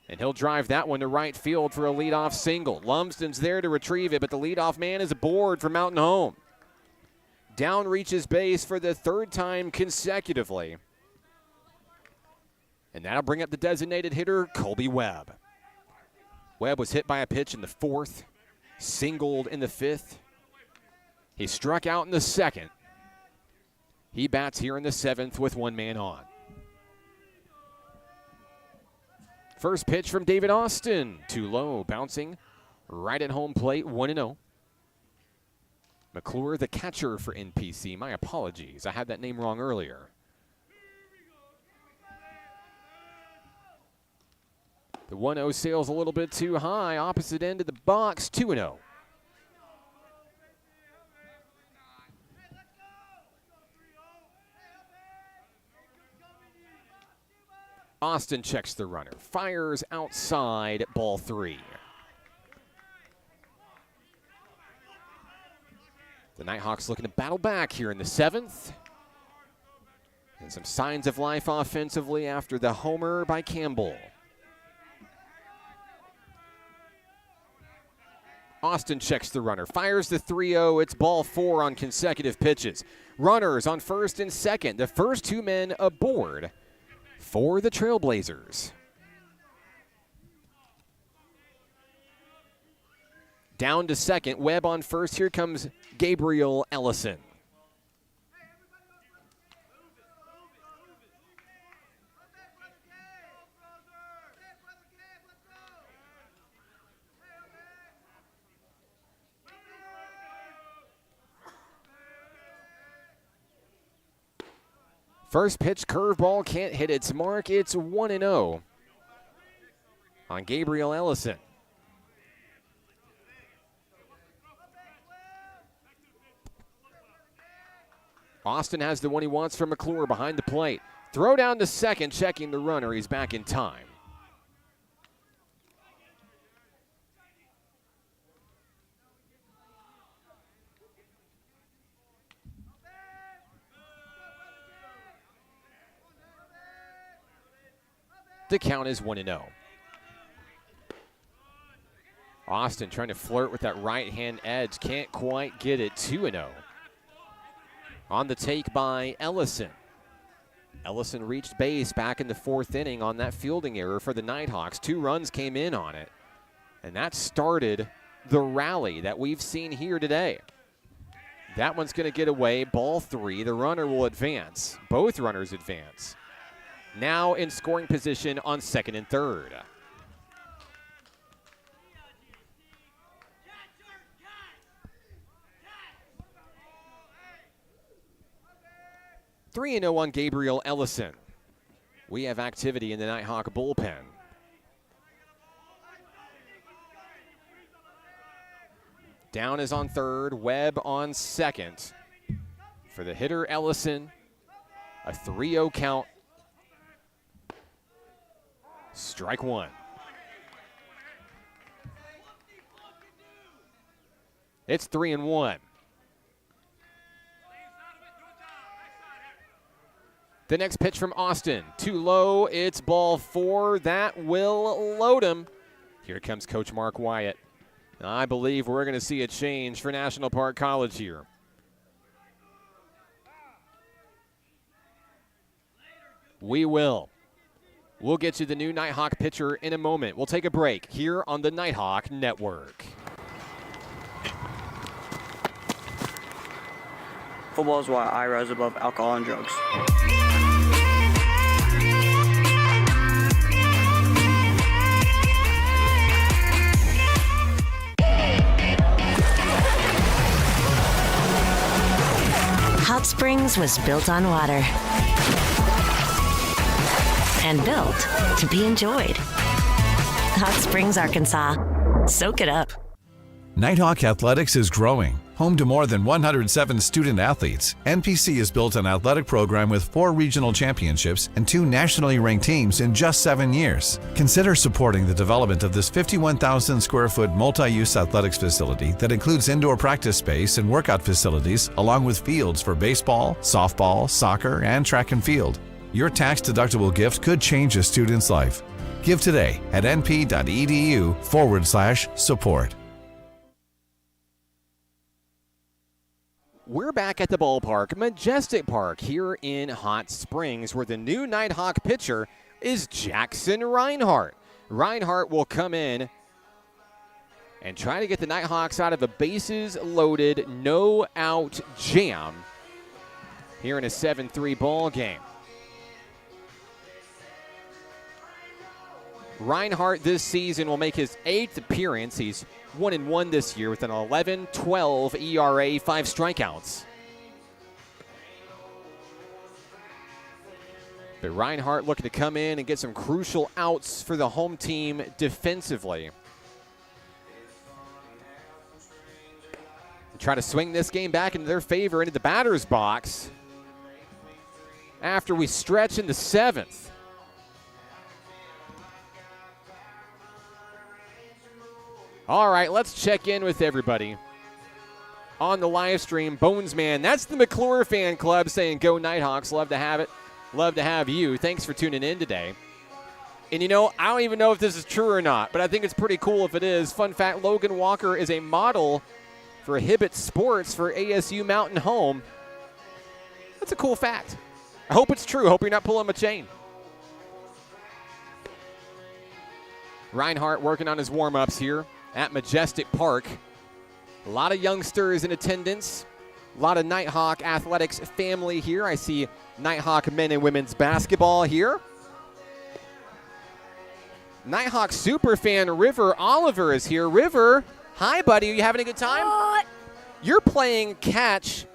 And he'll drive that one to right field for a leadoff single. Lumsden's there to retrieve it, but the leadoff man is aboard for Mountain Home. Down reaches base for the 3rd time consecutively. And that'll bring up the designated hitter, Colby Webb. Webb was hit by a pitch in the 4th, singled in the 5th. He struck out in the 2nd. He bats here in the 7th with 1 man on. First pitch from David Austin. Too low, bouncing right at home plate, 1-0. McClure, the catcher for NPC. My apologies, I had that name wrong earlier. The 1-0 sails a little bit too high, opposite end of the box, 2-0. Austin checks the runner, fires outside, ball 3. The Nighthawks looking to battle back here in the 7th. And some signs of life offensively after the homer by Campbell. Austin checks the runner, fires the 3-0. It's ball 4 on consecutive pitches. Runners on 1st and 2nd. The first 2 men aboard for the Trailblazers. Down to second. Webb on first. Here comes Gabriel Ellison. First pitch curveball can't hit its mark. It's 1-0 on Gabriel Ellison. Austin has the one he wants from McClure behind the plate. Throw down to second, checking the runner. He's back in time. The count is 1-0. Austin trying to flirt with that right-hand edge. Can't quite get it. 2-0. On the take by Ellison. Ellison reached base back in the fourth inning on that fielding error for the Nighthawks. 2 runs came in on it. And that started the rally that we've seen here today. That one's going to get away. Ball 3. The runner will advance. Both runners advance. Now in scoring position on second and third. Three 3-0 on Gabriel Ellison. We have activity in the Nighthawk bullpen. Down is on third, Webb on second. For the hitter, Ellison, a 3-0 count. Strike one. It's 3-1. The next pitch from Austin. Too low. It's ball 4. That will load him. Here comes Coach Mark Wyatt. I believe we're going to see a change for National Park College here. We will. We'll get you the new Nighthawk pitcher in a moment. We'll take a break here on the Nighthawk Network. Football is why I rise above alcohol and drugs. Hot Springs was built on water and built to be enjoyed. Hot Springs, Arkansas. Soak it up. Nighthawk Athletics is growing. Home to more than 107 student athletes, NPC has built an athletic program with 4 regional championships and 2 nationally ranked teams in just 7 years. Consider supporting the development of this 51,000 square foot multi-use athletics facility that includes indoor practice space and workout facilities, along with fields for baseball, softball, soccer, and track and field. Your tax-deductible gift could change a student's life. Give today at np.edu/support. We're back at the ballpark, Majestic Park, here in Hot Springs, where the new Nighthawk pitcher is Jackson Reinhardt. Reinhardt will come in and try to get the Nighthawks out of a bases-loaded, no-out jam here in a 7-3 ball game. Reinhardt this season will make his 8th appearance. He's 1-1 this year with an 11-12 ERA, 5 strikeouts. But Reinhardt looking to come in and get some crucial outs for the home team defensively. Try to swing this game back into their favor into the batter's box after we stretch in the 7th. All right, let's check in with everybody on the live stream. Bonesman, that's the McClure fan club saying, go Nighthawks. Love to have it. Love to have you. Thanks for tuning in today. And you know, I don't even know if this is true or not, but I think it's pretty cool if it is. Fun fact, Logan Walker is a model for Hibbett Sports for ASU-Mountain Home. That's a cool fact. I hope it's true. I hope you're not pulling my chain. Reinhardt working on his warm-ups here at Majestic Park. A lot of youngsters in attendance. A lot of Nighthawk Athletics family here. I see Nighthawk men and women's basketball here. Nighthawk superfan River Oliver is here. River, hi, buddy. Are you having a good time? You're playing catch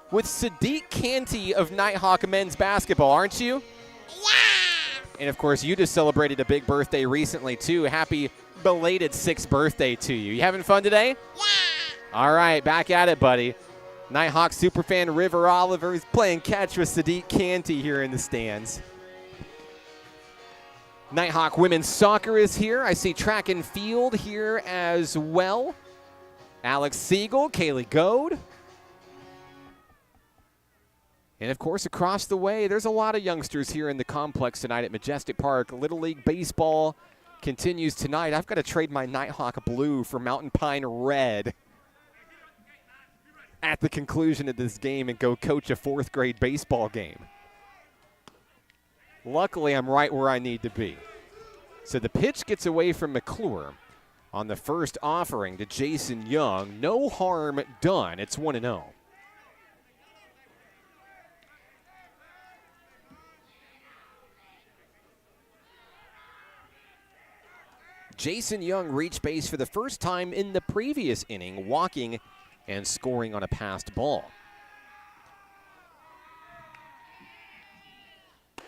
with Sadiq Canty of Nighthawk men's basketball, aren't you? Yeah! And, of course, you just celebrated a big birthday recently, too. Happy belated 6th birthday to you. You having fun today? Yeah! All right, back at it, buddy. Nighthawk superfan River Oliver is playing catch with Sadiq Canty here in the stands. Nighthawk women's soccer is here. I see track and field here as well. Alex Siegel, Kaylee Goad. And, of course, across the way, there's a lot of youngsters here in the complex tonight at Majestic Park. Little League Baseball continues tonight. I've got to trade my Nighthawk blue for Mountain Pine red at the conclusion of this game and go coach a 4th grade baseball game. Luckily, I'm right where I need to be. So the pitch gets away from McClure on the first offering to Jason Young. No harm done. It's 1-0. Jason Young reached base for the first time in the previous inning, walking and scoring on a passed ball.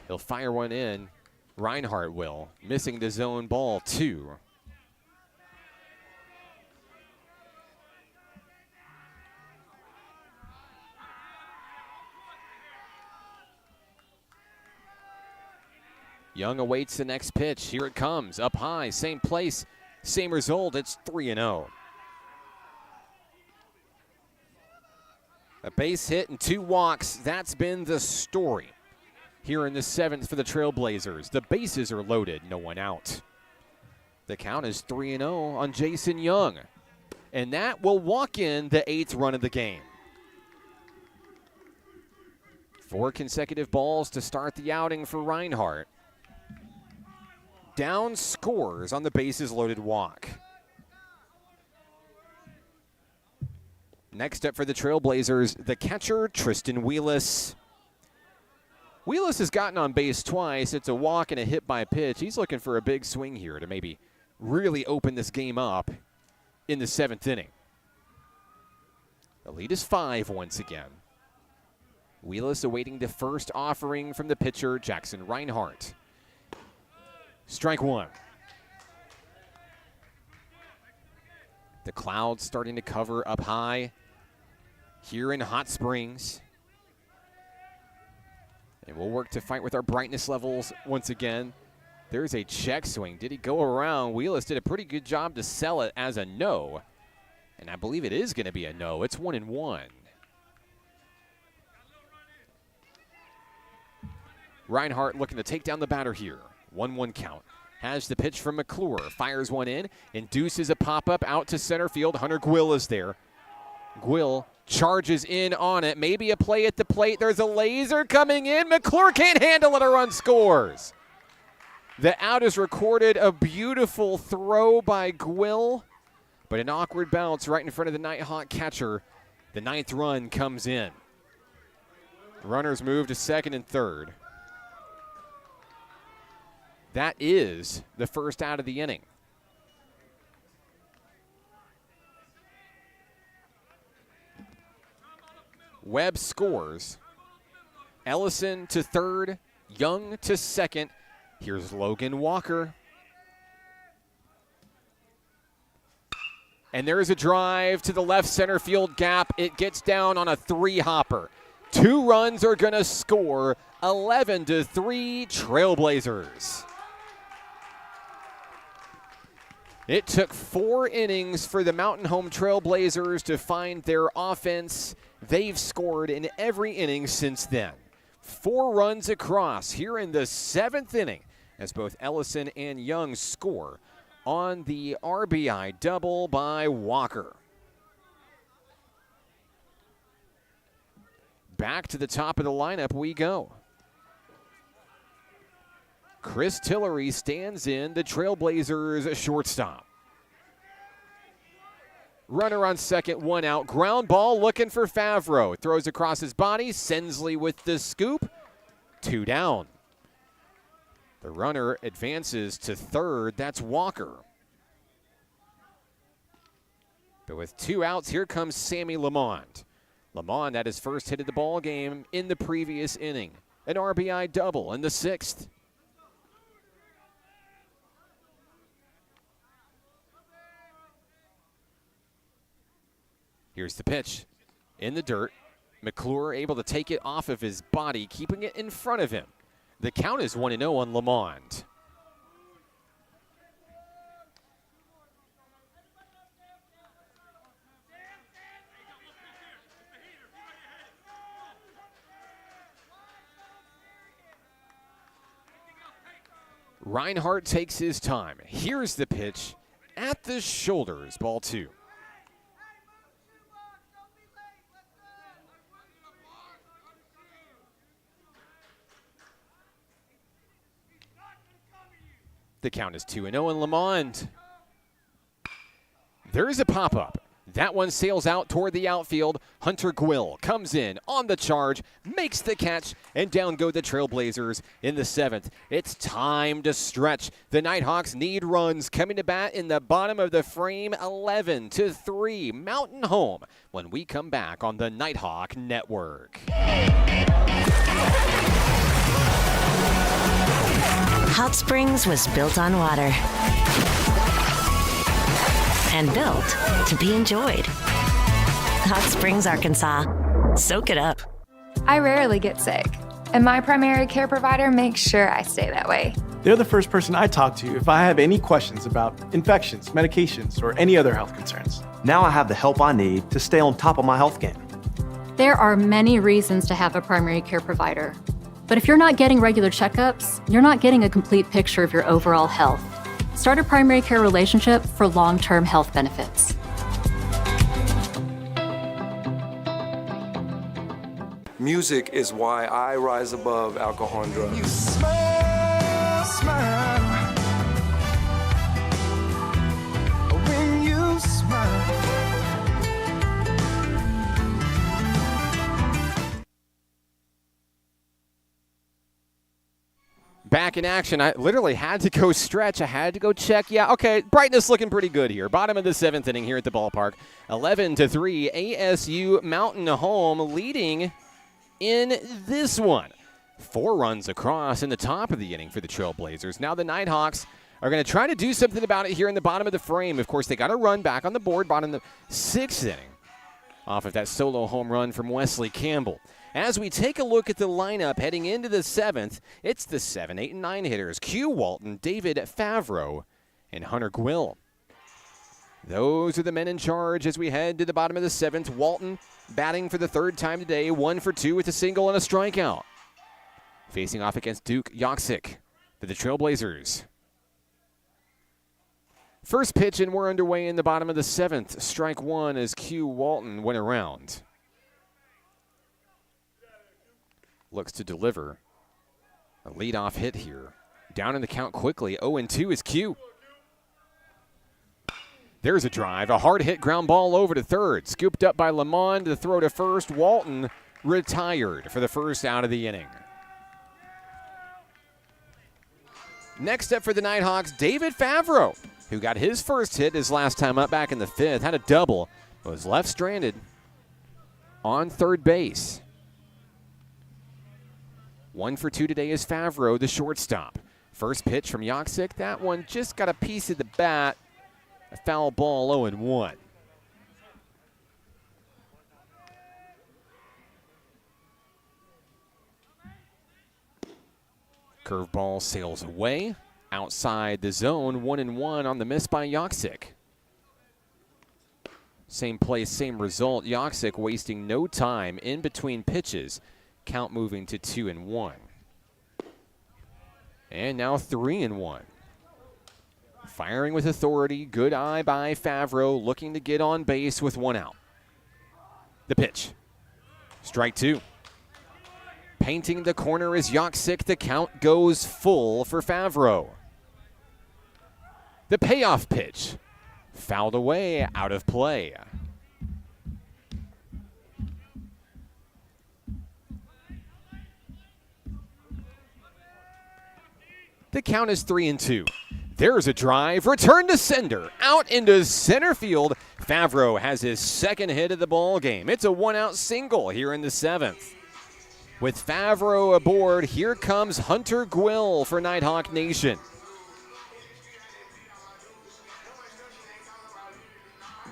He'll fire one in. Reinhardt will, missing the zone ball 2. Young awaits the next pitch. Here it comes, up high, same place, same result. It's 3-0. A base hit and 2 walks. That's been the story here in the 7th for the Trailblazers. The bases are loaded, no one out. The count is 3-0 on Jason Young. And that will walk in the 8th run of the game. 4 consecutive balls to start the outing for Reinhardt. Down scores on the bases loaded walk. Next up for the Trailblazers, the catcher, Tristan Wheelis. Wheelis has gotten on base twice. It's a walk and a hit by pitch. He's looking for a big swing here to maybe really open this game up in the 7th inning. The lead is 5 once again. Wheelis awaiting the first offering from the pitcher, Jackson Reinhardt. Strike 1. The clouds starting to cover up high here in Hot Springs. And we'll work to fight with our brightness levels once again. There's a check swing. Did he go around? Wheelis did a pretty good job to sell it as a no. And I believe it is going to be a no. It's 1-1. Reinhardt looking to take down the batter here. 1-1 count. Has the pitch from McClure. Fires one in. Induces a pop-up out to center field. Hunter Gwill is there. Gwill charges in on it. Maybe a play at the plate. There's a laser coming in. McClure can't handle it. A run scores. The out is recorded. A beautiful throw by Gwill, but an awkward bounce right in front of the Nighthawk catcher. The 9th run comes in. Runners move to 2nd and 3rd. That is the first out of the inning. Webb scores. Ellison to 3rd, Young to 2nd. Here's Logan Walker. And there is a drive to the left center field gap. It gets down on a 3-hopper. 2 runs are going to score. 11-3 Trailblazers. It took 4 innings for the Mountain Home Trailblazers to find their offense. They've scored in every inning since then. 4 runs across here in the 7th inning as both Ellison and Young score on the RBI double by Walker. Back to the top of the lineup we go. Chris Tillery stands in, the Trailblazers shortstop. Runner on second, one out. Ground ball looking for Favreau. Throws across his body. Sensley with the scoop. 2 down. The runner advances to third. That's Walker. But with 2 outs, here comes Sammy Lamont. Lamont had his first hit of the ball game in the previous inning. An RBI double in the 6th. Here's the pitch. In the dirt. McClure able to take it off of his body, keeping it in front of him. The count is 1-0 on Lamont. Reinhardt takes his time. Here's the pitch at the shoulders, ball 2. The count is 2-0 in Lamont. There's a pop-up. That one sails out toward the outfield. Hunter Gwill comes in on the charge, makes the catch, and down go the Trailblazers in the 7th. It's time to stretch. The Nighthawks need runs. Coming to bat in the bottom of the frame, 11-3, Mountain Home, when we come back on the Nighthawk Network. Hot Springs was built on water and built to be enjoyed. Hot Springs, Arkansas. Soak it up. I rarely get sick, and my primary care provider makes sure I stay that way. They're the first person I talk to if I have any questions about infections, medications, or any other health concerns. Now I have the help I need to stay on top of my health game. There are many reasons to have a primary care provider. But if you're not getting regular checkups, you're not getting a complete picture of your overall health. Start a primary care relationship for long-term health benefits. Music is why I rise above alcohol and drugs. You smile, smile. When you smile. Back in action. I literally had to go stretch. I had to go check. Yeah, okay, brightness looking pretty good here. Bottom of the 7th inning here at the ballpark. 11-3, ASU-Mountain Home leading in this one. 4 runs across in the top of the inning for the Trailblazers. Now the Nighthawks are going to try to do something about it here in the bottom of the frame. Of course, they got a run back on the board, bottom of the 6th inning, off of that solo home run from Wesley Campbell. As we take a look at the lineup heading into the 7th, it's the 7, 8, and 9 hitters. Q Walton, David Favreau, and Hunter Gwill. Those are the men in charge as we head to the bottom of the 7th. Walton batting for the 3rd time today, 1 for 2 with a single and a strikeout. Facing off against Duke Yoksic for the Trailblazers. First pitch, and we're underway in the bottom of the 7th. Strike 1 as Q Walton went around. Looks to deliver a leadoff hit here. Down in the count quickly. 0-2 is Q. There's a drive. A hard hit ground ball over to third. Scooped up by Lamont to throw to first. Walton retired for the first out of the inning. Next up for the Nighthawks, David Favreau, who got his first hit his last time up back in the 5th. Had a double. Was left stranded on third base. 1 for 2 today is Favreau, the shortstop. First pitch from Yoksic. That one just got a piece of the bat. A foul ball, 0-1. Curveball sails away. Outside the zone, 1-1 on the miss by Yoksic. Same play, same result. Yoksic wasting no time in between pitches. Count moving to 2-1. And now 3-1. Firing with authority. Good eye by Favreau, looking to get on base with 1 out. The pitch. Strike 2. Painting the corner is Yoksic. The count goes full for Favreau. The payoff pitch. Fouled away, out of play. The count is 3-2. There's a drive, return to sender, out into center field. Favreau has his second hit of the ball game. It's a one-out single here in the 7th. With Favreau aboard, here comes Hunter Gwill for Nighthawk Nation.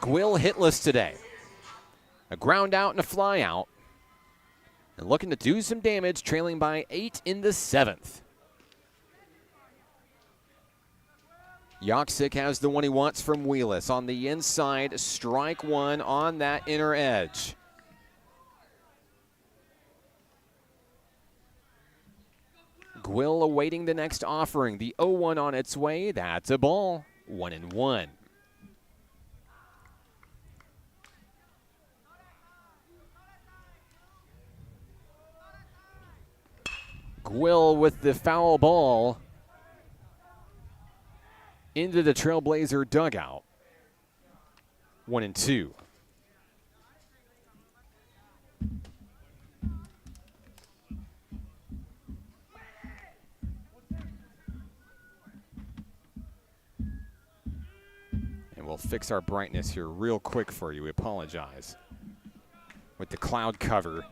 Gwill hitless today. A ground out and a fly out. And looking to do some damage, trailing by 8 in the 7th. Yoksik has the one he wants from Wheelis on the inside. Strike one on that inner edge. Gwill awaiting the next offering. The 0-1 on its way. That's a ball. 1-1. Gwill with the foul ball into the Trailblazer dugout. 1-2. And we'll fix our brightness here real quick for you. We apologize. With the cloud cover,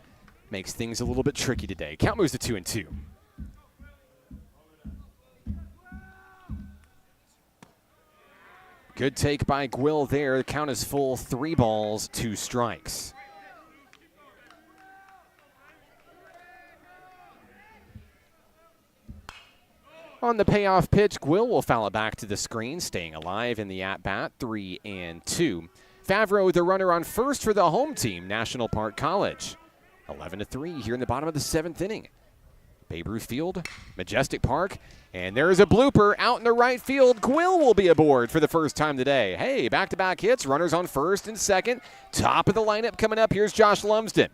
makes things a little bit tricky today. Count moves to 2-2. Good take by Gwill there. The count is full. 3 balls, 2 strikes. On the payoff pitch, Gwill will foul it back to the screen, staying alive in the at-bat, 3-2. Favreau, the runner on first for the home team, National Park College. 11-3 here in the bottom of the 7th inning. Babe Ruth Field, Majestic Park, and there's a blooper out in the right field. Gwill will be aboard for the first time today. Hey, back-to-back hits, runners on first and second. Top of the lineup coming up, here's Josh Lumsden.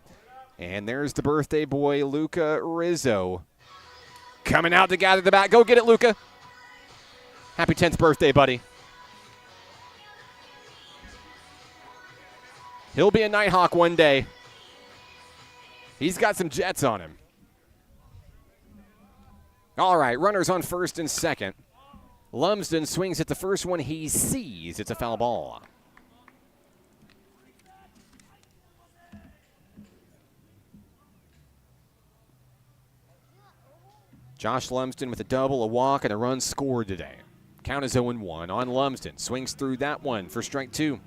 And there's the birthday boy, Luca Rizzo. Coming out to gather the bat. Go get it, Luca. Happy 10th birthday, buddy. He'll be a Nighthawk one day. He's got some Jets on him. All right, runners on first and second. Lumsden swings at the first one he sees. It's a foul ball. Josh Lumsden with a double, a walk, and a run scored today. Count is 0-1 on Lumsden. Swings through that one for strike 2.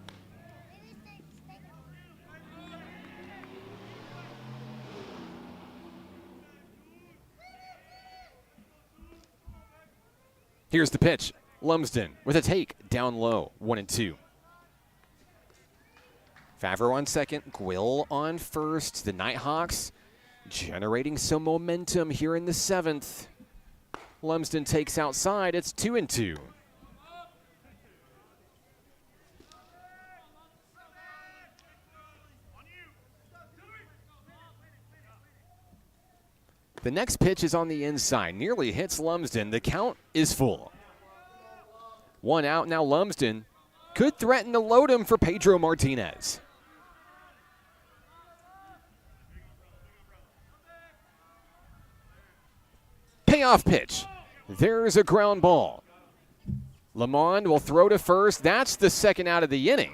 Here's the pitch. Lumsden with a take down low. 1-2. Favreau on second. Gwill on first. The Nighthawks generating some momentum here in the 7th. Lumsden takes outside. It's 2-2. The next pitch is on the inside. Nearly hits Lumsden. The count is full. 1 out. Now Lumsden could threaten to load him for Pedro Martinez. Payoff pitch. There's a ground ball. Lamond will throw to first. That's the second out of the inning.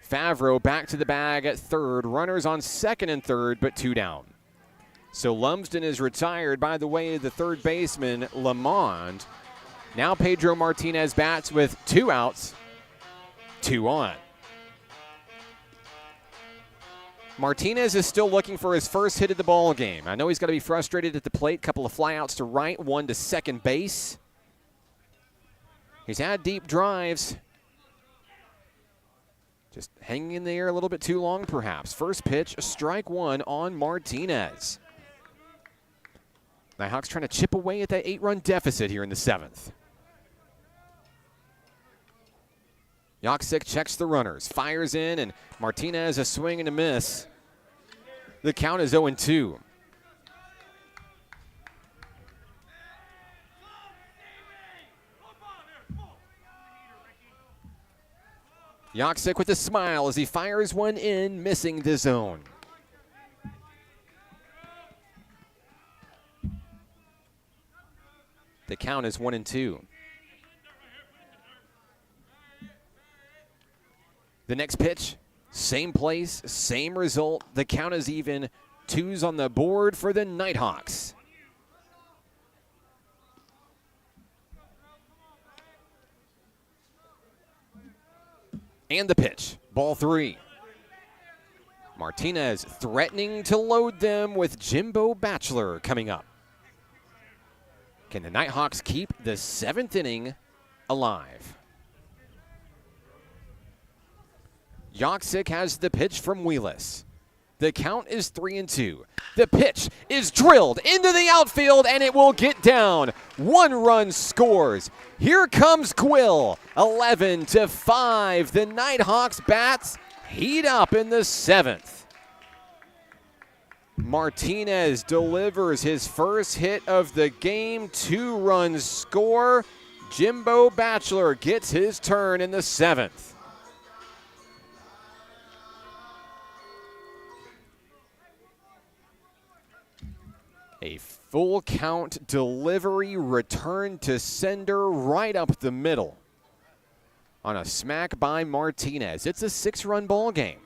Favreau back to the bag at third. Runners on second and third, but 2 down. So Lumsden is retired. By the way, the third baseman, Lamond. Now Pedro Martinez bats with 2 outs, 2 on. Martinez is still looking for his first hit of the ball game. I know he's got to be frustrated at the plate. Couple of flyouts to right, 1 to second base. He's had deep drives. Just hanging in the air a little bit too long, perhaps. First pitch, strike 1 on Martinez. Nighthawks trying to chip away at that 8-run deficit here in the 7th. Yoksik checks the runners, fires in, and Martinez a swing and a miss. The count is 0-2. Yoksick with a smile as he fires one in, missing the zone. The count is 1-2. The next pitch, same place, same result. The count is even. 2s on the board for the Nighthawks. And the pitch, ball 3. Martinez threatening to load them with Jimbo Bachelor coming up. Can the Nighthawks keep the 7th inning alive? Yoksick has the pitch from Wheelis. The count is 3-2. The pitch is drilled into the outfield, and it will get down. 1 run scores. Here comes Quill. 11-5. The Nighthawks bats heat up in the 7th. Martinez delivers his first hit of the game. 2 runs score. Jimbo Bachelor gets his turn in the 7th. A full count delivery, return to sender right up the middle on a smack by Martinez. It's a 6-run ball game.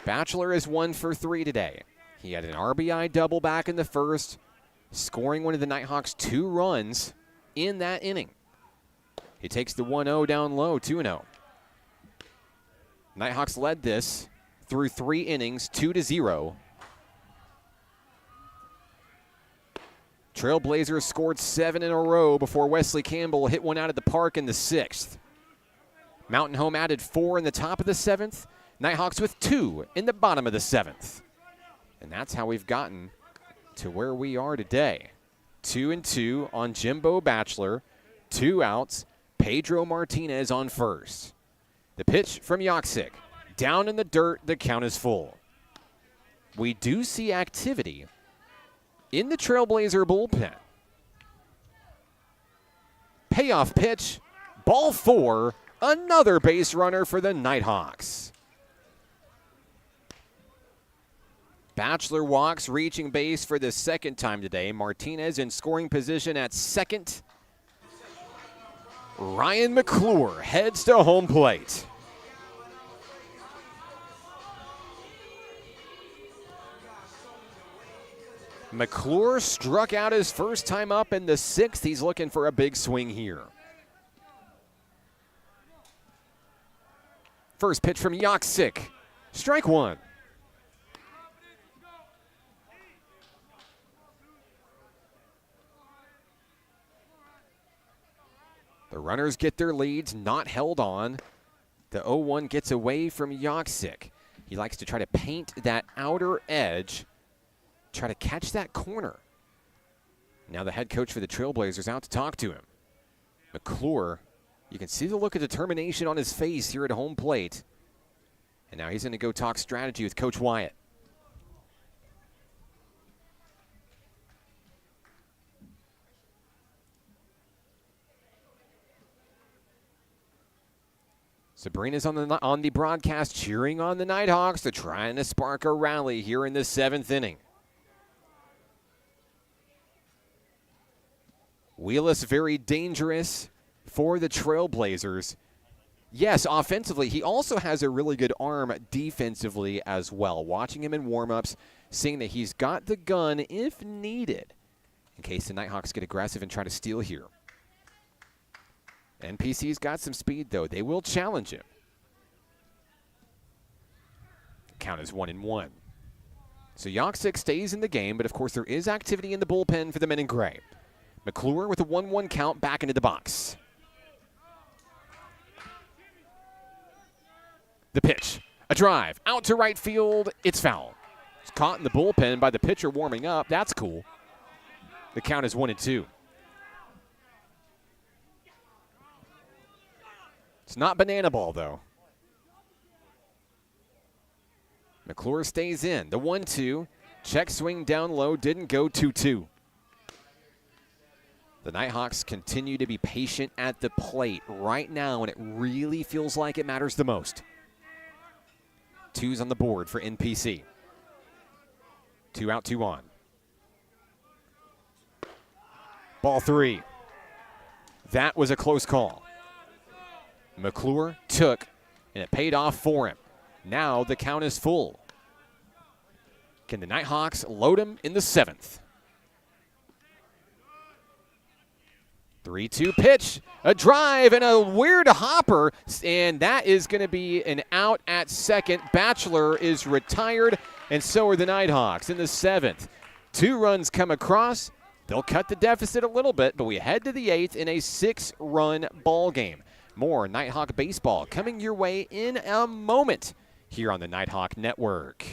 Bachelor is 1 for 3 today. He had an RBI double back in the first, scoring one of the Nighthawks 2 runs in that inning. He takes the 1-0 down low, 2-0. Nighthawks led this through 3 innings, 2-0. Trailblazers scored 7 in a row before Wesley Campbell hit one out of the park in the 6th. Mountain Home added 4 in the top of the 7th. Nighthawks with 2 in the bottom of the 7th. And that's how we've gotten to where we are today. 2-2 on Jimbo Bachelor. 2 outs. Pedro Martinez on first. The pitch from Yoksick. Down in the dirt, the count is full. We do see activity in the Trailblazer bullpen. Payoff pitch, ball 4, another base runner for the Nighthawks. Bachelor walks, reaching base for the 2nd time today. Martinez in scoring position at 2nd. Ryan McClure heads to home plate. McClure struck out his first time up in the 6th. He's looking for a big swing here. First pitch from Yoksick. Strike 1. The runners get their leads, not held on. The 0-1 gets away from Yoksick. He likes to try to paint that outer edge, try to catch that corner. Now the head coach for the Trailblazers out to talk to him. McClure, you can see the look of determination on his face here at home plate. And now he's going to go talk strategy with Coach Wyatt. Sabrina's on the broadcast cheering on the Nighthawks. They're trying to spark a rally here in the 7th inning. Wheelis very dangerous for the Trailblazers. Yes, offensively, he also has a really good arm defensively as well. Watching him in warm-ups, seeing that he's got the gun if needed, in case the Nighthawks get aggressive and try to steal here. NPC's got some speed, though. They will challenge him. Count is 1-1. So Yoksick stays in the game, but of course there is activity in the bullpen for the men in gray. McClure with a 1-1 count back into the box. The pitch, a drive, out to right field, it's foul. It's caught in the bullpen by the pitcher warming up. That's cool. The count is 1-2. It's not banana ball, though. McClure stays in. The 1-2, check swing down low, didn't go 2-2. The Nighthawks continue to be patient at the plate right now, and it really feels like it matters the most. 2's on the board for NPC. 2 out, 2 on. Ball 3. That was a close call. McClure took, and it paid off for him. Now the count is full. Can the Nighthawks load him in the 7th? 3-2 pitch, a drive, and a weird hopper, and that is going to be an out at second. Batchelor is retired, and so are the Nighthawks in the 7th. 2 runs come across. They'll cut the deficit a little bit, but we head to the 8th in a 6-run ball game. More Nighthawk baseball coming your way in a moment here on the Nighthawk Network.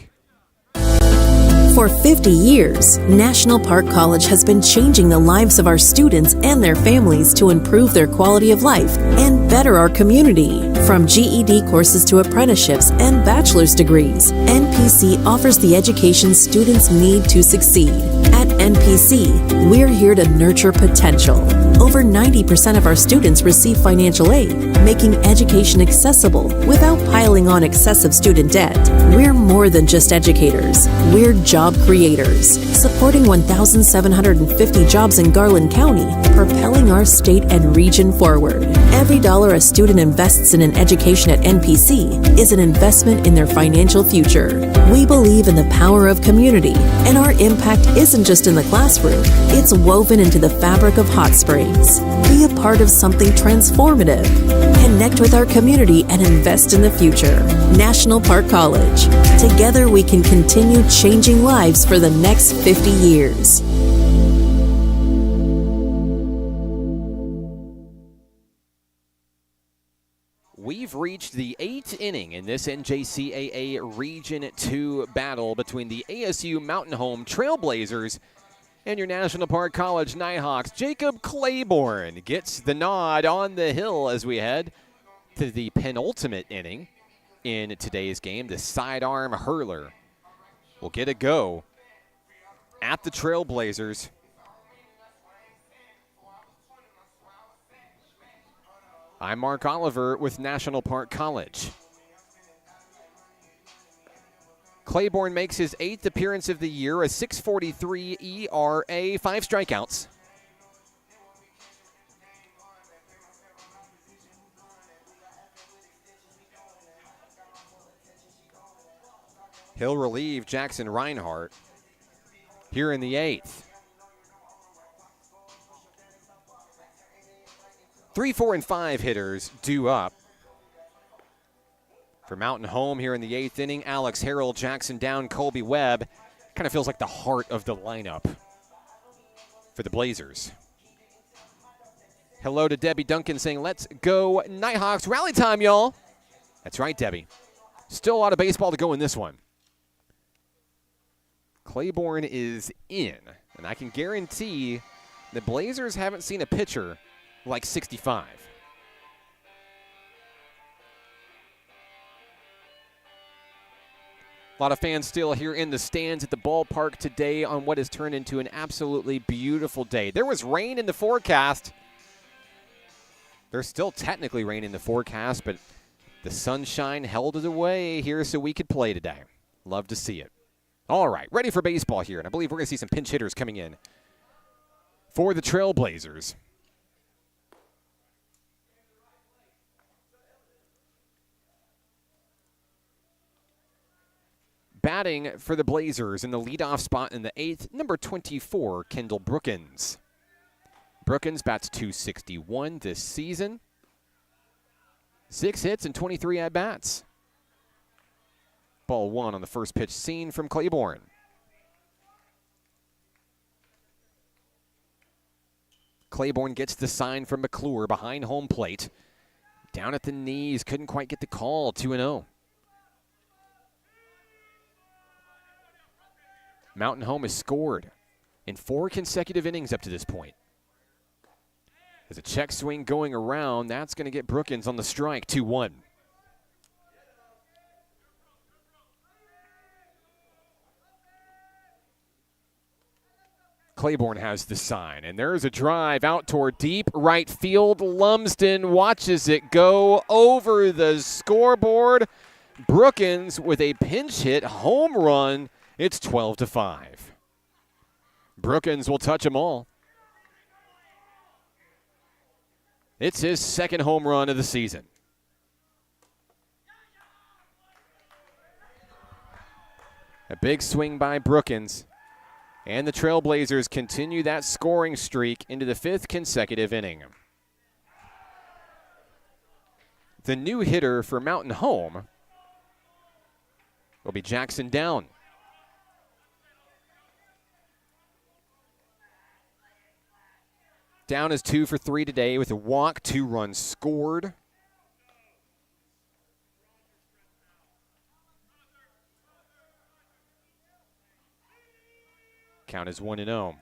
For 50 years, National Park College has been changing the lives of our students and their families to improve their quality of life and better our community. From GED courses to apprenticeships and bachelor's degrees, NPC offers the education students need to succeed. At NPC, we're here to nurture potential. Over 90% of our students receive financial aid, making education accessible without piling on excessive student debt. We're more than just educators. We're job creators, supporting 1,750 jobs in Garland County, propelling our state and region forward. Every dollar a student invests in an education at NPC is an investment in their financial future. We believe in the power of community, and our impact isn't just in the classroom, it's woven into the fabric of Hot Springs. Be a part of something transformative. Connect with our community and invest in the future. National Park College. Together we can continue changing lives for the next 50 years. We've reached the 8th inning in this NJCAA Region 2 battle between the ASU-Mountain Home Trailblazers and your National Park College Nighthawks. Jacob Claiborne gets the nod on the hill as we head to the penultimate inning in today's game. The sidearm hurler will get a go at the Trailblazers. I'm Mark Oliver with National Park College. Claiborne makes his 8th appearance of the year, a 6.43 ERA, 5 strikeouts. He'll relieve Jackson Reinhardt here in the 8th. 3, 4, and 5 hitters due up. For Mountain Home here in the 8th inning, Alex Harrell, Jackson Down, Colby Webb. Kind of feels like the heart of the lineup for the Blazers. Hello to Debbie Duncan saying, let's go Nighthawks. Rally time, y'all. That's right, Debbie. Still a lot of baseball to go in this one. Claiborne is in, and I can guarantee the Blazers haven't seen a pitcher like 65. A lot of fans still here in the stands at the ballpark today on what has turned into an absolutely beautiful day. There was rain in the forecast. There's still technically rain in the forecast, but the sunshine held it away here so we could play today. Love to see it. All right, ready for baseball here, and I believe we're going to see some pinch hitters coming in for the Trailblazers. Batting for the Blazers in the leadoff spot in the 8th, number 24, Kendall Brookins. Brookins bats .261 this season. 6 hits and 23 at-bats. Ball 1 on the first pitch seen from Claiborne. Claiborne gets the sign from McClure behind home plate. Down at the knees, couldn't quite get the call, 2-0. Mountain Home has scored in 4 consecutive innings up to this point. There's a check swing going around. That's going to get Brookins on the strike, 2-1. Claiborne has the sign, and there's a drive out toward deep right field. Lumsden watches it go over the scoreboard. Brookins with a pinch hit home run. It's 12-5. Brookins will touch them all. It's his second home run of the season. A big swing by Brookins. And the Trailblazers continue that scoring streak into the 5th consecutive inning. The new hitter for Mountain Home will be Jackson Down. Down is 2 for 3 today with a walk, 2 runs scored. Count is 1-0.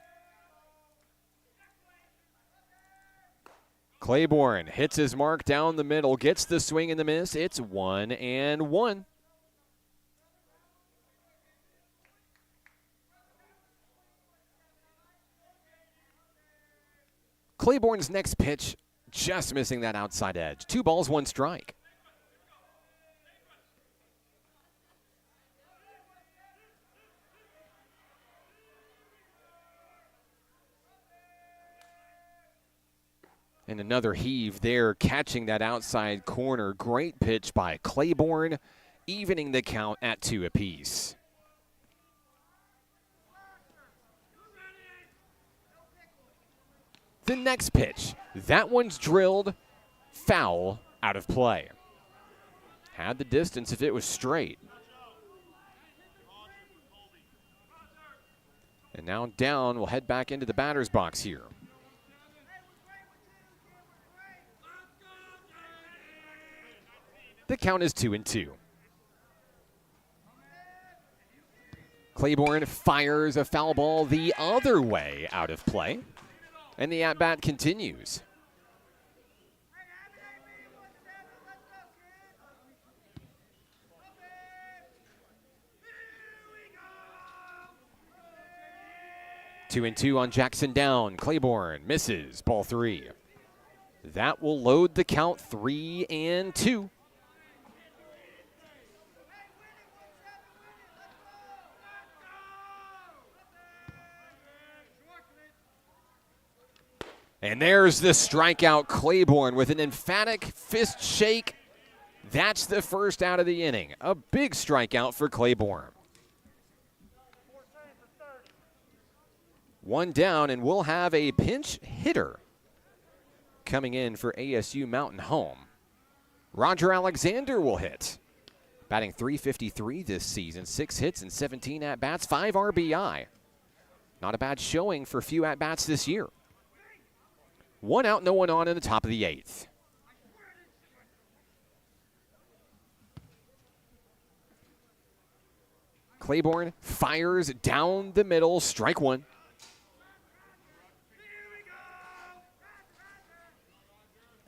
Claiborne hits his mark down the middle, gets the swing and the miss. It's 1-1. Claiborne's next pitch just missing that outside edge. 2 balls, 1 strike. And another heave there, catching that outside corner. Great pitch by Claiborne, evening the count at 2 apiece. The next pitch, that one's drilled, foul, out of play. Had the distance if it was straight. And now Down will head back into the batter's box here. The count is 2-2. Claiborne fires a foul ball the other way out of play. And the at-bat continues. Two and two on Jackson Down. Claiborne misses. Ball 3. That will load the count 3-2. And there's the strikeout. Claiborne with an emphatic fist shake. That's the first out of the inning. A big strikeout for Claiborne. 1 down, and we'll have a pinch hitter coming in for ASU Mountain Home. Roger Alexander will hit. Batting .353 this season. 6 hits and 17 at-bats, 5 RBI. Not a bad showing for few at-bats this year. 1 out, no one on in the top of the 8th. Claiborne fires down the middle, strike 1.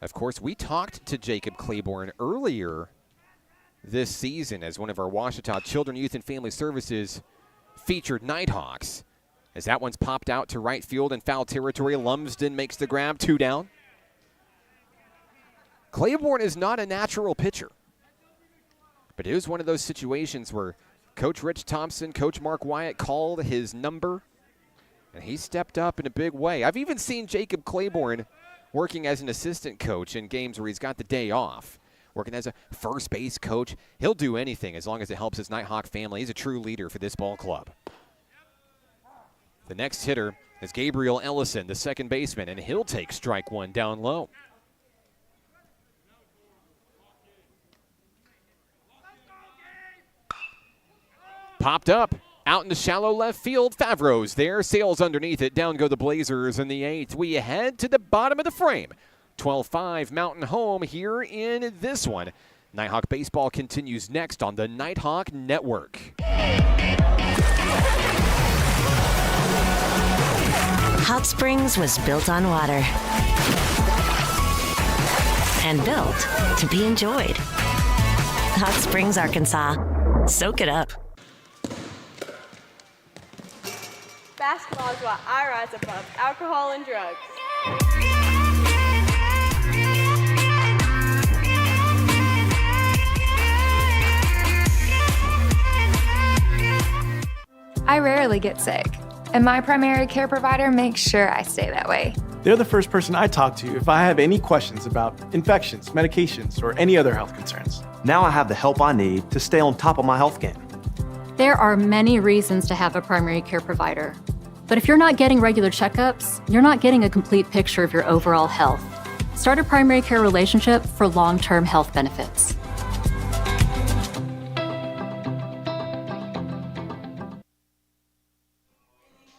Of course, we talked to Jacob Claiborne earlier this season as one of our Ouachita Children, Youth, and Family Services featured Nighthawks. As that one's popped out to right field in foul territory, Lumsden makes the grab, 2 down. Claiborne is not a natural pitcher, but it was one of those situations where Coach Rich Thompson, Coach Mark Wyatt called his number, and he stepped up in a big way. I've even seen Jacob Claiborne working as an assistant coach in games where he's got the day off, working as a first base coach. He'll do anything as long as it helps his Nighthawk family. He's a true leader for this ball club. The next hitter is Gabriel Ellison, the second baseman, and he'll take strike 1 down low. Popped up, out into shallow left field. Favreau's there, sails underneath it. Down go the Blazers in the 8th. We head to the bottom of the frame. 12-5 Mountain Home here in this one. Nighthawk baseball continues next on the Nighthawk Network. Hot Springs was built on water and built to be enjoyed. Hot Springs, Arkansas. Soak it up. Basketball is why I rise above alcohol and drugs. I rarely get sick, and my primary care provider makes sure I stay that way. They're the first person I talk to if I have any questions about infections, medications, or any other health concerns. Now I have the help I need to stay on top of my health game. There are many reasons to have a primary care provider. But if you're not getting regular checkups, you're not getting a complete picture of your overall health. Start a primary care relationship for long-term health benefits.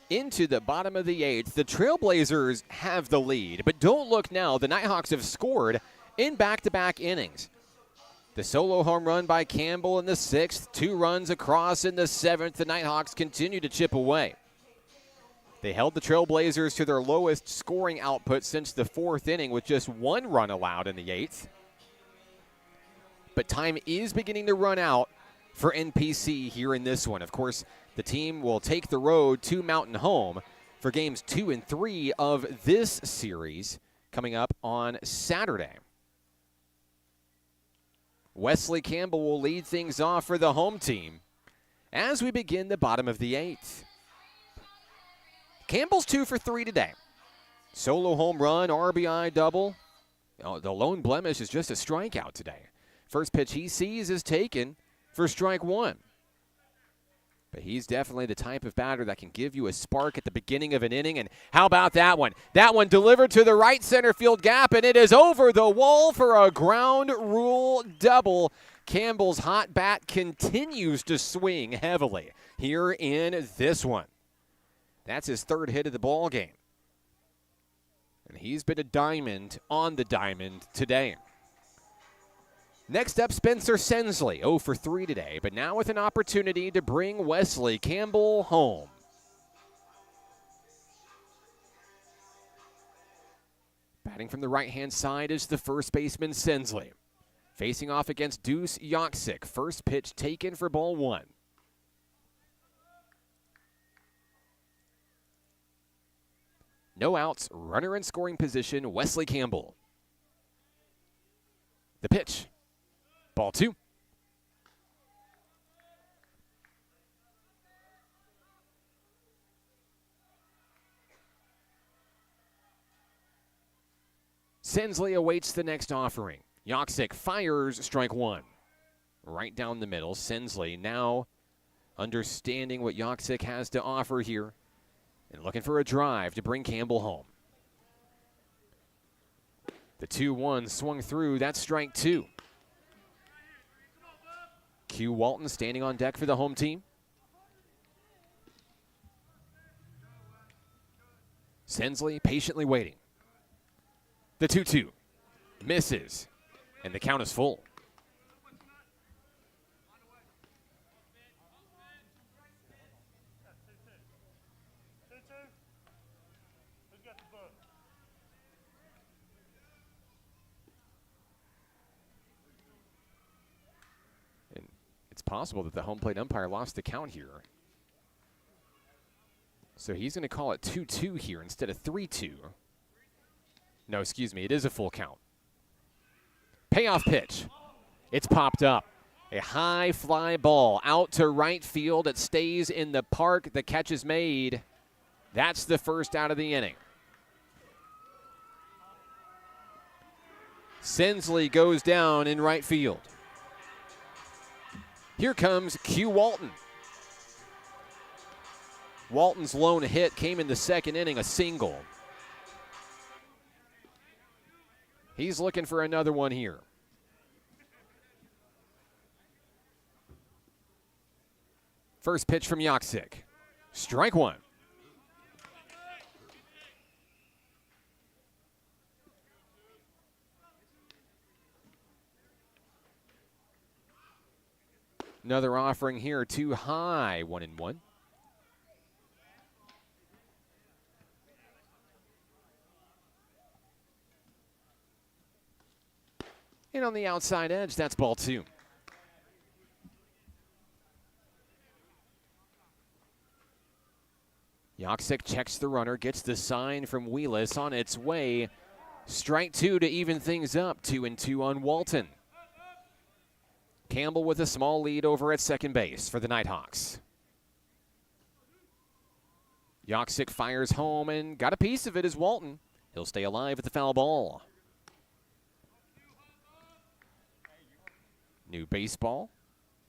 Into the bottom of the eighth, the Trailblazers have the lead. But don't look now, the Nighthawks have scored in back-to-back innings. The solo home run by Campbell in the sixth, 2 runs across in the seventh. The Nighthawks continue to chip away. They held the Trailblazers to their lowest scoring output since the fourth inning with just 1 run allowed in the eighth. But time is beginning to run out for NPC here in this one. Of course, the team will take the road to Mountain Home for games 2 and 3 of this series coming up on Saturday. Wesley Campbell will lead things off for the home team as we begin the bottom of the eighth. Campbell's 2 for 3 today. Solo home run, RBI double. The lone blemish is just a strikeout today. First pitch he sees is taken for strike 1. But he's definitely the type of batter that can give you a spark at the beginning of an inning. And how about that one? That one delivered to the right center field gap, and it is over the wall for a ground rule double. Campbell's hot bat continues to swing heavily here in this one. That's his 3rd hit of the ball game. And he's been a diamond on the diamond today. Next up, Spencer Sensley, 0 for 3 today, but now with an opportunity to bring Wesley Campbell home. Batting from the right-hand side is the first baseman, Sensley. Facing off against Deuce Yoksik. First pitch taken for ball 1. No outs, runner in scoring position, Wesley Campbell. The pitch. Ball 2. Sensley awaits the next offering. Yoksik fires strike 1. Right down the middle. Sensley now understanding what Yoksik has to offer here and looking for a drive to bring Campbell home. The 2-1 swung through. That's strike 2. Q Walton standing on deck for the home team. Sensley patiently waiting. The 2-2 misses, and the count is full. It's possible that the home plate umpire lost the count here. So he's going to call it 2-2 here instead of 3-2. No, excuse me, it is a full count. Payoff pitch. It's popped up. A high fly ball out to right field. It stays in the park. The catch is made. That's the first out of the inning. Sensley goes down in right field. Here comes Q Walton. Walton's lone hit came in the second inning, a single. He's looking for another one here. First pitch from Yoksik. Strike 1. Another offering here, too high, 1-1. And on the outside edge, that's ball 2. Yoksik checks the runner, gets the sign from Wheelis on its way. Strike two to even things up, 2-2 on Walton. Campbell with a small lead over at second base for the Nighthawks. Yoksik fires home and got a piece of it as Walton. He'll stay alive at the foul ball. New baseball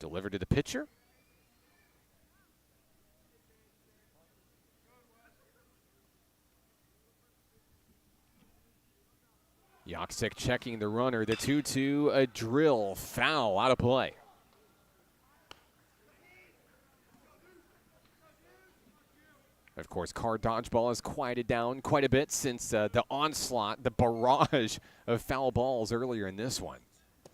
delivered to the pitcher. Yoksik checking the runner. The 2-2, a drill, foul, out of play. Of course, car dodgeball has quieted down quite a bit since the onslaught, the barrage of foul balls earlier in this one.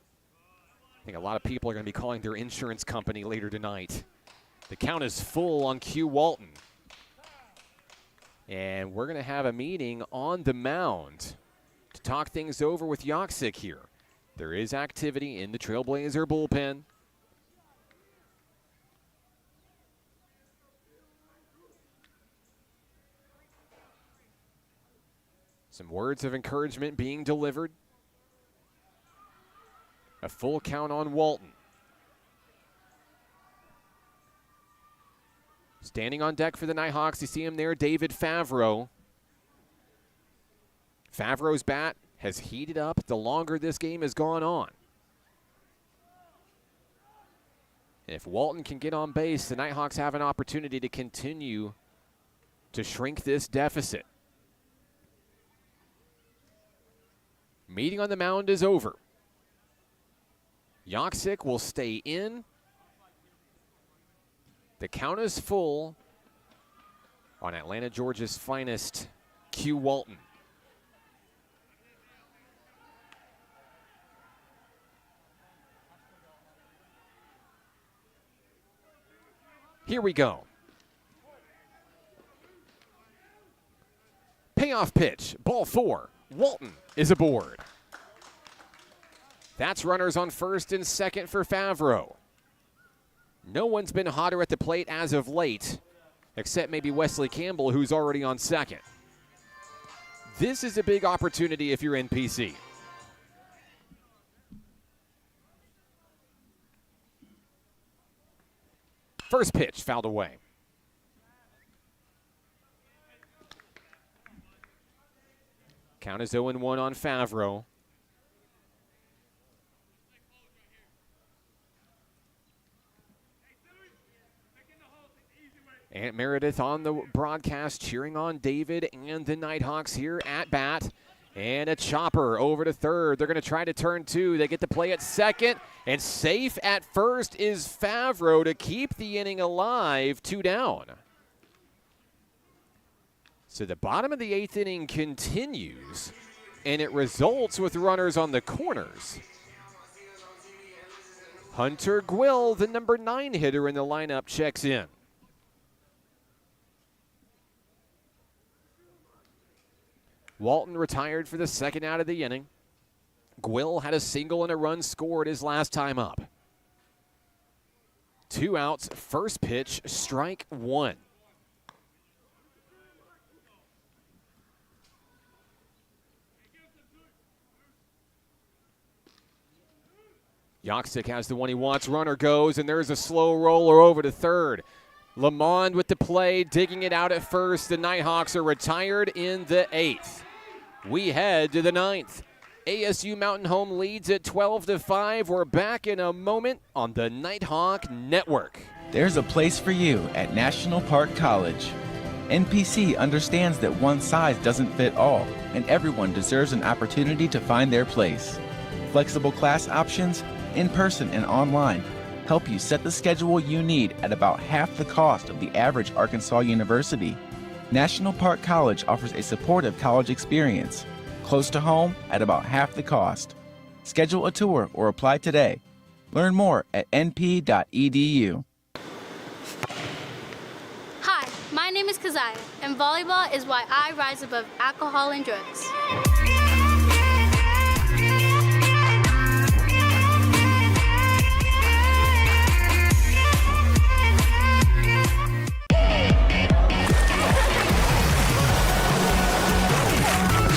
I think a lot of people are going to be calling their insurance company later tonight. The count is full on Q Walton. And we're going to have a meeting on the mound to talk things over with Yoksik here. There is activity in the Trailblazer bullpen. Some words of encouragement being delivered. A full count on Walton. Standing on deck for the Nighthawks, you see him there, David Favreau. Favreau's bat has heated up the longer this game has gone on. And if Walton can get on base, the Nighthawks have an opportunity to continue to shrink this deficit. Meeting on the mound is over. Yoksik will stay in. The count is full on Atlanta, Georgia's finest, Q Walton. Here we go. Payoff pitch, ball 4. Walton is aboard. That's runners on first and second for Favreau. No one's been hotter at the plate as of late, except maybe Wesley Campbell, who's already on second. This is a big opportunity if you're NPC. First pitch fouled away. Count is 0-1 on Favreau. Aunt Meredith on the broadcast cheering on David and the Nighthawks here at bat. And a chopper over to third. They're going to try to turn two. They get to play at second. And safe at first is Favreau to keep the inning alive. 2 down. So the bottom of the 8th inning continues. And it results with runners on the corners. Hunter Gwill, the number 9 hitter in the lineup, checks in. Walton retired for the second out of the inning. Gwill had a single and a run scored his last time up. 2 outs, first pitch, strike 1. Yoksik has the one he wants. Runner goes, and there's a slow roller over to third. Lamond with the play, digging it out at first. The Nighthawks are retired in the 8th. We head to the 9th. ASU-Mountain Home leads at 12-5. We're back in a moment on the Nighthawk Network. There's a place for you at National Park College. NPC understands that one size doesn't fit all, and everyone deserves an opportunity to find their place. Flexible class options, in person and online, help you set the schedule you need at about half the cost of the average Arkansas university. National Park College offers a supportive college experience, close to home at about half the cost. Schedule a tour or apply today. Learn more at np.edu. Hi, my name is Keziah, and volleyball is why I rise above alcohol and drugs.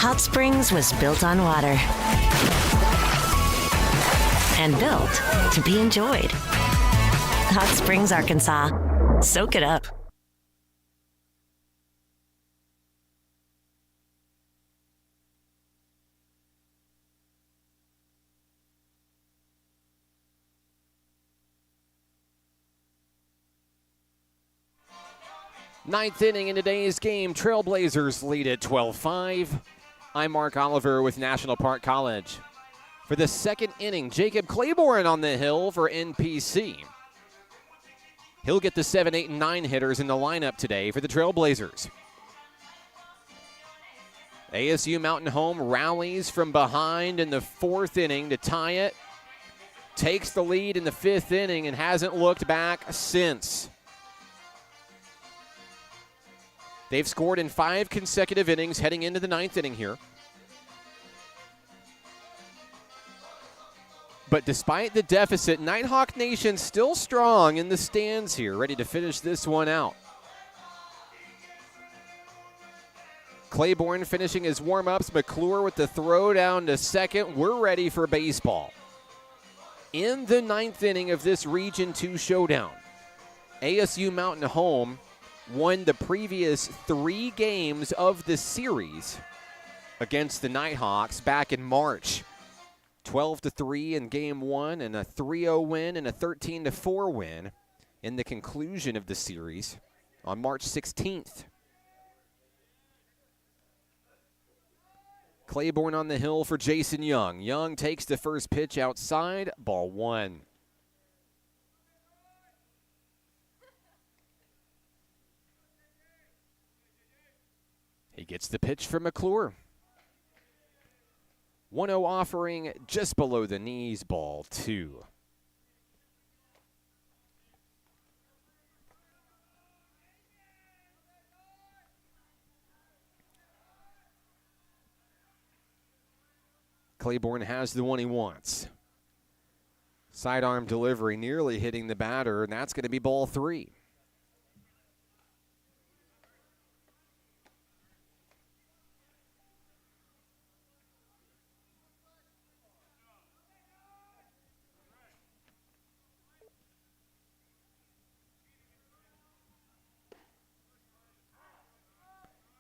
Hot Springs was built on water and built to be enjoyed. Hot Springs, Arkansas. Soak it up. Ninth inning in today's game, Trailblazers lead at 12-5. I'm Mark Oliver with National Park College. For the second inning, Jacob Claiborne on the hill for NPC. He'll get the 7, 8, and 9 hitters in the lineup today for the Trailblazers. ASU-Mountain Home rallies from behind in the fourth inning to tie it. Takes the lead in the fifth inning and hasn't looked back since. They've scored in 5 consecutive innings heading into the ninth inning here. But despite the deficit, Nighthawk Nation still strong in the stands here, ready to finish this one out. Claiborne finishing his warm-ups. McClure with the throw down to second. We're ready for baseball. In the ninth inning of this Region 2 showdown, ASU-Mountain Home won the previous 3 games of the series against the Nighthawks back in March. 12-3 in Game 1 and a 3-0 win and a 13-4 win in the conclusion of the series on March 16th. Claiborne on the hill for Jason Young. Young takes the first pitch outside, ball 1. He gets the pitch from McClure. 1-0 offering just below the knees, ball 2. Claiborne has the one he wants. Sidearm delivery nearly hitting the batter, and that's going to be ball 3.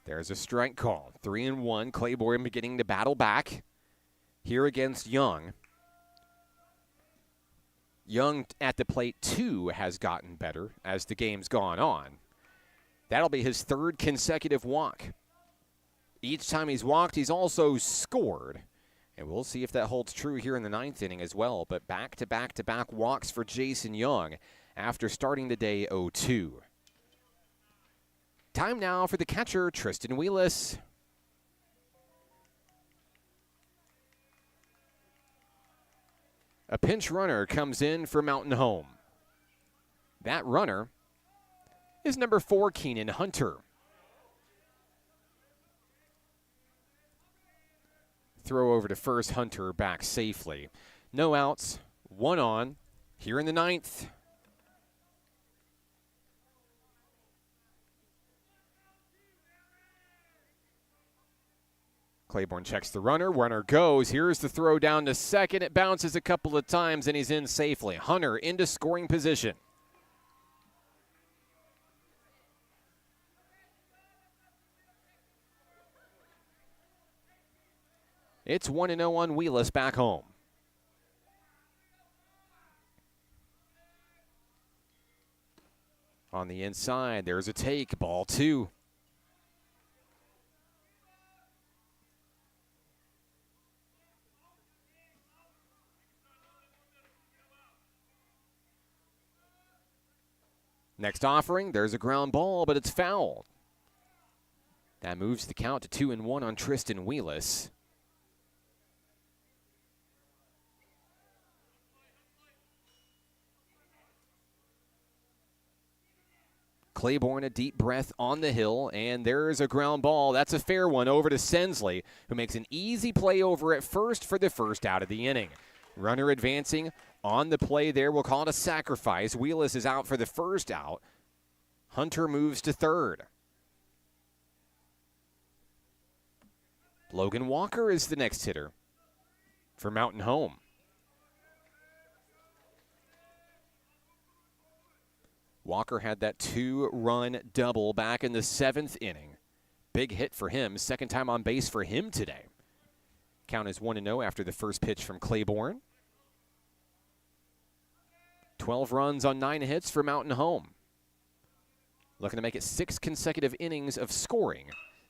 There's a strike call. 3-1. Claiborne beginning to battle back here against Young. Young at the plate, too, has gotten better as the game's gone on. That'll be his 3rd consecutive walk. Each time he's walked, he's also scored. And we'll see if that holds true here in the ninth inning as well. But back-to-back-to-back walks for Jason Young after starting the day 0-2. Time now for the catcher, Tristan Wheelis. A pinch runner comes in for Mountain Home. That runner is number 4, Keenan Hunter. Throw over to first, Hunter back safely. No outs, 1 on here in the ninth. Claiborne checks the runner. Runner goes. Here's the throw down to second. It bounces a couple of times, and he's in safely. Hunter into scoring position. It's 1-0 on Wheelis back home. On the inside, there's a take. Ball 2. Next offering, there's a ground ball, but it's fouled. That moves the count to 2-1 on Tristan Wheelis. Claiborne a deep breath on the hill, and there's a ground ball. That's a fair one over to Sensley, who makes an easy play over at first for the first out of the inning. Runner advancing on the play there. We'll call it a sacrifice. Wheelis is out for the first out. Hunter moves to third. Logan Walker is the next hitter for Mountain Home. Walker had that 2-run double back in the 7th inning. Big hit for him. Second time on base for him today. Count is 1-0 after the first pitch from Claiborne. 12 runs on 9 hits for Mountain Home. Looking to make it 6 consecutive innings of scoring.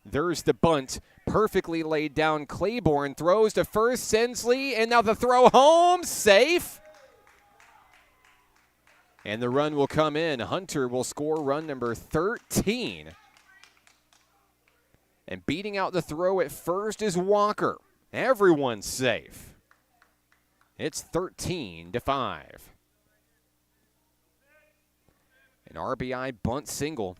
There's the bunt. Perfectly laid down. Claiborne throws to first. Sensley, and now the throw home. Safe. And the run will come in. Hunter will score run number 13. And beating out the throw at first is Walker. Everyone's safe. It's 13-5. An RBI bunt single.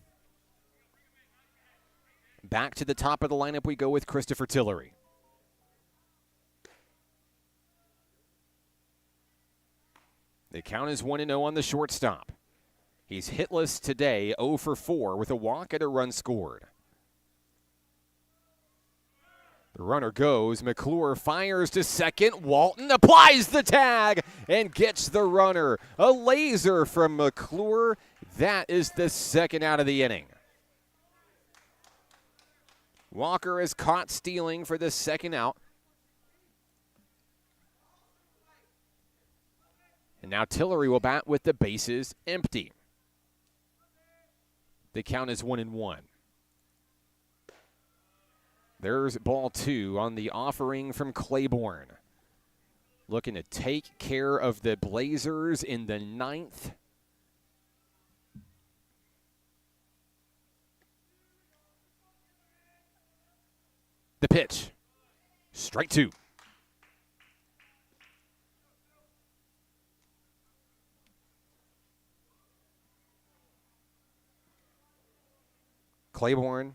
Back to the top of the lineup we go with Christopher Tillery. The count is 1-0 on the shortstop. He's hitless today, 0 for 4 with a walk and a run scored. The runner goes. McClure fires to second. Walton applies the tag and gets the runner. A laser from McClure. That is the second out of the inning. Walker is caught stealing for the second out. And now Tillery will bat with the bases empty. The count is 1-1. There's ball 2 on the offering from Claiborne. Looking to take care of the Blazers in the 9th. The pitch. Strike 2. Claiborne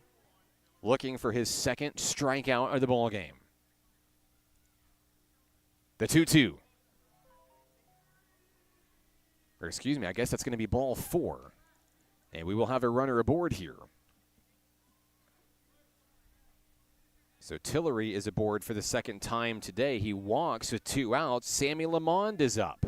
looking for his second strikeout of the ball game. The 2-2. Or excuse me, I guess that's going to be ball 4. And we will have a runner aboard here. So Tillery is aboard for the second time today. He walks with 2 outs. Sammy Lamond is up.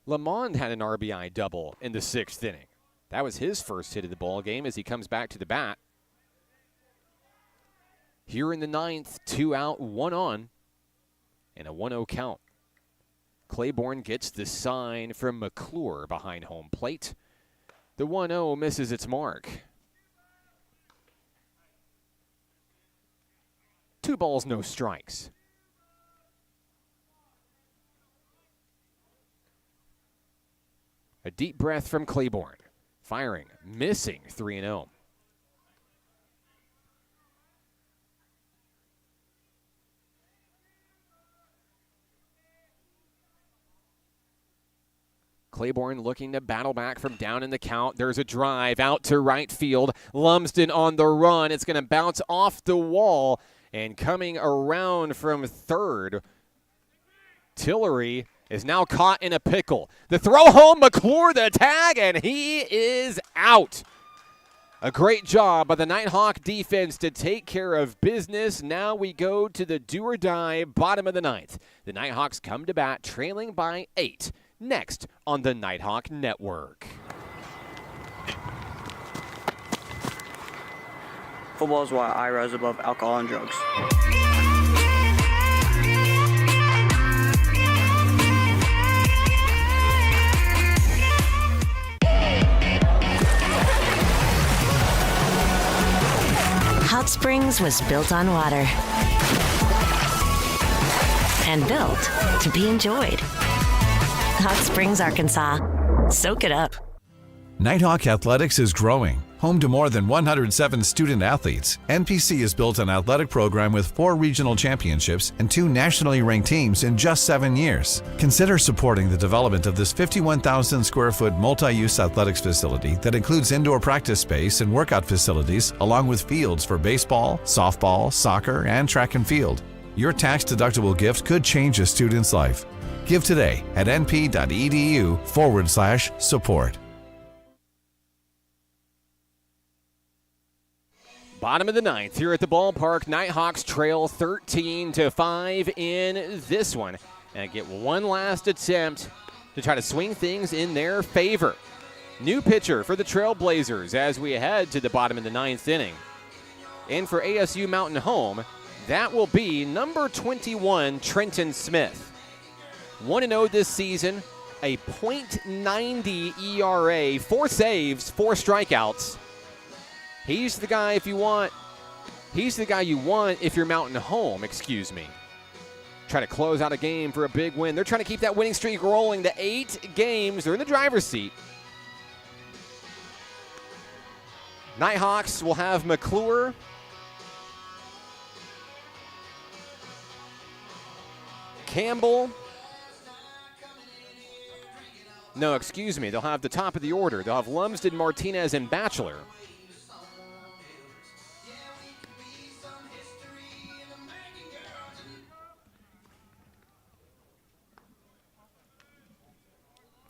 Lamond had an RBI double in the 6th inning. That was his first hit of the ball game as he comes back to the bat. Here in the 9th, 2 out, 1 on, and a 1-0 count. Claiborne gets the sign from McClure behind home plate. The 1-0 misses its mark. 2 balls, no strikes. A deep breath from Claiborne. Firing, missing 3-0. Claiborne looking to battle back from down in the count. There's a drive out to right field. Lumsden on the run. It's going to bounce off the wall. And coming around from third, Tillery is now caught in a pickle. The throw home, McClure the tag, and he is out. A great job by the Nighthawk defense to take care of business. Now we go to the do-or-die bottom of the 9th. The Nighthawks come to bat, trailing by 8. Next on the Nighthawk Network. Football is why I rise above alcohol and drugs. Hot Springs was built on water and built to be enjoyed. Hot Springs, Arkansas. Soak it up. Nighthawk Athletics is growing. Home to more than 107 student athletes, NPC has built an athletic program with 4 regional championships and 2 nationally ranked teams in just 7 years. Consider supporting the development of this 51,000 square foot multi-use athletics facility that includes indoor practice space and workout facilities, along with fields for baseball, softball, soccer, and track and field. Your tax-deductible gift could change a student's life. Give today at np.edu/support. Bottom of the ninth here at the ballpark. Nighthawks trail 13-5 in this one. And get one last attempt to try to swing things in their favor. New pitcher for the Trailblazers as we head to the bottom of the ninth inning. And for ASU-Mountain Home, that will be number 21, Trenton Smith. 1-0 this season, a .90 ERA, 4 saves, 4 strikeouts. He's the guy if you want. He's the guy you want if you're Mountain Home, excuse me. Try to close out a game for a big win. They're trying to keep that winning streak rolling to 8 games. They're in the driver's seat. Nighthawks will have McClure, Campbell. No, excuse me. They'll have the top of the order. They'll have Lumsden, Martinez, and Batchelor.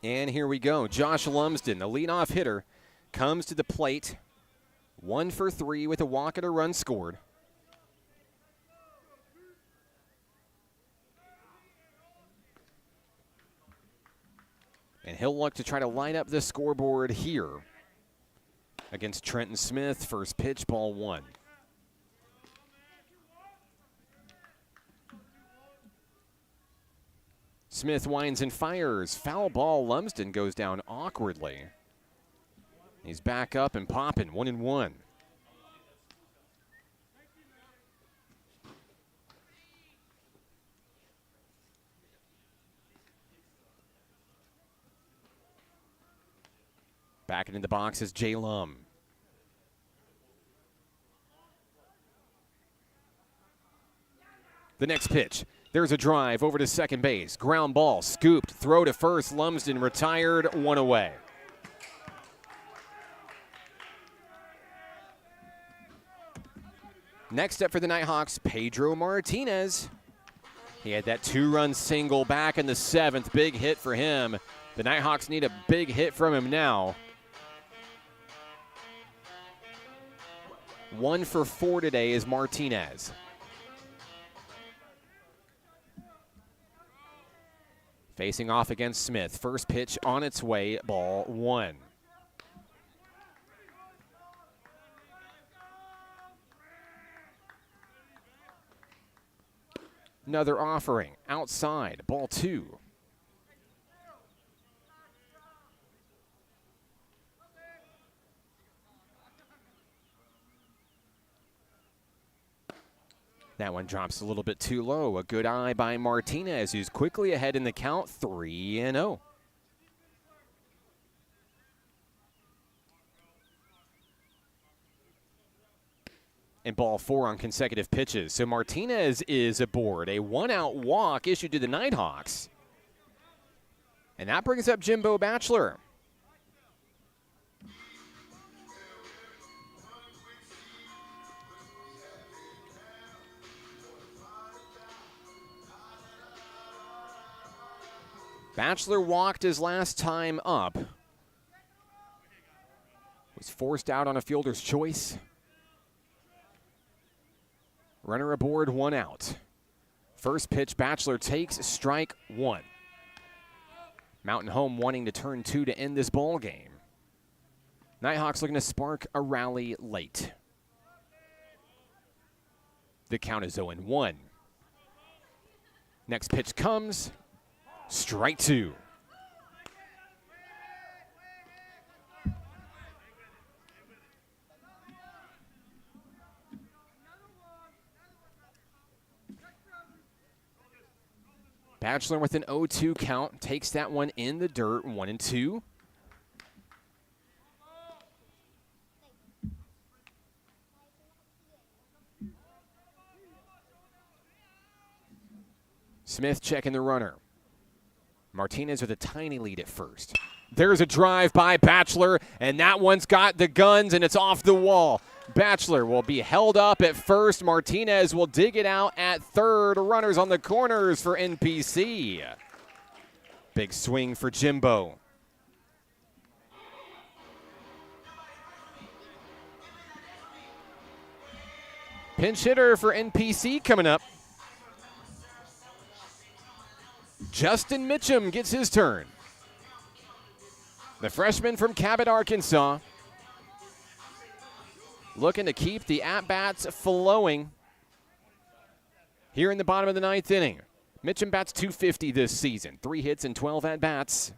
And here we go. Josh Lumsden, the leadoff hitter, comes to the plate. 1 for 3 with a walk and a run scored. And he'll look to try to line up the scoreboard here against Trenton Smith. First pitch, ball 1. Smith winds and fires. Foul ball. Lumsden goes down awkwardly. He's back up and popping. 1-1. Back into the box is Jay Lum. The next pitch. There's a drive over to second base. Ground ball, scooped, throw to first. Lumsden retired, 1 away. Next up for the Nighthawks, Pedro Martinez. He had that 2-run single back in the 7th. Big hit for him. The Nighthawks need a big hit from him now. 1 for 4 today is Martinez. Facing off against Smith. First pitch on its way, ball 1. Another offering outside, ball 2. That one drops a little bit too low. A good eye by Martinez, who's quickly ahead in the count, 3-0. And ball 4 on consecutive pitches. So Martinez is aboard. A 1-out walk issued to the Nighthawks. And that brings up Jimbo Batchelor. Batchelor walked his last time up. Was forced out on a fielder's choice. Runner aboard, 1 out. First pitch, Batchelor takes strike 1. Mountain Home wanting to turn 2 to end this ball game. Nighthawks looking to spark a rally late. The count is 0-1. Next pitch comes. Strike 2. Batchelor with an 0-2 count takes that one in the dirt, 1-2. Smith checking the runner. Martinez with a tiny lead at first. There's a drive by Batchelor, and that one's got the guns, and it's off the wall. Batchelor will be held up at first. Martinez will dig it out at third. Runners on the corners for NPC. Big swing for Jimbo. Pinch hitter for NPC coming up. Justin Mitchum gets his turn. The freshman from Cabot, Arkansas, looking to keep the at-bats flowing here in the bottom of the 9th inning. Mitchum bats .250 this season, 3 hits and 12 at-bats.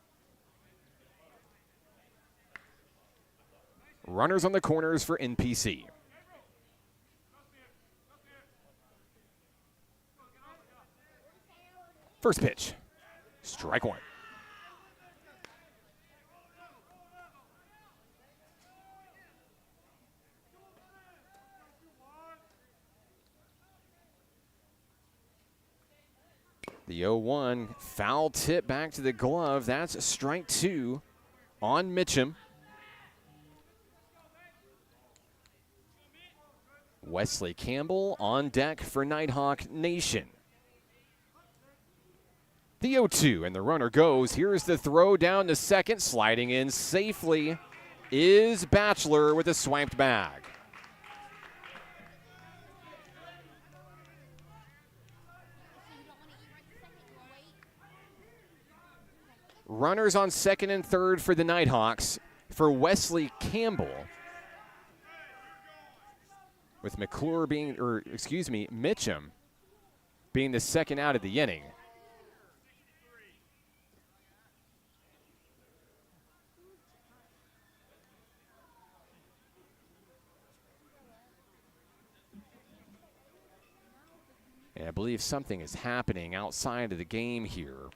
Runners on the corners for NPC. First pitch, strike one. The 0-1 foul tip back to the glove. That's strike 2 on Mitchum. Wesley Campbell on deck for Nighthawk Nation. The 0-2, and the runner goes. Here's the throw down to second. Sliding in safely is Batchelor with a swiped bag. Runners on second and third for the Nighthawks for Wesley Campbell. With McClure being, Mitchum being the second out of the inning. And I believe something is happening outside of the game here.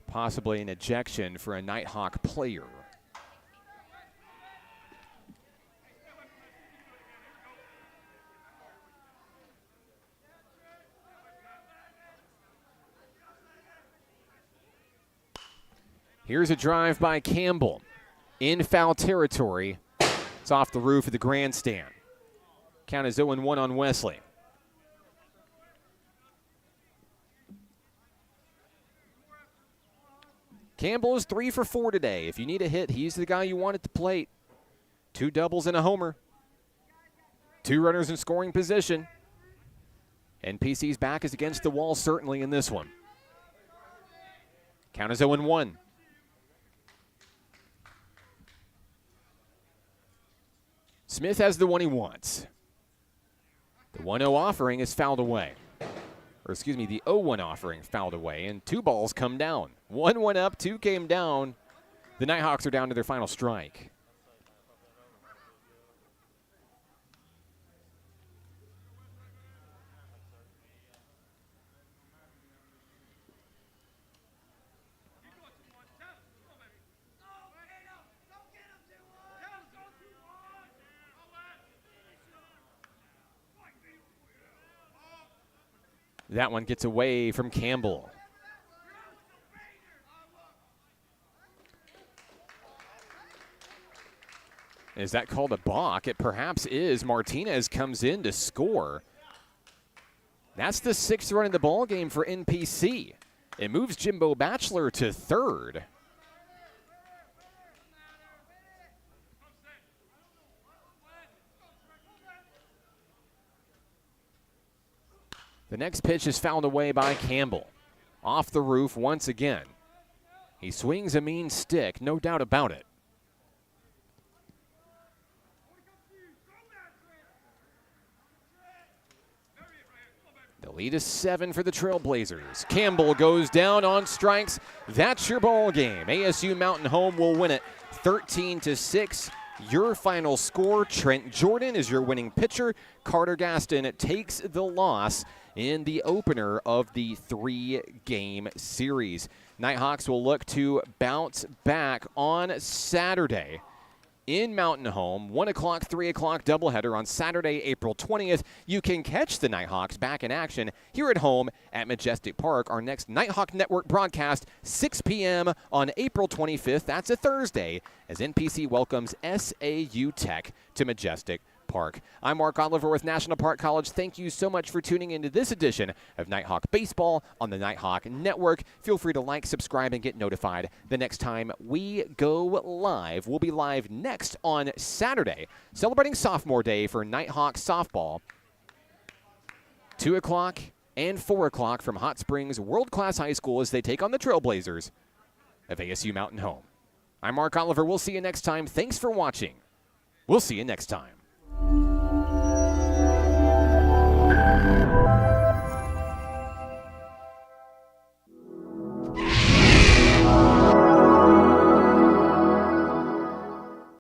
Possibly an ejection for a Nighthawk player. Here's a drive by Campbell in foul territory. It's off the roof of the grandstand. Count is 0-1 on Wesley. Campbell is 3 for 4 today. If you need a hit, he's the guy you want at the plate. 2 doubles and a homer. 2 runners in scoring position. NPC's back is against the wall certainly in this one. Count is 0-1. Smith has the one he wants. The 1-0 offering is fouled away. The 0-1 offering fouled away, and 2 balls come down. 1 went up, 2 came down. The Nighthawks are down to their final strike. That one gets away from Campbell. Is that called a balk? It perhaps is. Martinez comes in to score. That's the 6th run of the ball game for NPC. It moves Jimbo Batchelor to third. The next pitch is fouled away by Campbell. Off the roof once again. He swings a mean stick, no doubt about it. The lead is 7 for the Trailblazers. Campbell goes down on strikes. That's your ball game. ASU-Mountain Home will win it 13-6. Your final score, Trent Jordan is your winning pitcher. Carter Gaston takes the loss in the opener of the 3-game series. Nighthawks will look to bounce back on Saturday in Mountain Home. 1 o'clock, 3 o'clock doubleheader on Saturday, April 20th. You can catch the Nighthawks back in action here at home at Majestic Park. Our next Nighthawk Network broadcast, 6 p.m. on April 25th. That's a Thursday, as NPC welcomes SAU Tech to Majestic Park. I'm Mark Oliver with National Park College. Thank you so much for tuning into this edition of Nighthawk Baseball on the Nighthawk Network. Feel free to like, subscribe, and get notified the next time we go live. We'll be live next on Saturday, celebrating Sophomore Day for Nighthawk softball. 2 o'clock and 4 o'clock from Hot Springs World Class High School as they take on the Trailblazers of ASU Mountain Home. I'm Mark Oliver. We'll see you next time. Thanks for watching. We'll see you next time.